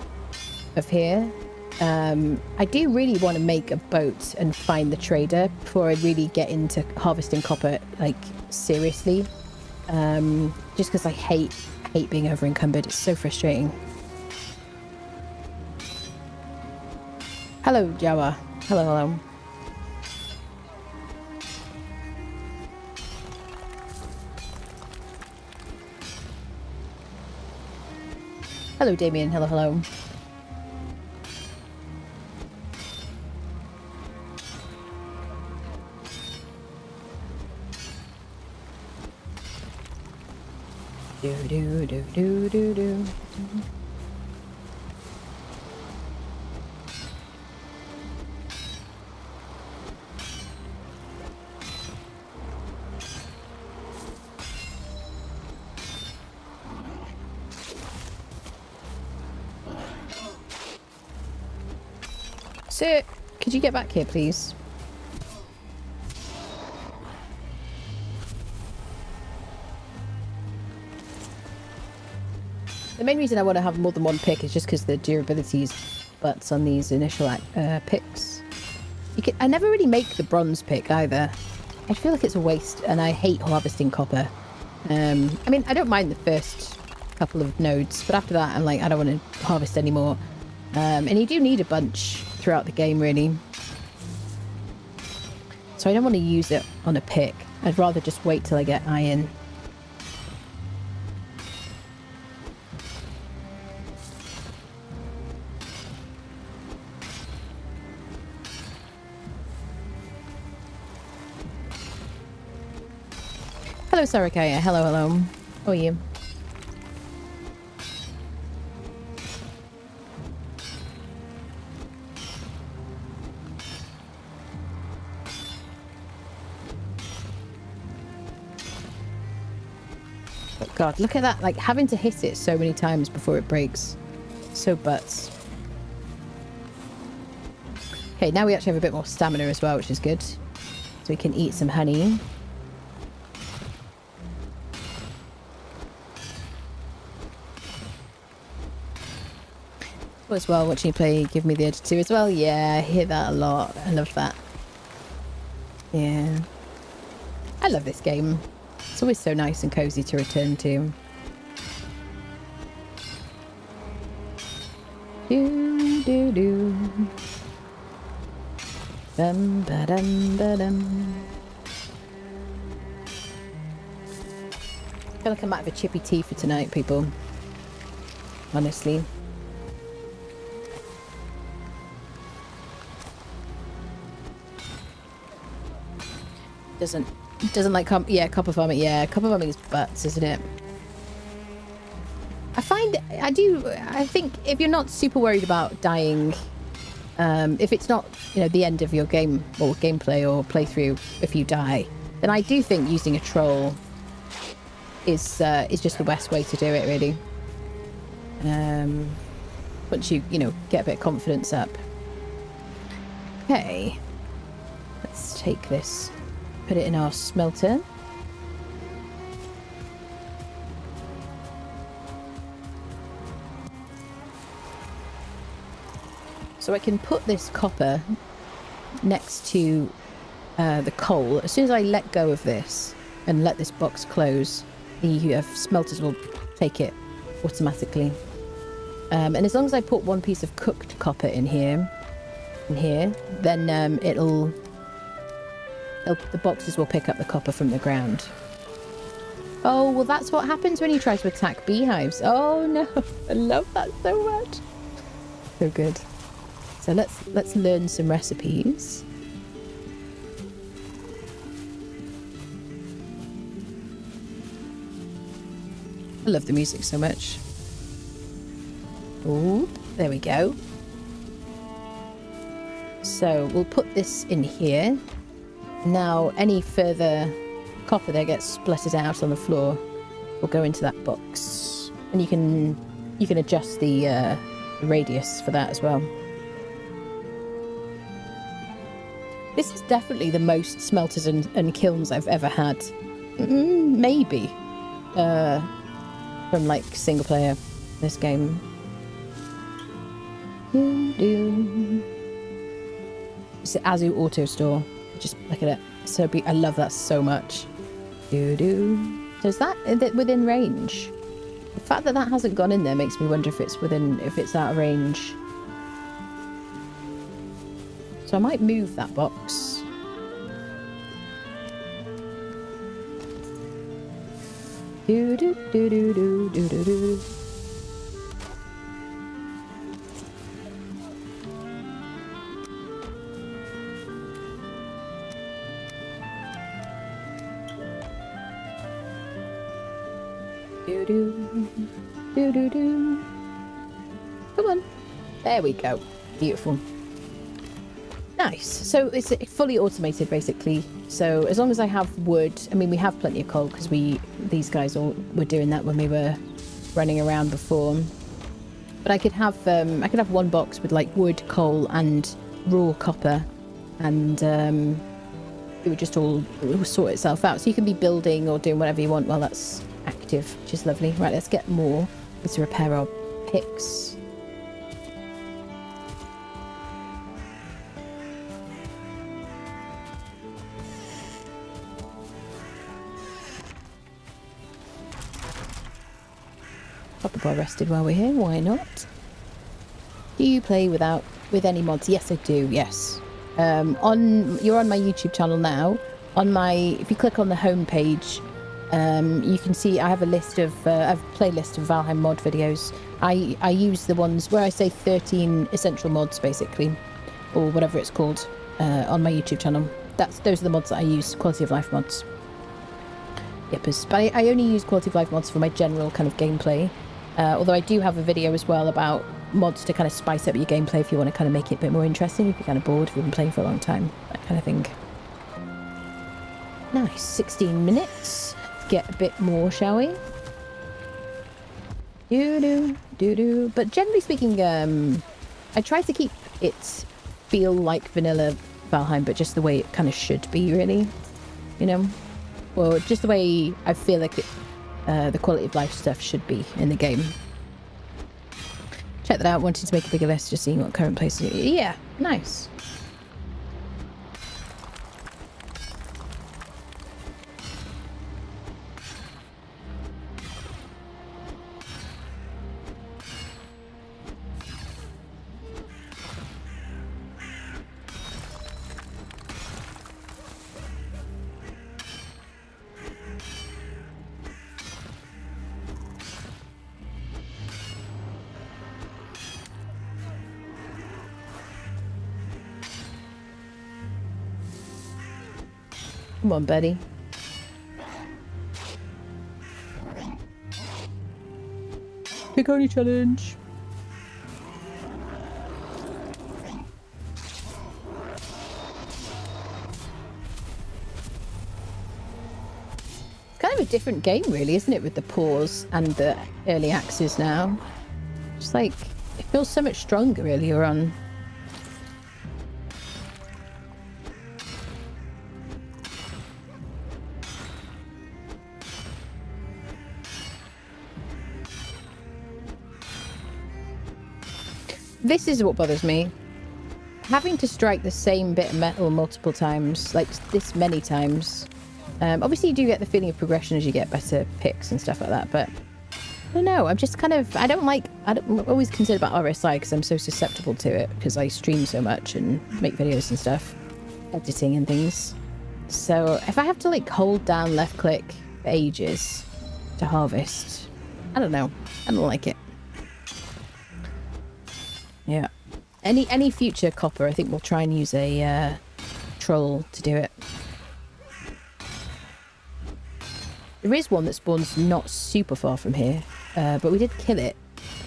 of here. I do really want to make a boat and find the trader before I really get into harvesting copper, like, seriously. Just because I hate being over encumbered. It's so frustrating. Hello, Jawa. Hello. Hello, Damien. Hello. Do. Sir, could you get back here, please? The main reason I want to have more than one pick is just because the durability is butts on these initial picks. I never really make the bronze pick either. I feel like it's a waste, and I hate harvesting copper. I mean, I don't mind the first couple of nodes, but after that, I'm like, I don't want to harvest anymore. And you do need a bunch throughout the game, really. So I don't want to use it on a pick. I'd rather just wait till I get iron. Hello, Sarakaya. Hello. How are you? But God, look at that. Like, having to hit it so many times before it breaks. So butts. Okay, now we actually have a bit more stamina as well, which is good. So we can eat some honey. As well, watching you play give me the edge too as well. Yeah, I hear that a lot. I love that. Yeah. I love this game. It's always so nice and cozy to return to. Do do do. Dum ba dum ba dum. I feel like I might have a chippy tea for tonight, people. Honestly. Doesn't like copper farming. Yeah, copper farming is butts, isn't it? I think if you're not super worried about dying, if it's not, you know, the end of your game or gameplay or playthrough if you die, then I do think using a troll is just the best way to do it, really. Once you know, get a bit of confidence up. Okay, let's take this. Put it in our smelter. So I can put this copper next to the coal. As soon as I let go of this and let this box close, the smelters will take it automatically. And as long as I put one piece of cooked copper in here, then the boxes will pick up the copper from the ground. Oh, well, that's what happens when you try to attack beehives. Oh no, I love that so much. So good. So let's learn some recipes. I love the music so much. Oh, there we go. So we'll put this in here. Now, any further copper that gets splattered out on the floor will go into that box, and you can adjust the radius for that as well. This is definitely the most smelters and kilns I've ever had. Maybe from like single player this game. It's the Azu Auto Store. Just look at it. So I love that so much. So is that within range? The fact that that hasn't gone in there makes me wonder if it's out of range. So I might move that box. Do do do do do do do do. Do do do do do. Come on. There we go. Beautiful. Nice. So it's fully automated, basically. So as long as I have wood, I mean, we have plenty of coal because these guys all were doing that when we were running around before. But I could have one box with like wood, coal, and raw copper, and it would just all sort itself out. So you can be building or doing whatever you want while that's active, which is lovely. Right, let's get more. Let's repair our picks. Copper bar rested while we're here, why not? Do you play with any mods? Yes, I do, yes. You're on my YouTube channel now. If you click on the home page, you can see I have a list of a playlist of Valheim mod videos. I use the ones where I say 13 essential mods, basically, or whatever it's called, on my YouTube channel. Those are the mods that I use, quality of life mods. Yippers. But I only use quality of life mods for my general kind of gameplay. Although I do have a video as well about mods to kind of spice up your gameplay if you want to kind of make it a bit more interesting, if you're kind of bored, if you've been playing for a long time, that kind of thing. Nice, 16 minutes. Let's get a bit more, shall we? Do. But generally speaking, I try to keep it feel like vanilla Valheim, but just the way it kind of should be, really. You know? Or just the way I feel like the quality of life stuff should be in the game. Check that out. Wanting to make a bigger list, just seeing what current places. Yeah, nice. Come on, Betty. Pick only challenge. It's kind of a different game, really, isn't it, with the pause and the early access now? Just like, it feels so much stronger earlier on. This is what bothers me. Having to strike the same bit of metal multiple times, like this many times. Obviously you do get the feeling of progression as you get better picks and stuff like that, but I don't know, I'm just kind of, I don't always consider about RSI because I'm so susceptible to it because I stream so much and make videos and stuff, editing and things. So if I have to like hold down left click for ages to harvest, I don't know, I don't like it. Yeah. Any future copper, I think we'll try and use a troll to do it. There is one that spawns not super far from here, but we did kill it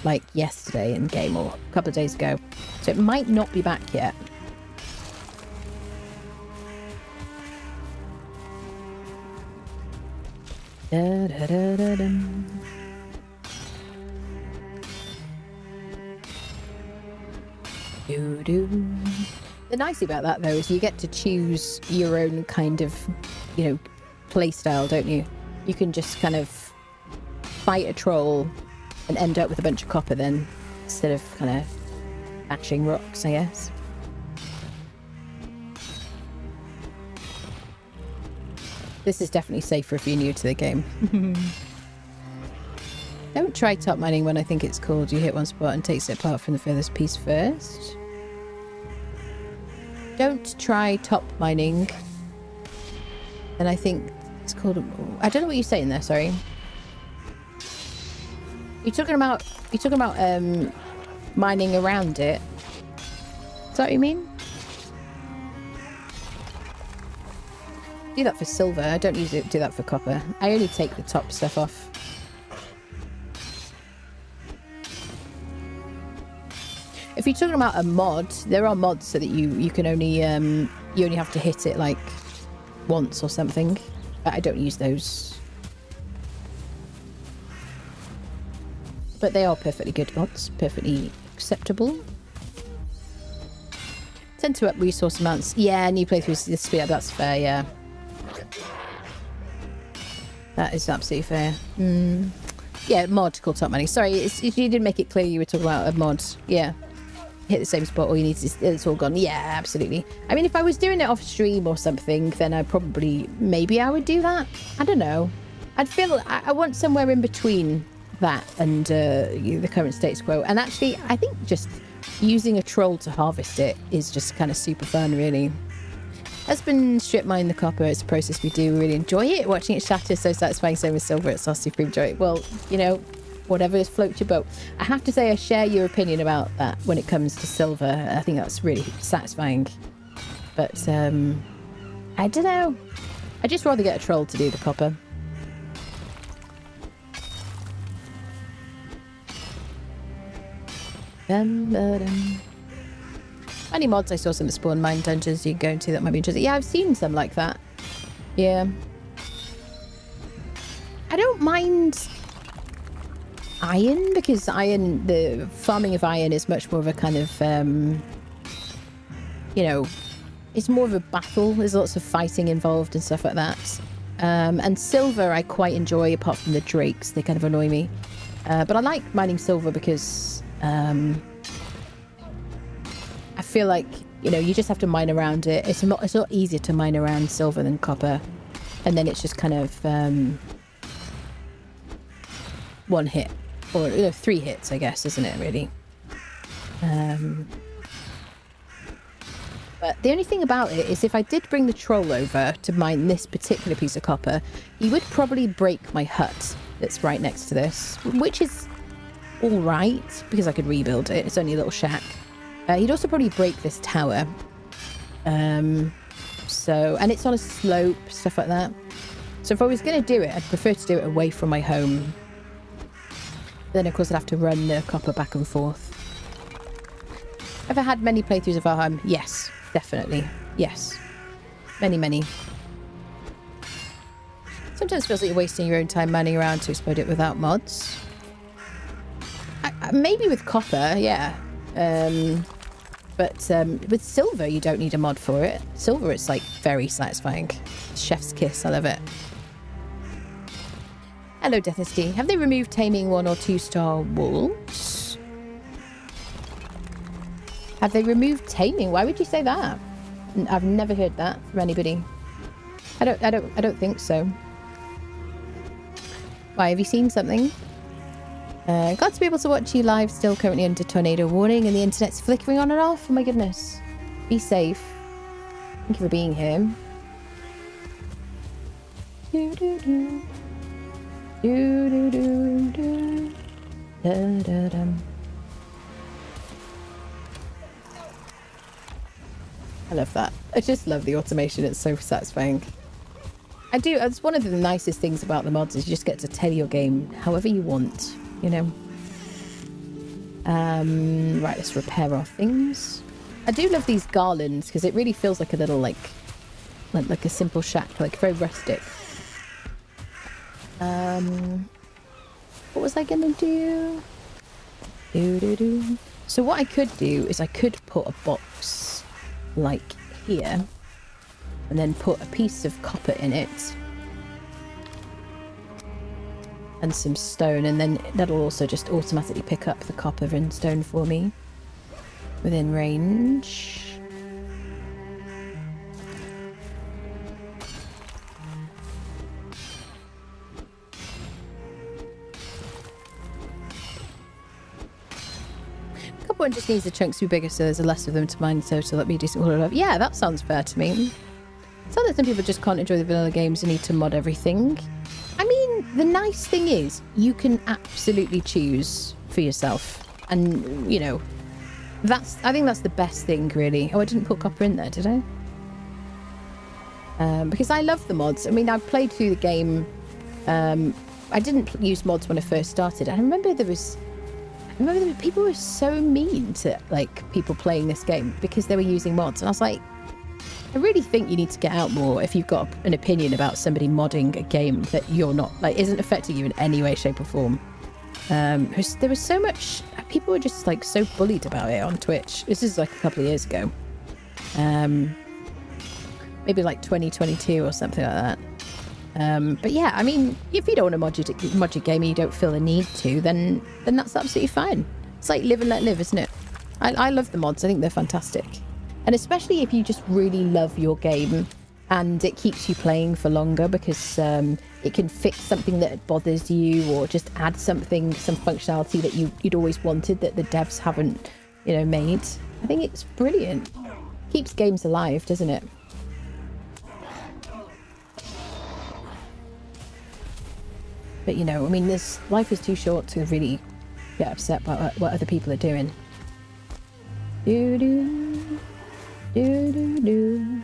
like yesterday in game or a couple of days ago, so it might not be back yet. Da, da, da, da, dum. The nice thing about that though is you get to choose your own kind of, you know, play style, don't you? You can just kind of fight a troll and end up with a bunch of copper then, instead of kind of bashing rocks, I guess. This is definitely safer if you're new to the game. Don't try top mining when I think it's called. You hit one spot and takes it apart from the furthest piece first. Don't try top mining. And I think it's called... I don't know what you're saying there, sorry. You're talking about mining around it. Is that what you mean? Do that for silver. I don't usually do that for copper. I only take the top stuff off. If you're talking about a mod, there are mods so that you can only you only have to hit it like once or something. But I don't use those. But they are perfectly good mods, perfectly acceptable. Tend to up resource amounts. Yeah, new playthroughs to speed up. That's fair. Yeah, that is absolutely fair. Yeah, mod called top mining. Sorry, if you didn't make it clear you were talking about a mod. Yeah. Hit the same spot, all you need to, it's all gone. Yeah, absolutely. I mean, if I was doing it off stream or something, then I probably, maybe I would do that. I don't know. I'd feel, I want somewhere in between that and the current status quo. And actually, I think just using a troll to harvest it is just kind of super fun, really. Husband strip mine the copper. It's a process we do. We really enjoy it. Watching it shatter is so satisfying. Same with silver. It's our supreme joy. Well, you know, whatever floats your boat. I have to say I share your opinion about that when it comes to silver. I think that's really satisfying. But I don't know. I'd just rather get a troll to do the copper. Any mods I saw some spawn mine dungeons you can go into that might be interesting. Yeah, I've seen some like that. Yeah. I don't mind iron, because iron, the farming of iron is much more of a kind of, you know, it's more of a battle. There's lots of fighting involved and stuff like that. And silver I quite enjoy, apart from the drakes. They kind of annoy me. But I like mining silver because I feel like, you know, you just have to mine around it. It's a lot easier to mine around silver than copper. And then it's just kind of one hit. Or, you know, 3 hits, I guess, isn't it, really? But the only thing about it is if I did bring the troll over to mine this particular piece of copper, he would probably break my hut that's right next to this, which is all right, because I could rebuild it. It's only a little shack. He'd also probably break this tower. So, and it's on a slope, stuff like that. So if I was going to do it, I'd prefer to do it away from my home. Then, of course, I'd have to run the copper back and forth. Have I had many playthroughs of Valheim? Yes, definitely. Yes. Many, many. Sometimes it feels like you're wasting your own time manning around to explode it without mods. Maybe with copper, yeah. But with silver, you don't need a mod for it. Silver is, like, very satisfying. Chef's kiss, I love it. Hello, Deathesty. Have they removed taming 1 or 2-star wolves? Have they removed taming? Why would you say that? I've never heard that from anybody. I don't think so. Why, have you seen something? Glad to be able to watch you live, still currently under tornado warning and the internet's flickering on and off. Oh my goodness. Be safe. Thank you for being here. Do do do. Do do do do. Da da dum. I love that. I just love the automation. It's so satisfying. I do. It's one of the nicest things about the mods is you just get to tailor your game however you want, you know. Right, let's repair our things. I do love these garlands because it really feels like a little like a simple shack, like very rustic. What was I gonna do? So what I could do is I could put a box like here and then put a piece of copper in it and some stone, and then that'll also just automatically pick up the copper and stone for me within range. One just needs the chunks to be bigger so there's less of them to mine, so let me do some all of. Yeah, that sounds fair to me. So that some people just can't enjoy the vanilla games and need to mod everything. I mean, the nice thing is you can absolutely choose for yourself, and you know, I think that's the best thing, really. Oh, I didn't put copper in there, did I? Because I love the mods. I mean, I've played through the game. I didn't use mods when I first started. I remember people were so mean to like people playing this game because they were using mods, and I was like, I really think you need to get out more if you've got an opinion about somebody modding a game that you're not, like, isn't affecting you in any way, shape or form. There was so much, people were just like so bullied about it on Twitch. This is like a couple of years ago, maybe like 2022 or something like that. But yeah, I mean, if you don't want to mod your game and you don't feel the need to, then that's absolutely fine. It's like live and let live, isn't it? I love the mods. I think they're fantastic. And especially if you just really love your game and it keeps you playing for longer because it can fix something that bothers you or just add something, some functionality that you'd always wanted that the devs haven't, you know, made. I think it's brilliant. Keeps games alive, doesn't it? But, you know, I mean, life is too short to really get upset about what other people are doing. Do-do, do-do-do.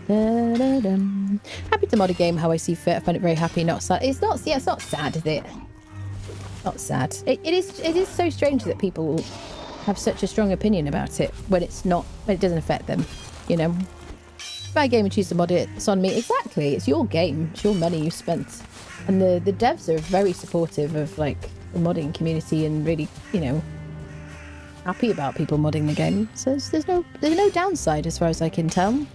Da-da-dum. Happy to mod a game how I see fit. I find it very happy, not sad. It's not sad, is it? Not sad. It is so strange that people have such a strong opinion about it when it doesn't affect them, you know? Buy a game and choose to mod it, it's on me. Exactly, it's your game, it's your money you spent. And the devs are very supportive of like the modding community and really, you know, happy about people modding the game. So there's no downside as far as I can tell.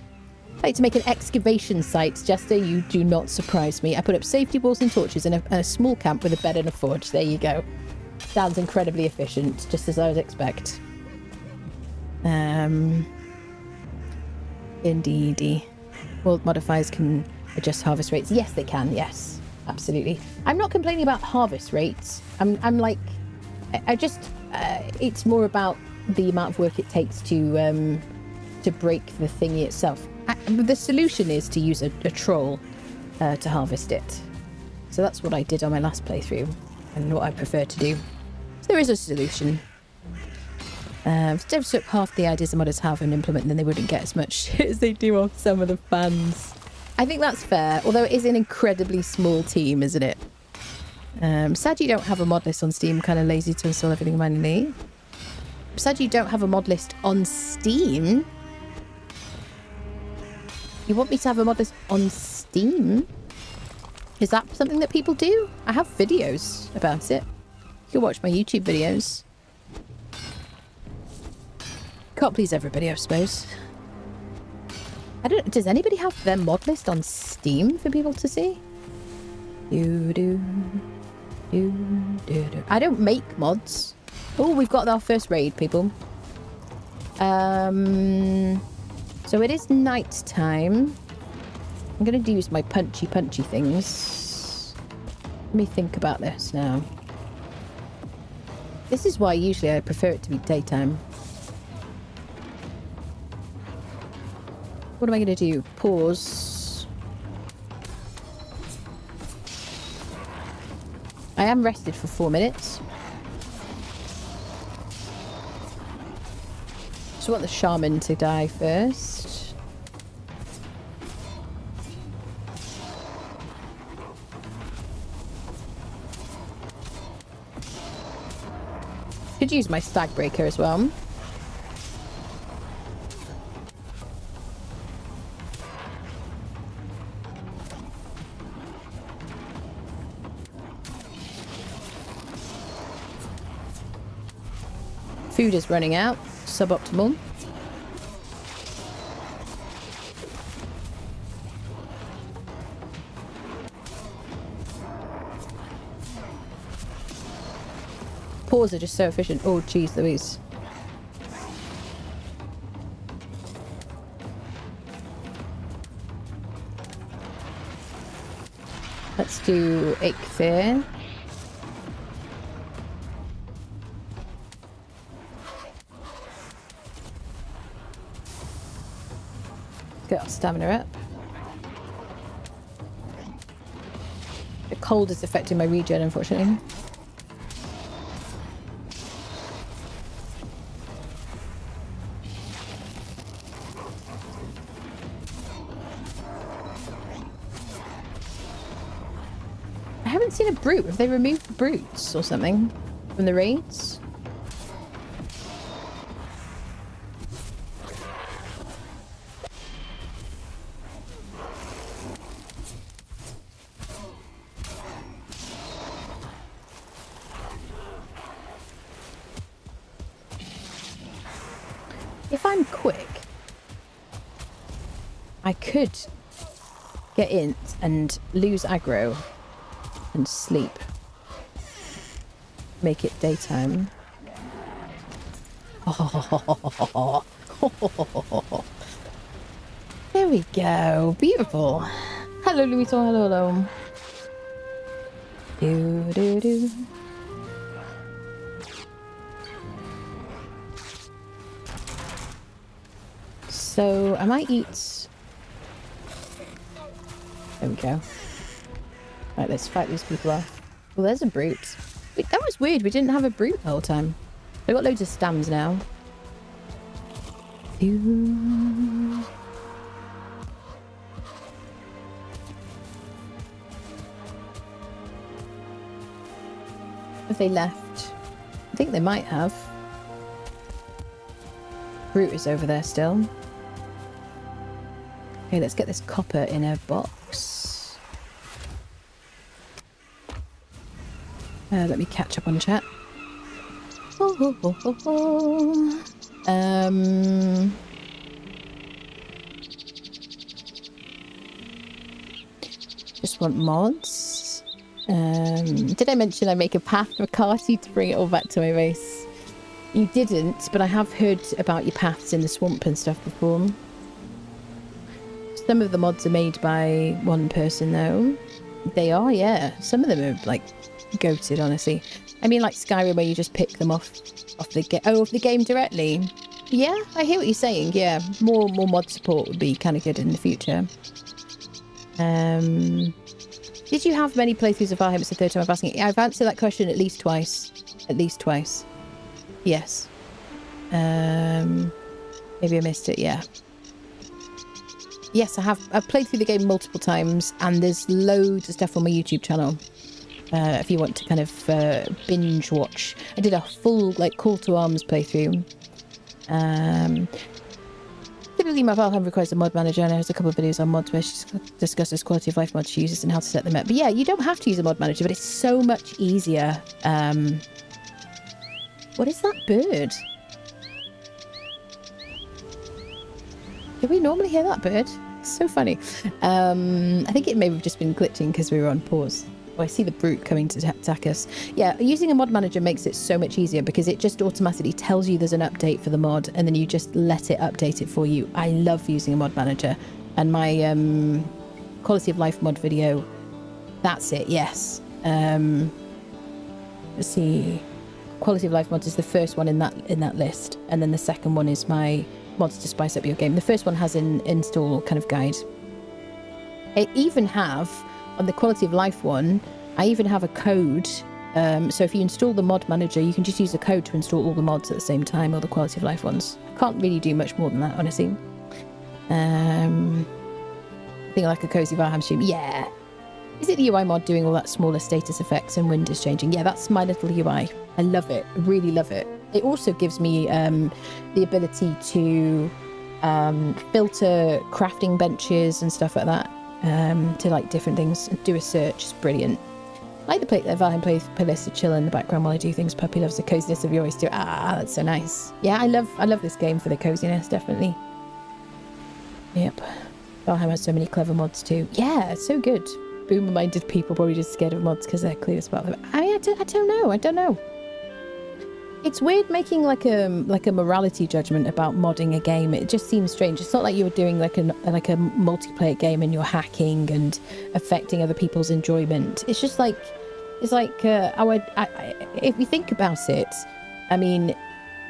I'd like to make an excavation site. Jester, you do not surprise me. I put up safety walls and torches and a small camp with a bed and a forge. There you go. Sounds incredibly efficient, just as I would expect. Indeedy. World modifiers can adjust harvest rates. Yes, they can. Yes, absolutely. I'm not complaining about harvest rates. I'm like, I just, it's more about the amount of work it takes to break the thingy itself. The solution is to use a troll to harvest it. So that's what I did on my last playthrough and what I prefer to do. So there is a solution. If devs took half the ideas the modders have and implement, then they wouldn't get as much shit as they do off some of the fans. I think that's fair, although it is an incredibly small team, isn't it? Sad you don't have a mod list on Steam, kind of lazy to install everything manually. Sad you don't have a mod list on Steam? You want me to have a mod list on Steam? Is that something that people do? I have videos about it. You can watch my YouTube videos. Can't please everybody, I suppose. I don't... Does anybody have their mod list on Steam for people to see? I don't make mods. Oh, we've got our first raid, people. So it is night time. I'm going to use my punchy things. Let me think about this now. This is why usually I prefer it to be daytime. What am I going to do? Pause. I am rested for 4 minutes. So I want the shaman to die first. Could use my stag breaker as well. Food is running out. Suboptimal. Paws are just so efficient. Oh, jeez Louise. Let's do Ichthir. Get our stamina up. The cold is affecting my regen, unfortunately. I haven't seen a brute. Have they removed the brutes or something from the raids? If I'm quick, I could get in and lose aggro and sleep. Make it daytime. Oh. There we go. Beautiful. Hello, Louison. Hello. Do. So I might eat. There we go. Right, let's fight these people off. Well, there's a brute. Wait, that was weird. We didn't have a brute the whole time. I've got loads of stams now. Have they left? I think they might have. Brute is over there still. Okay, let's get this copper in a box. Let me catch up on chat. Just want mods. Did I mention I make a path for Cosy to bring it all back to my base? You didn't, but I have heard about your paths in the swamp and stuff before. Some of the mods are made by one person though. They are, yeah. Some of them are like goated, honestly. I mean, like Skyrim, where you just pick them off the game directly. Yeah, I hear what you're saying. Yeah, more mod support would be kind of good in the future. Did you have many playthroughs of Valheim? It's the third time I'm asking it. I've answered that question at least twice. At least twice. Yes. Maybe I missed it. Yeah. Yes, I have. I've played through the game multiple times, and there's loads of stuff on my YouTube channel. If you want to kind of binge watch. I did a full like call to arms playthrough. Typically my Valheim requires a mod manager, and there's a couple of videos on mods where she discusses quality of life mods she uses and how to set them up. But yeah, you don't have to use a mod manager, but it's so much easier. What is that bird? Do we normally hear that bird? It's so funny. I think it may have just been glitching because we were on pause. Oh, I see the brute coming to attack us. Yeah, using a mod manager makes it so much easier because it just automatically tells you there's an update for the mod, and then you just let it update it for you. I love using a mod manager, and my quality of life mod video, that's it. Yes. Let's see. Quality of life mods is the first one in that list, and then the second one is my mods to spice up your game. The first one has an install kind of guide. I even have, on the quality of life one, I even have a code. So if you install the mod manager, you can just use a code to install all the mods at the same time, all the quality of life ones. Can't really do much more than that, honestly. I think like a Cozy Valheim stream. Yeah. Is it the UI mod doing all that smaller status effects and wind is changing? Yeah, that's my little UI. I love it. I really love it. It also gives me the ability to filter crafting benches and stuff like that. To like different things and do a search. It's brilliant. I like the Valheim playlist to chill in the background while I do things. Puppy loves the coziness of your oyster. That's so nice. Yeah, I love this game for the coziness, definitely. Yep. Valheim has so many clever mods too. Yeah, it's so good. Boomer-minded people probably just scared of mods because they're clueless about them. I don't know. It's weird making like a morality judgment about modding a game. It just seems strange. It's not like you're doing like a multiplayer game and you're hacking and affecting other people's enjoyment. It's just like if you think about it, I mean,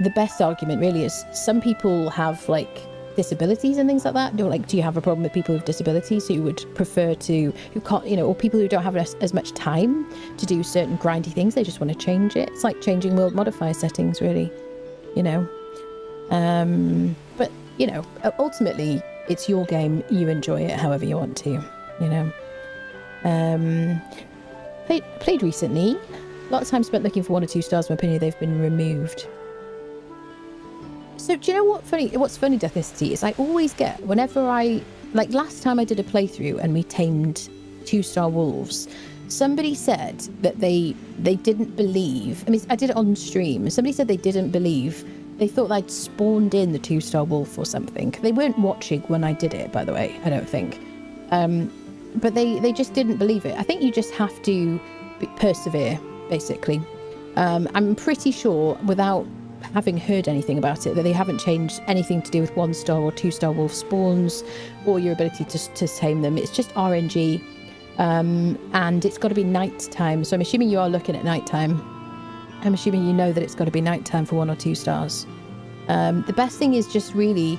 the best argument really is some people have like disabilities and things like that. Do you have a problem with people with disabilities who would prefer to, who can't, or people who don't have as much time to do certain grindy things, they just want to change it. It's like changing world modifier settings, really, but ultimately it's your game, you enjoy it however you want to, played recently, a lot of time spent looking for 1 or 2 stars. In my opinion, they've been removed. So do you know what's funny, Deathnicity, is I always get, whenever like last time I did a playthrough and we tamed 2-star wolves, somebody said that they didn't believe, I mean, I did it on stream, somebody said they didn't believe, they thought I'd spawned in the 2-star wolf or something. They weren't watching when I did it, by the way, I don't think. But they just didn't believe it. I think you just have to persevere, basically. I'm pretty sure, without having heard anything about it, that they haven't changed anything to do with 1-star or 2-star wolf spawns or your ability to tame them. It's just RNG, and it's got to be night time. So I'm assuming you are looking at night time. I'm assuming you know that it's got to be night time for 1 or 2 stars. The best thing is just really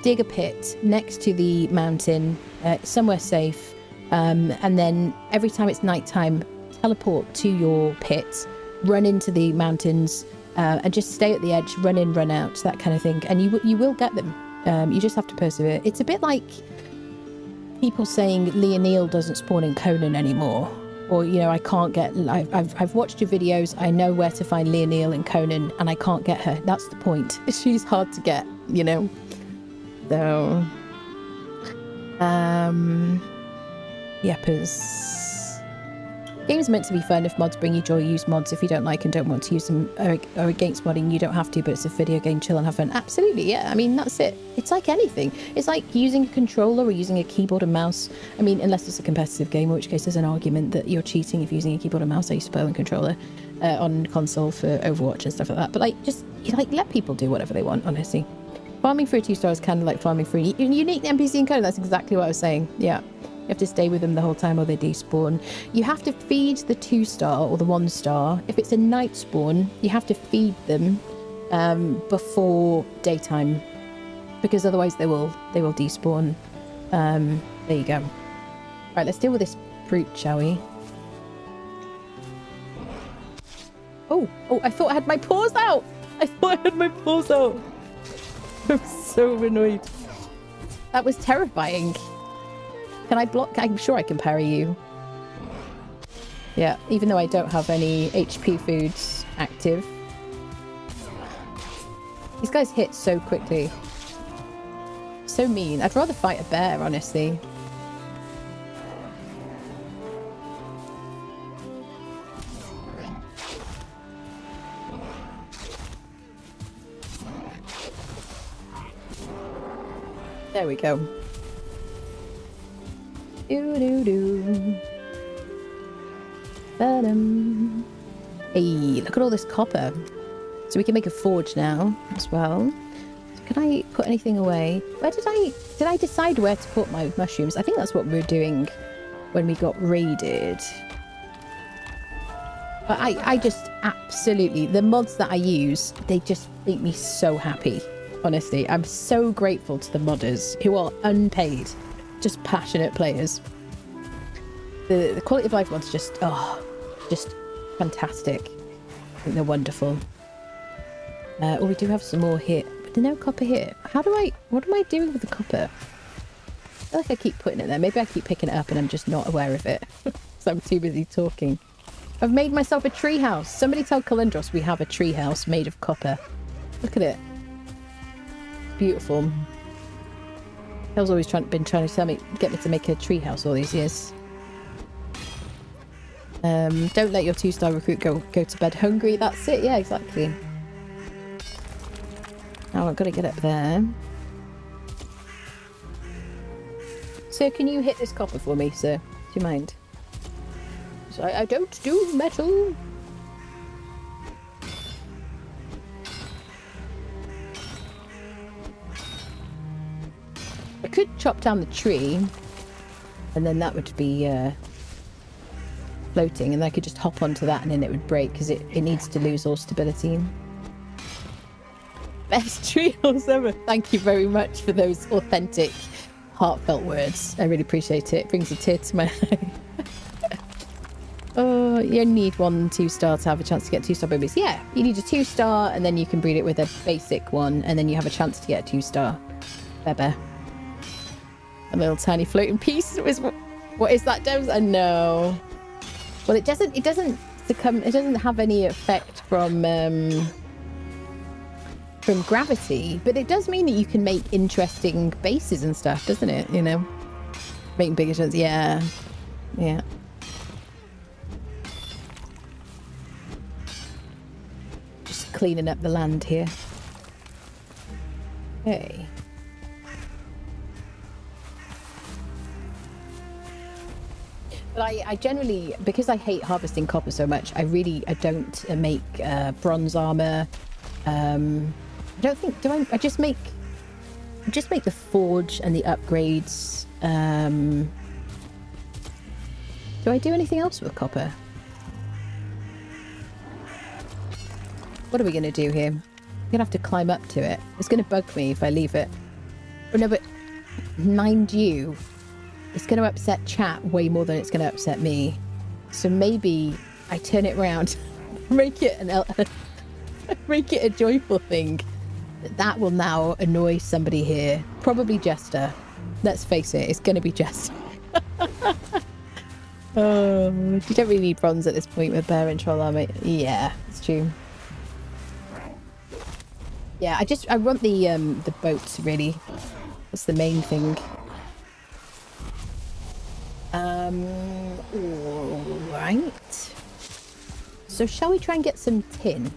dig a pit next to the mountain, somewhere safe, and then every time it's night time, teleport to your pit, run into the mountains, and just stay at the edge, run in, run out, that kind of thing, and you will get them. You just have to persevere. It's a bit like people saying Leonil doesn't spawn in Conan anymore, or I can't get. I've watched your videos. I know where to find Leonil in Conan, and I can't get her. That's the point. She's hard to get, So, yepers. Game's meant to be fun. If mods bring you joy, use mods. If you don't like and don't want to use them or against modding, you don't have to, but it's a video game, chill and have fun. Absolutely, yeah. I mean, that's it. It's like anything. It's like using a controller or using a keyboard and mouse. I mean, unless it's a competitive game, in which case there's an argument that you're cheating if you're using a keyboard and mouse. I used to play on controller on console for Overwatch and stuff like that. But like, just let people do whatever they want, honestly. Farming for a 2-star is kind of like farming for a unique NPC encounter. That's exactly what I was saying. Yeah. You have to stay with them the whole time or they despawn. You have to feed the 2-star or the 1-star. If it's a night spawn, you have to feed them before daytime, because otherwise they will despawn. There you go. Right, let's deal with this fruit, shall we? Oh, I thought I had my paws out. I'm so annoyed. That was terrifying. Can I block? I'm sure I can parry you. Yeah, even though I don't have any HP foods active. These guys hit so quickly. So mean. I'd rather fight a bear, honestly. There we go. Hey, look at all this copper. So we can make a forge now as well. So can I put anything away? Where did I decide where to put my mushrooms? I think that's what we were doing when we got raided. But I just absolutely, the mods that I use, they just make me so happy. Honestly, I'm so grateful to the modders who are unpaid. Just passionate players. The quality of life ones just fantastic. I think they're wonderful. We do have some more here, but there's no copper here. What am I doing with the copper? I feel like I keep putting it there. Maybe I keep picking it up and I'm just not aware of it. So I'm too busy talking. I've made myself a tree house. Somebody tell Kalendros we have a tree house made of copper. Look at it. Beautiful. Hell's always been trying to get me to make a treehouse all these years. Don't let your 2-star recruit go to bed hungry. That's it. Yeah, exactly. Now I've got to get up there. Sir, can you hit this copper for me, sir? Do you mind? So I don't do metal. I could chop down the tree, and then that would be floating, and I could just hop onto that and then it would break because it needs to lose all stability. Best tree house ever. Thank you very much for those authentic, heartfelt words. I really appreciate it. It brings a tear to my eye. Oh, you need 1 2-star to have a chance to get 2-star babies. Yeah, you need a 2-star, and then you can breed it with a basic one, and then you have a chance to get a 2-star bebe. A little tiny floating piece. What is that, Dems? I know. Well, it doesn't succumb. It doesn't have any effect from gravity, but it does mean that you can make interesting bases and stuff, doesn't it? You know, making bigger chance. Yeah, yeah. Just cleaning up the land here. Okay. But I generally, because I hate harvesting copper so much, I don't make bronze armor. I don't think, I just make the forge and the upgrades. Do I do anything else with copper? What are we going to do here? I'm going to have to climb up to it. It's going to bug me if I leave it. Oh no, but mind you, it's going to upset chat way more than it's going to upset me. So maybe I turn it around, make it a joyful thing. That will now annoy somebody here. Probably Jester. Let's face it, it's going to be Jester. Oh, you don't really need bronze at this point with bear and troll armor. Yeah, it's true. Yeah, I want the boats really. That's the main thing. All right. So shall we try and get some tin?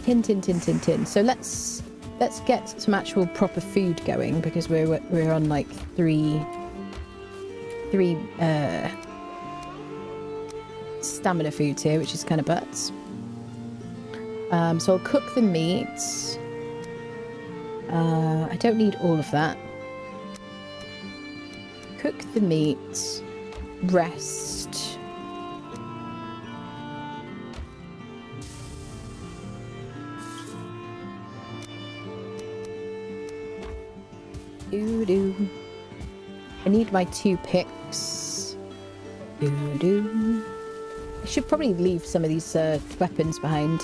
Tin. So let's get some actual proper food going, because we're on like three stamina foods here, which is kind of butts. So I'll cook the meat. I don't need all of that. Cook the meat. Rest. Doo-doo. I need my 2 picks. Doo-doo. I should probably leave some of these weapons behind.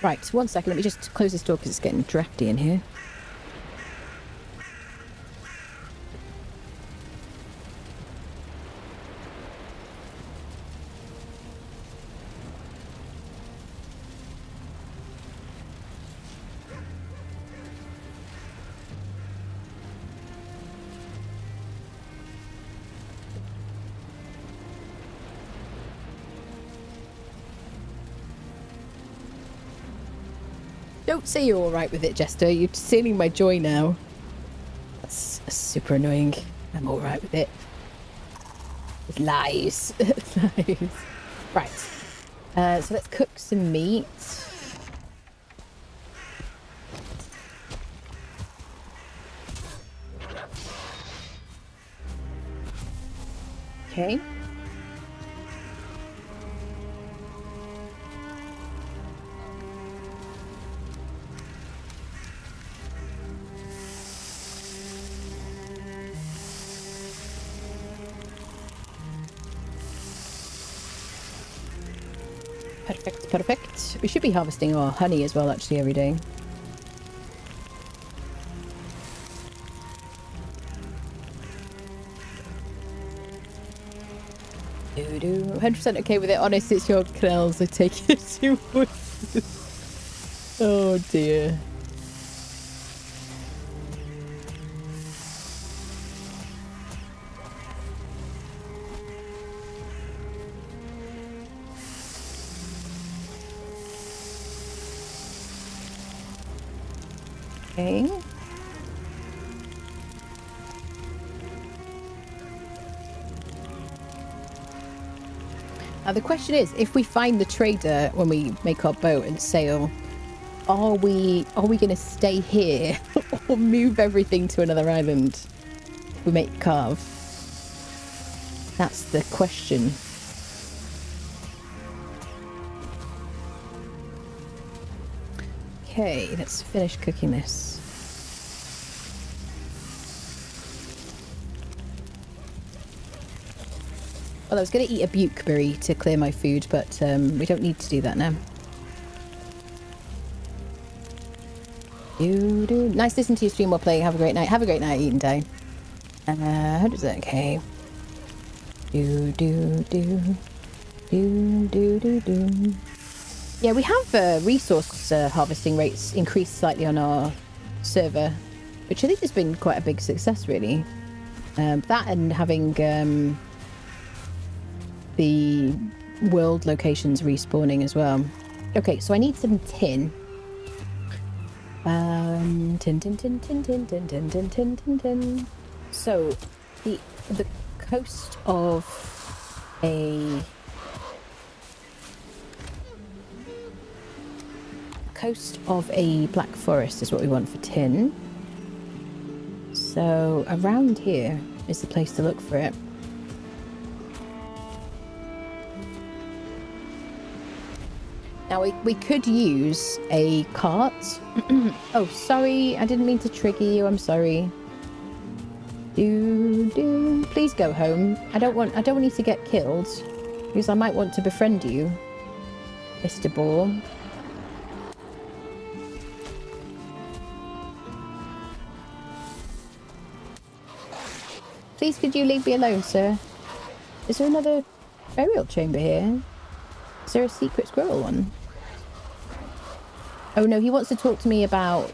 Right, 1 second, let me just close this door because it's getting drafty in here. Don't say you're alright with it, Jester. You're stealing my joy now. That's super annoying. I'm alright with it. It's lies. Lies. Right. So let's cook some meat. Okay. Perfect. We should be harvesting our honey as well, actually, every day. Doo-doo. 100% okay with it. Honest, it's your canals. I take it too much. Oh, dear. Okay. Now the question is, if we find the trader when we make our boat and sail, are we going to stay here or move everything to another island? We make carve. That's the question. Okay, let's finish cooking this. Well, I was going to eat a bukeberry to clear my food, but we don't need to do that now. Nice listening to your stream while playing. Have a great night. Have a great night, Eat and Die. 100%. Okay. Yeah, we have resource harvesting rates increased slightly on our server, which I think has been quite a big success, really. That and having the world locations respawning as well. Okay, so I need some tin. Tin. So the coast of a black forest is what we want for tin. So around here is the place to look for it. Now we could use a cart. Oh, sorry, I didn't mean to trigger you. I'm sorry. Please go home. I don't want you to get killed, because I might want to befriend you, Mr. Boar. Please could you leave me alone, sir? Is there another burial chamber here? Is there a secret squirrel one? Oh no, he wants to talk to me about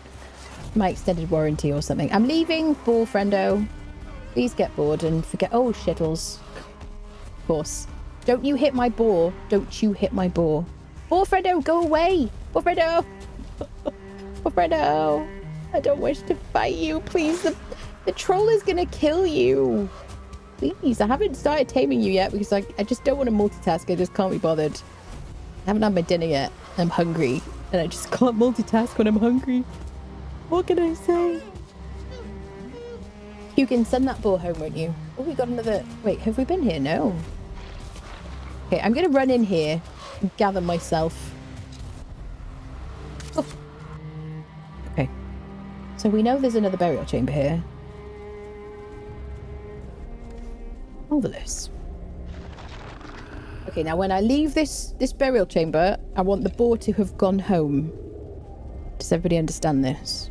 my extended warranty or something. I'm leaving, ball friendo. Please get bored and forget. Oh, shittles. Of course. Don't you hit my boar. Don't you hit my boar. Ball friendo, go away. Ball friendo. Ball friendo. I don't wish to fight you. Please, the troll is going to kill you. Please, I haven't started taming you yet because I just don't want to multitask. I just can't be bothered. I haven't had my dinner yet. I'm hungry. And I just can't multitask when I'm hungry. What can I say? You can send that boar home, won't you? Oh, we got another... Wait, have we been here? No. Okay, I'm going to run in here and gather myself. Oh. Okay. So we know there's another burial chamber here. Marvelous. Okay, now when I leave this burial chamber, I want the boar to have gone home. Does everybody understand this?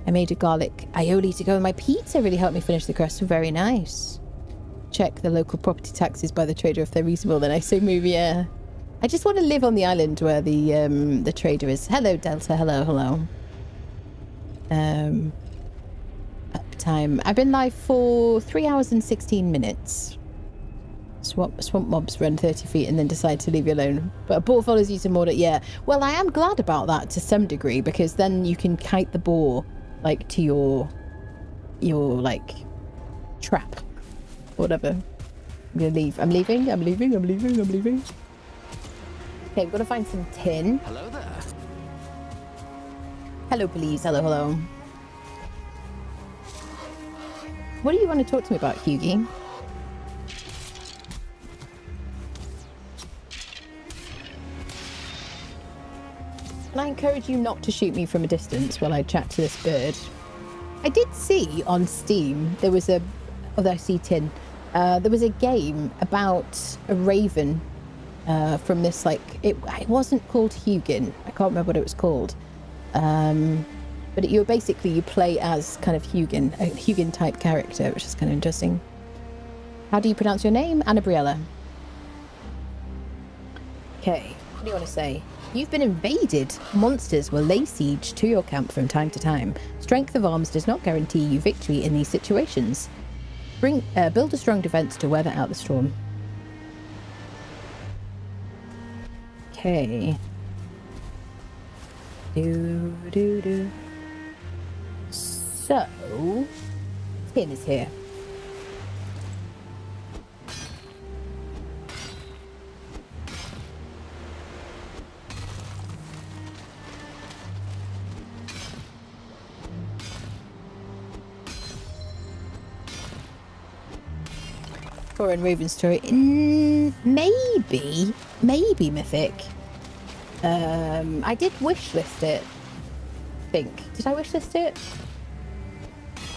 I made a garlic aioli to go with my pizza. Really helped me finish the crust. Very nice. Check the local property taxes by the trader if they're reasonable. Then I say move, yeah. I just want to live on the island where the trader is. Hello, Delta. Hello, hello. Uptime. I've been live for 3 hours and 16 minutes. Swamp mobs run 30 feet and then decide to leave you alone. But a boar follows you to Mordor. Yeah. Well, I am glad about that to some degree because then you can kite the boar like to your like trap. Whatever. I'm gonna leave. I'm leaving. Okay, we've got to find some tin. Hello there. Hello, please. Hello, hello. What do you want to talk to me about, Hughie? Can I encourage you not to shoot me from a distance while I chat to this bird? I did see on Steam, there was a... Oh, I see tin. There was a game about a raven from this, like... It wasn't called Hugin. I can't remember what it was called. But you play as kind of Hugin, a Hugin-type character, which is kind of interesting. How do you pronounce your name? Annabriella. Okay, what do you want to say? You've been invaded. Monsters will lay siege to your camp from time to time. Strength of arms does not guarantee you victory in these situations. Build a strong defense to weather out the storm. Okay. So, tin is here. Or in Raven's story, maybe mythic. I did wishlist it. Did I wishlist it?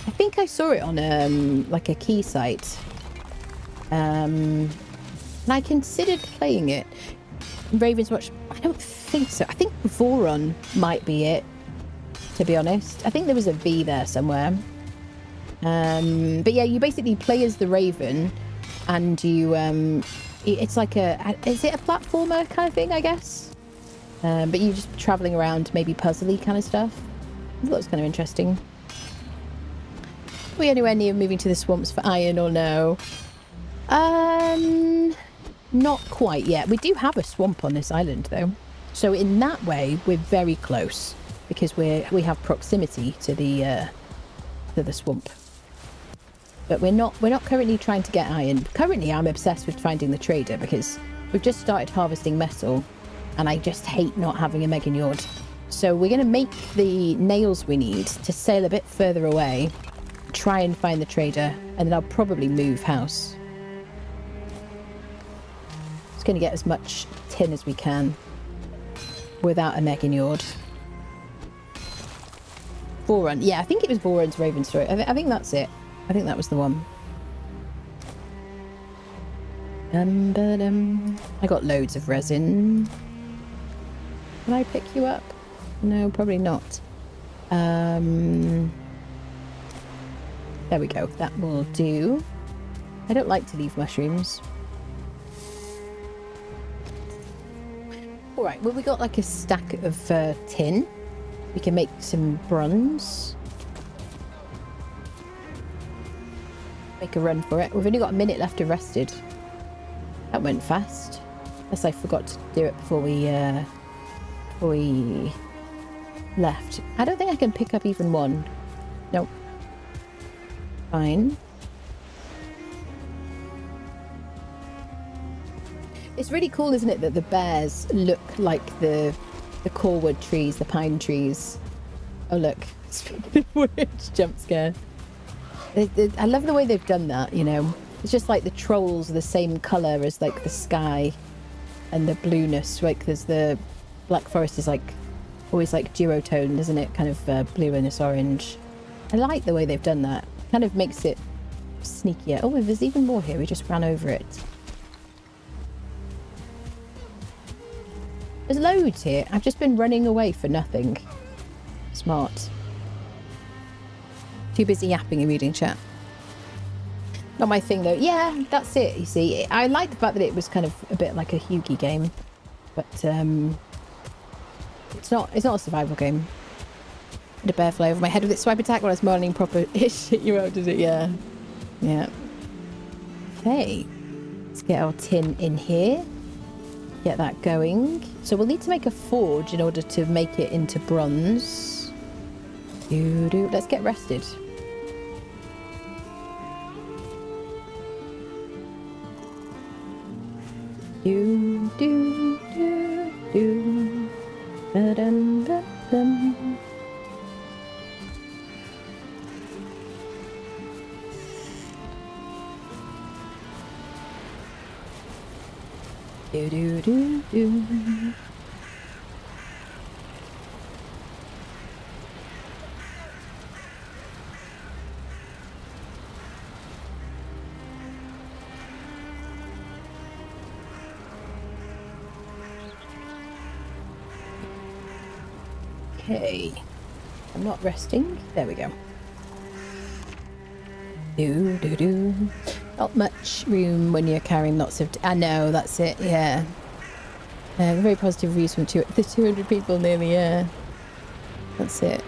I think I saw it on like a key site. And I considered playing it. Raven's Watch. I don't think so. I think Voron might be it. To be honest, I think there was a V there somewhere. But yeah, you basically play as the Raven. And you, it's like is it a platformer kind of thing, I guess? But you're just traveling around, maybe puzzly kind of stuff. I thought it was kind of interesting. Are we anywhere near moving to the swamps for iron or no? Not quite yet. We do have a swamp on this island though. So in that way, we're very close because we have proximity to the swamp. But we're not currently trying to get iron. Currently, I'm obsessed with finding the trader because we've just started harvesting metal and I just hate not having a mega yard. So we're going to make the nails we need to sail a bit further away, try and find the trader, and then I'll probably move house. Just going to get as much tin as we can without a mega yard. Voron. Yeah, I think it was Voron's Raven story. I think that's it. I think that was the one. I got loads of resin. Can I pick you up? No, probably not. There we go. That will do. I don't like to leave mushrooms. All right, well, we got like a stack of tin. We can make some bronze. Make a run for it. We've only got a minute left of rested. That went fast. Unless I forgot to do it before we left. I don't think I can pick up even one. Nope. Fine. It's really cool, isn't it, that the bears look like the corewood trees, the pine trees. Oh look, weird jump scare. I love the way they've done that, you know. It's just like the trolls are the same colour as like the sky and the blueness. Like there's the Black Forest is like always like duotone, isn't it? Kind of blue and this orange. I like the way they've done that. Kind of makes it sneakier. Oh, there's even more here. We just ran over it. There's loads here. I've just been running away for nothing. Smart. Too busy yapping and reading chat. Not my thing though. Yeah, that's it, you see. I like the fact that it was kind of a bit like a Hughie game. But it's not a survival game. Did a bear fly over my head with its swipe attack when I was morning proper. It shit you out, did it? Yeah. Yeah. Okay. Let's get our tin in here. Get that going. So we'll need to make a forge in order to make it into bronze. Let's get rested. Ba-dum-ba-dum. Okay, I'm not resting. There we go. Not much room when you're carrying lots of... I know, that's it, yeah. Very positive reviews from the 200 people nearly, yeah. That's it.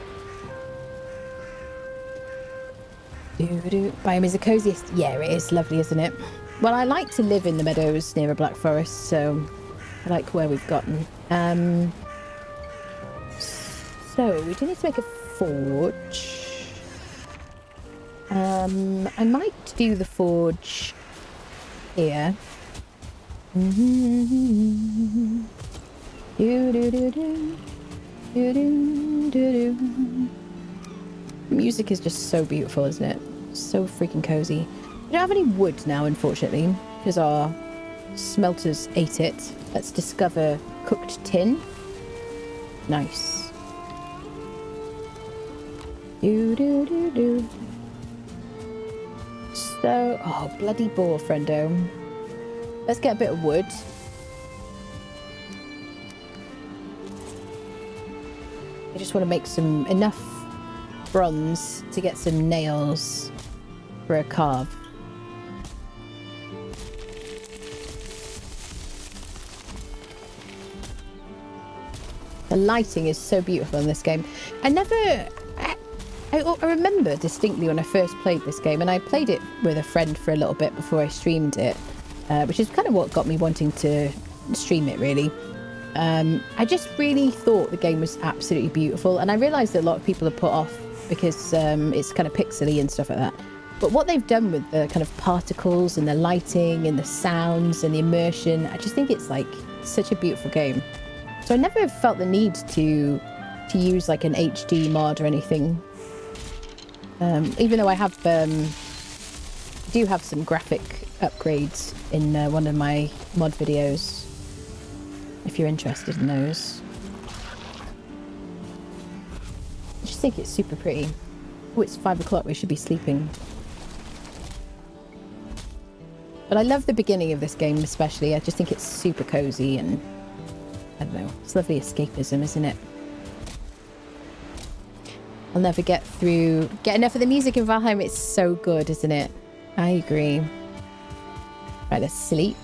Biome is the coziest. Yeah, it is lovely, isn't it? Well, I like to live in the meadows near a Black Forest, so I like where we've gotten. So, we do need to make a forge. I might do the forge here. The music is just so beautiful, isn't it? So freaking cozy. We don't have any wood now, unfortunately, because our smelters ate it. Let's discover cooked tin. Nice. So, oh, bloody boar, friendo. Let's get a bit of wood. I just want to make enough bronze to get some nails for a carve. The lighting is so beautiful in this game. I remember distinctly when I first played this game, and I played it with a friend for a little bit before I streamed it, which is kind of what got me wanting to stream it, really. I just really thought the game was absolutely beautiful, and I realised that a lot of people are put off because it's kind of pixely and stuff like that. But what they've done with the kind of particles and the lighting and the sounds and the immersion, I just think it's like such a beautiful game. So I never felt the need to use like an HD mod or anything. Even though I have, do have some graphic upgrades in one of my mod videos, if you're interested in those. I just think it's super pretty. Oh, it's 5 o'clock, we should be sleeping. But I love the beginning of this game especially. I just think it's super cozy and, I don't know, it's lovely escapism, isn't it? I'll never get enough of the music in Valheim. It's so good, isn't it? I agree. Right, let's sleep.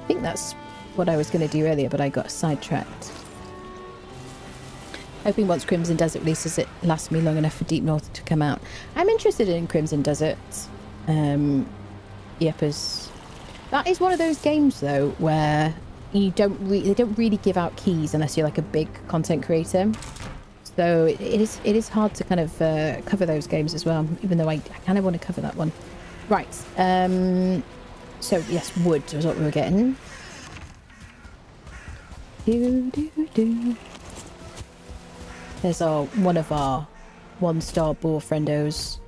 I think that's what I was going to do earlier, but I got sidetracked. Hoping once Crimson Desert releases it lasts me long enough for Deep North to come out. I'm interested in Crimson Desert. Yepers. That is one of those games though where they don't really give out keys unless you're like a big content creator. So it is hard to kind of cover those games as well, even though I kind of want to cover that one. Right. So yes, wood was what we were getting. There's one of our 1-star boar friendos,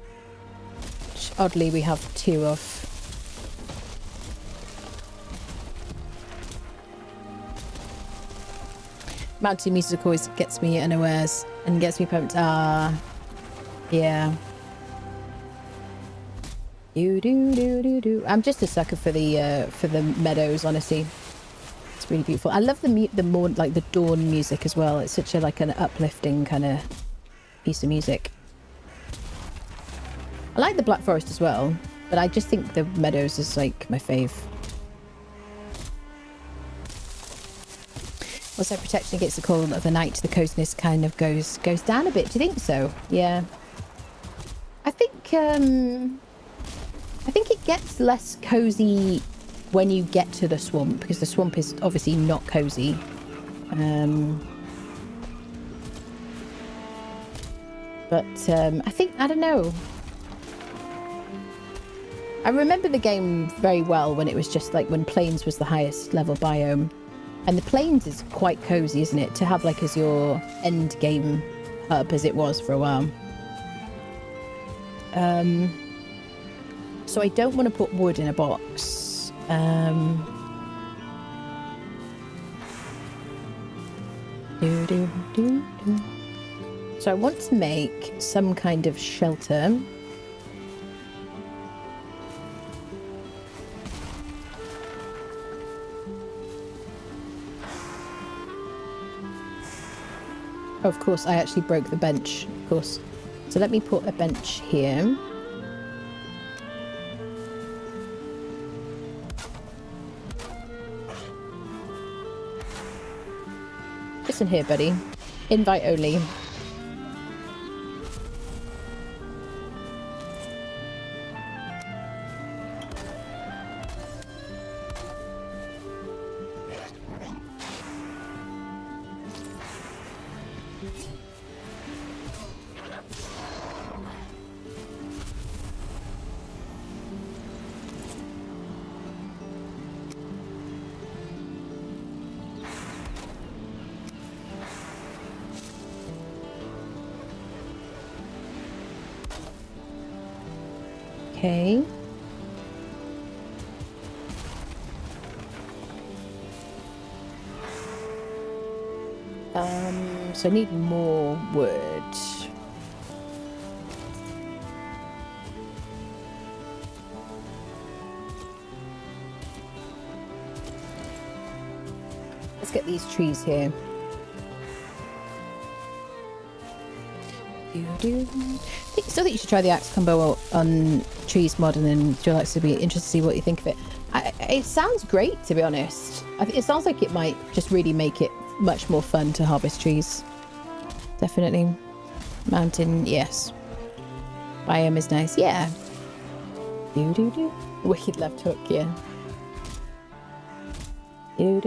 which oddly we have 2 of. Mountain music always gets me unawares and gets me pumped. Yeah. I'm just a sucker for the meadows, honestly. It's really beautiful. I love the more like the dawn music as well. It's such a like an uplifting kind of piece of music. I like the Black Forest as well, but I just think the meadows is like my fave. Also, protection against the cold of the night, the coziness kind of goes down a bit. Do you think so? Yeah. I think it gets less cozy when you get to the swamp, because the swamp is obviously not cozy. But I think, I don't know. I remember the game very well when it was just like when Plains was the highest level biome. And the Plains is quite cozy, isn't it? To have like as your end game hub as it was for a while. So I don't want to put wood in a box. So I want to make some kind of shelter. Oh, of course, I actually broke the bench, of course. So let me put a bench here. Listen here, buddy. Invite only. Okay. So I need more wood. Let's get these trees here. Still think you should try the axe combo on trees mod, and then Joe to be interested to see what you think of it. It sounds great, to be honest. It sounds like it might just really make it much more fun to harvest trees. Definitely. Mountain, yes. Biome is nice, yeah. Wicked left hook, yeah. You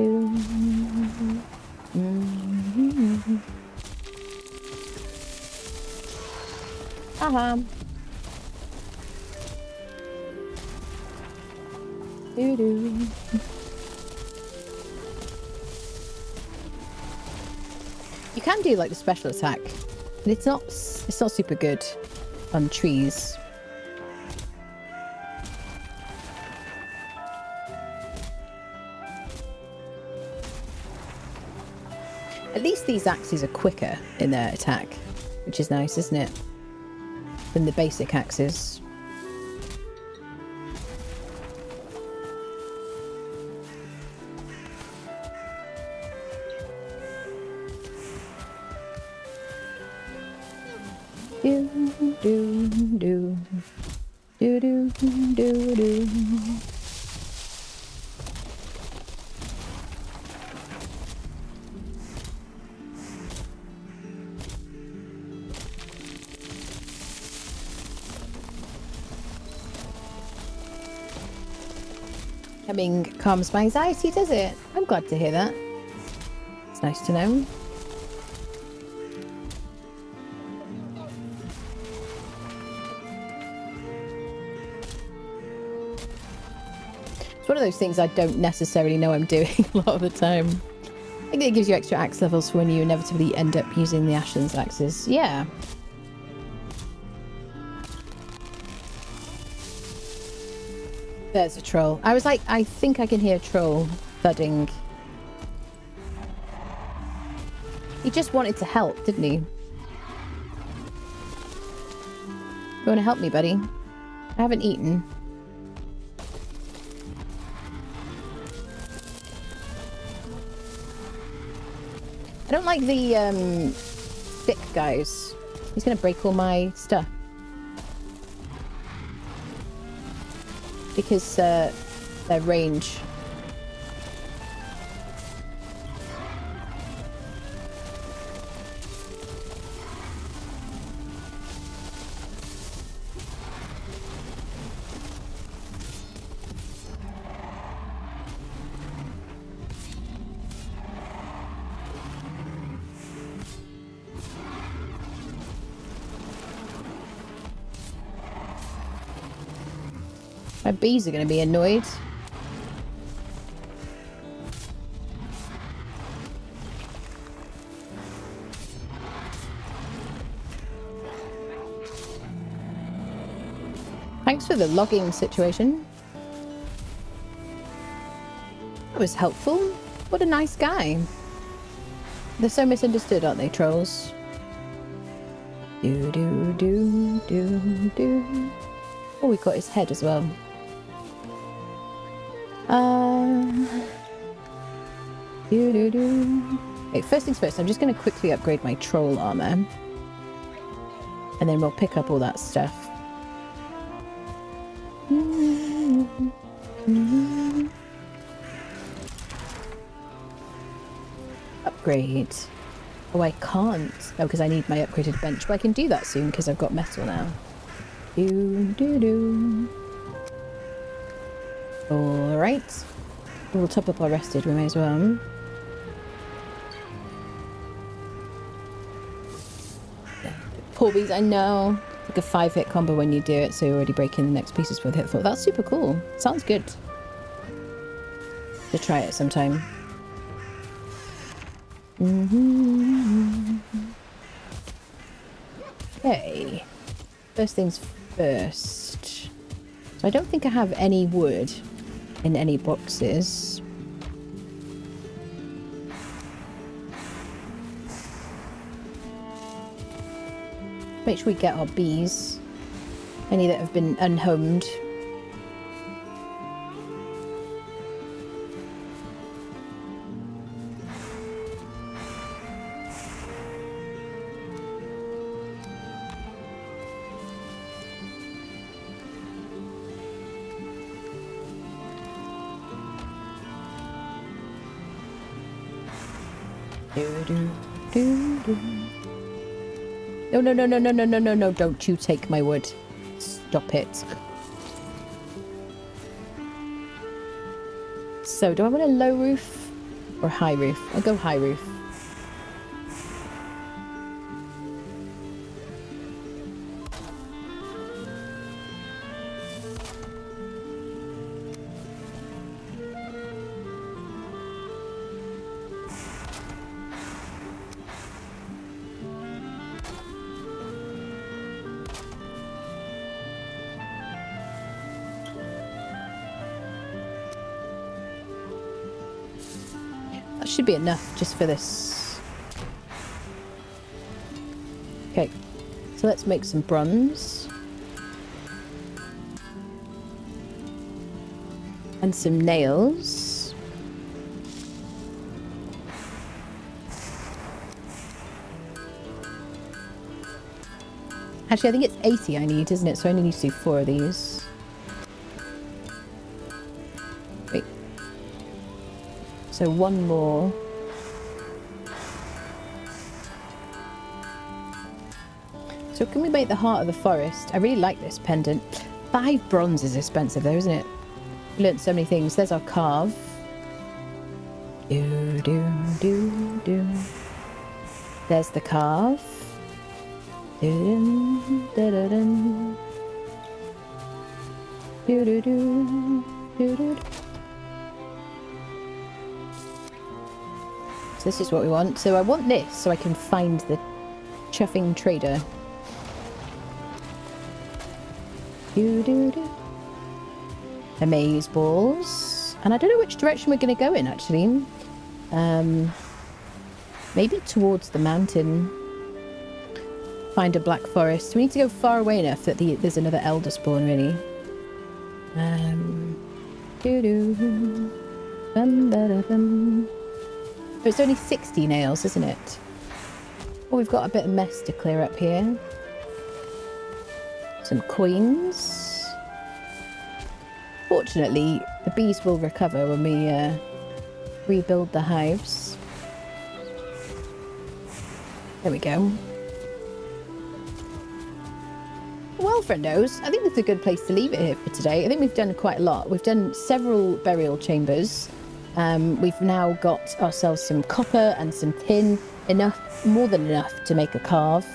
can do like the special attack, but it's not super good on trees. At least these axes are quicker in their attack, which is nice, isn't it? Than the basic axes. Do do do do. Humming calms my anxiety, does it? I'm glad to hear that. It's nice to know. It's one of those things I don't necessarily know I'm doing a lot of the time. I think it gives you extra axe levels for when you inevitably end up using the Ashen's axes. Yeah. There's a troll. I was like, I think I can hear a troll thudding. He just wanted to help, didn't he? You want to help me, buddy? I haven't eaten. I don't like the thick guys. He's gonna break all my stuff. Because their range. My bees are going to be annoyed. Thanks for the logging situation. That was helpful. What a nice guy. They're so misunderstood, aren't they, trolls? Do do do do do. Oh, we got his head as well. Do do do. Okay, first things first, I'm just going to quickly upgrade my troll armor. And then we'll pick up all that stuff. Upgrade. Oh, I can't. Oh, because I need my upgraded bench. But I can do that soon because I've got metal now. Do do do. Alright. We'll top up our rested, we may as well. Poor bees, I know. It's like a 5-hit combo when you do it, so you're already breaking the next pieces with hit. That's super cool. Sounds good. To try it sometime. Okay. First things first. So I don't think I have any wood in any boxes. Make sure we get our bees. Any that have been unhomed. No, no, no, no, no, no, no, no, no, don't you take my wood. Stop it. So, do I want a low roof or high roof? I'll go high roof. Should be enough just for this. Okay, so let's make some bronze and some nails. Actually, I think it's 80 I need, isn't it? So I only need to do 4 of these. So one more. So can we make the heart of the forest? I really like this pendant. 5 bronze is expensive though, isn't it? We learned so many things. There's our carve. Do, do, do, do. There's the carve. Do, do, do, do. Do, do, do, do, do. So this is what we want. So I want this so I can find the chuffing trader. Do, do, do. Amaze balls. And I don't know which direction we're going to go in, actually. Maybe towards the mountain. Find a black forest. We need to go far away enough that there's another elder spawn, really. Doo-doo. Bum-ba-da-bum. Oh, it's only 60 nails, isn't it? Oh, we've got a bit of mess to clear up here. Some coins. Fortunately, the bees will recover when we rebuild the hives. There we go. Well, friendos, I think that's a good place to leave it here for today. I think we've done quite a lot. We've done several burial chambers. We've now got ourselves some copper and some tin. Enough, more than enough to make a carve.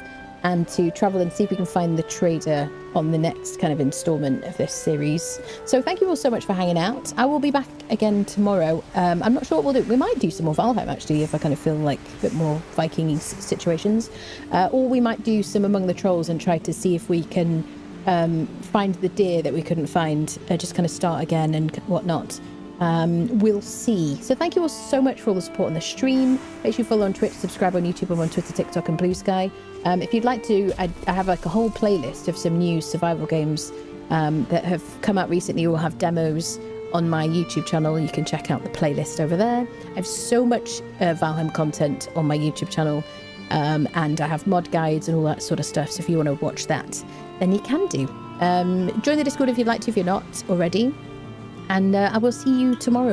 And to travel and see if we can find the trader on the next kind of installment of this series. So thank you all so much for hanging out. I will be back again tomorrow. I'm not sure what we'll do. We might do some more Valheim, actually, if I kind of feel like a bit more Viking situations. Or we might do some Among the Trolls and try to see if we can find the deer that we couldn't find. Just kind of start again and whatnot. We'll see. So thank you all so much for all the support on the stream. Make sure you follow on Twitch, subscribe on YouTube, I'm on Twitter, TikTok and Blue Sky. If you'd like to, I have like a whole playlist of some new survival games that have come out recently or have demos on my YouTube channel. You can check out the playlist over there. I have so much Valheim content on my YouTube channel, and I have mod guides and all that sort of stuff. So if you want to watch that, then you can do. Join the Discord if you'd like to, if you're not already. And I will see you tomorrow.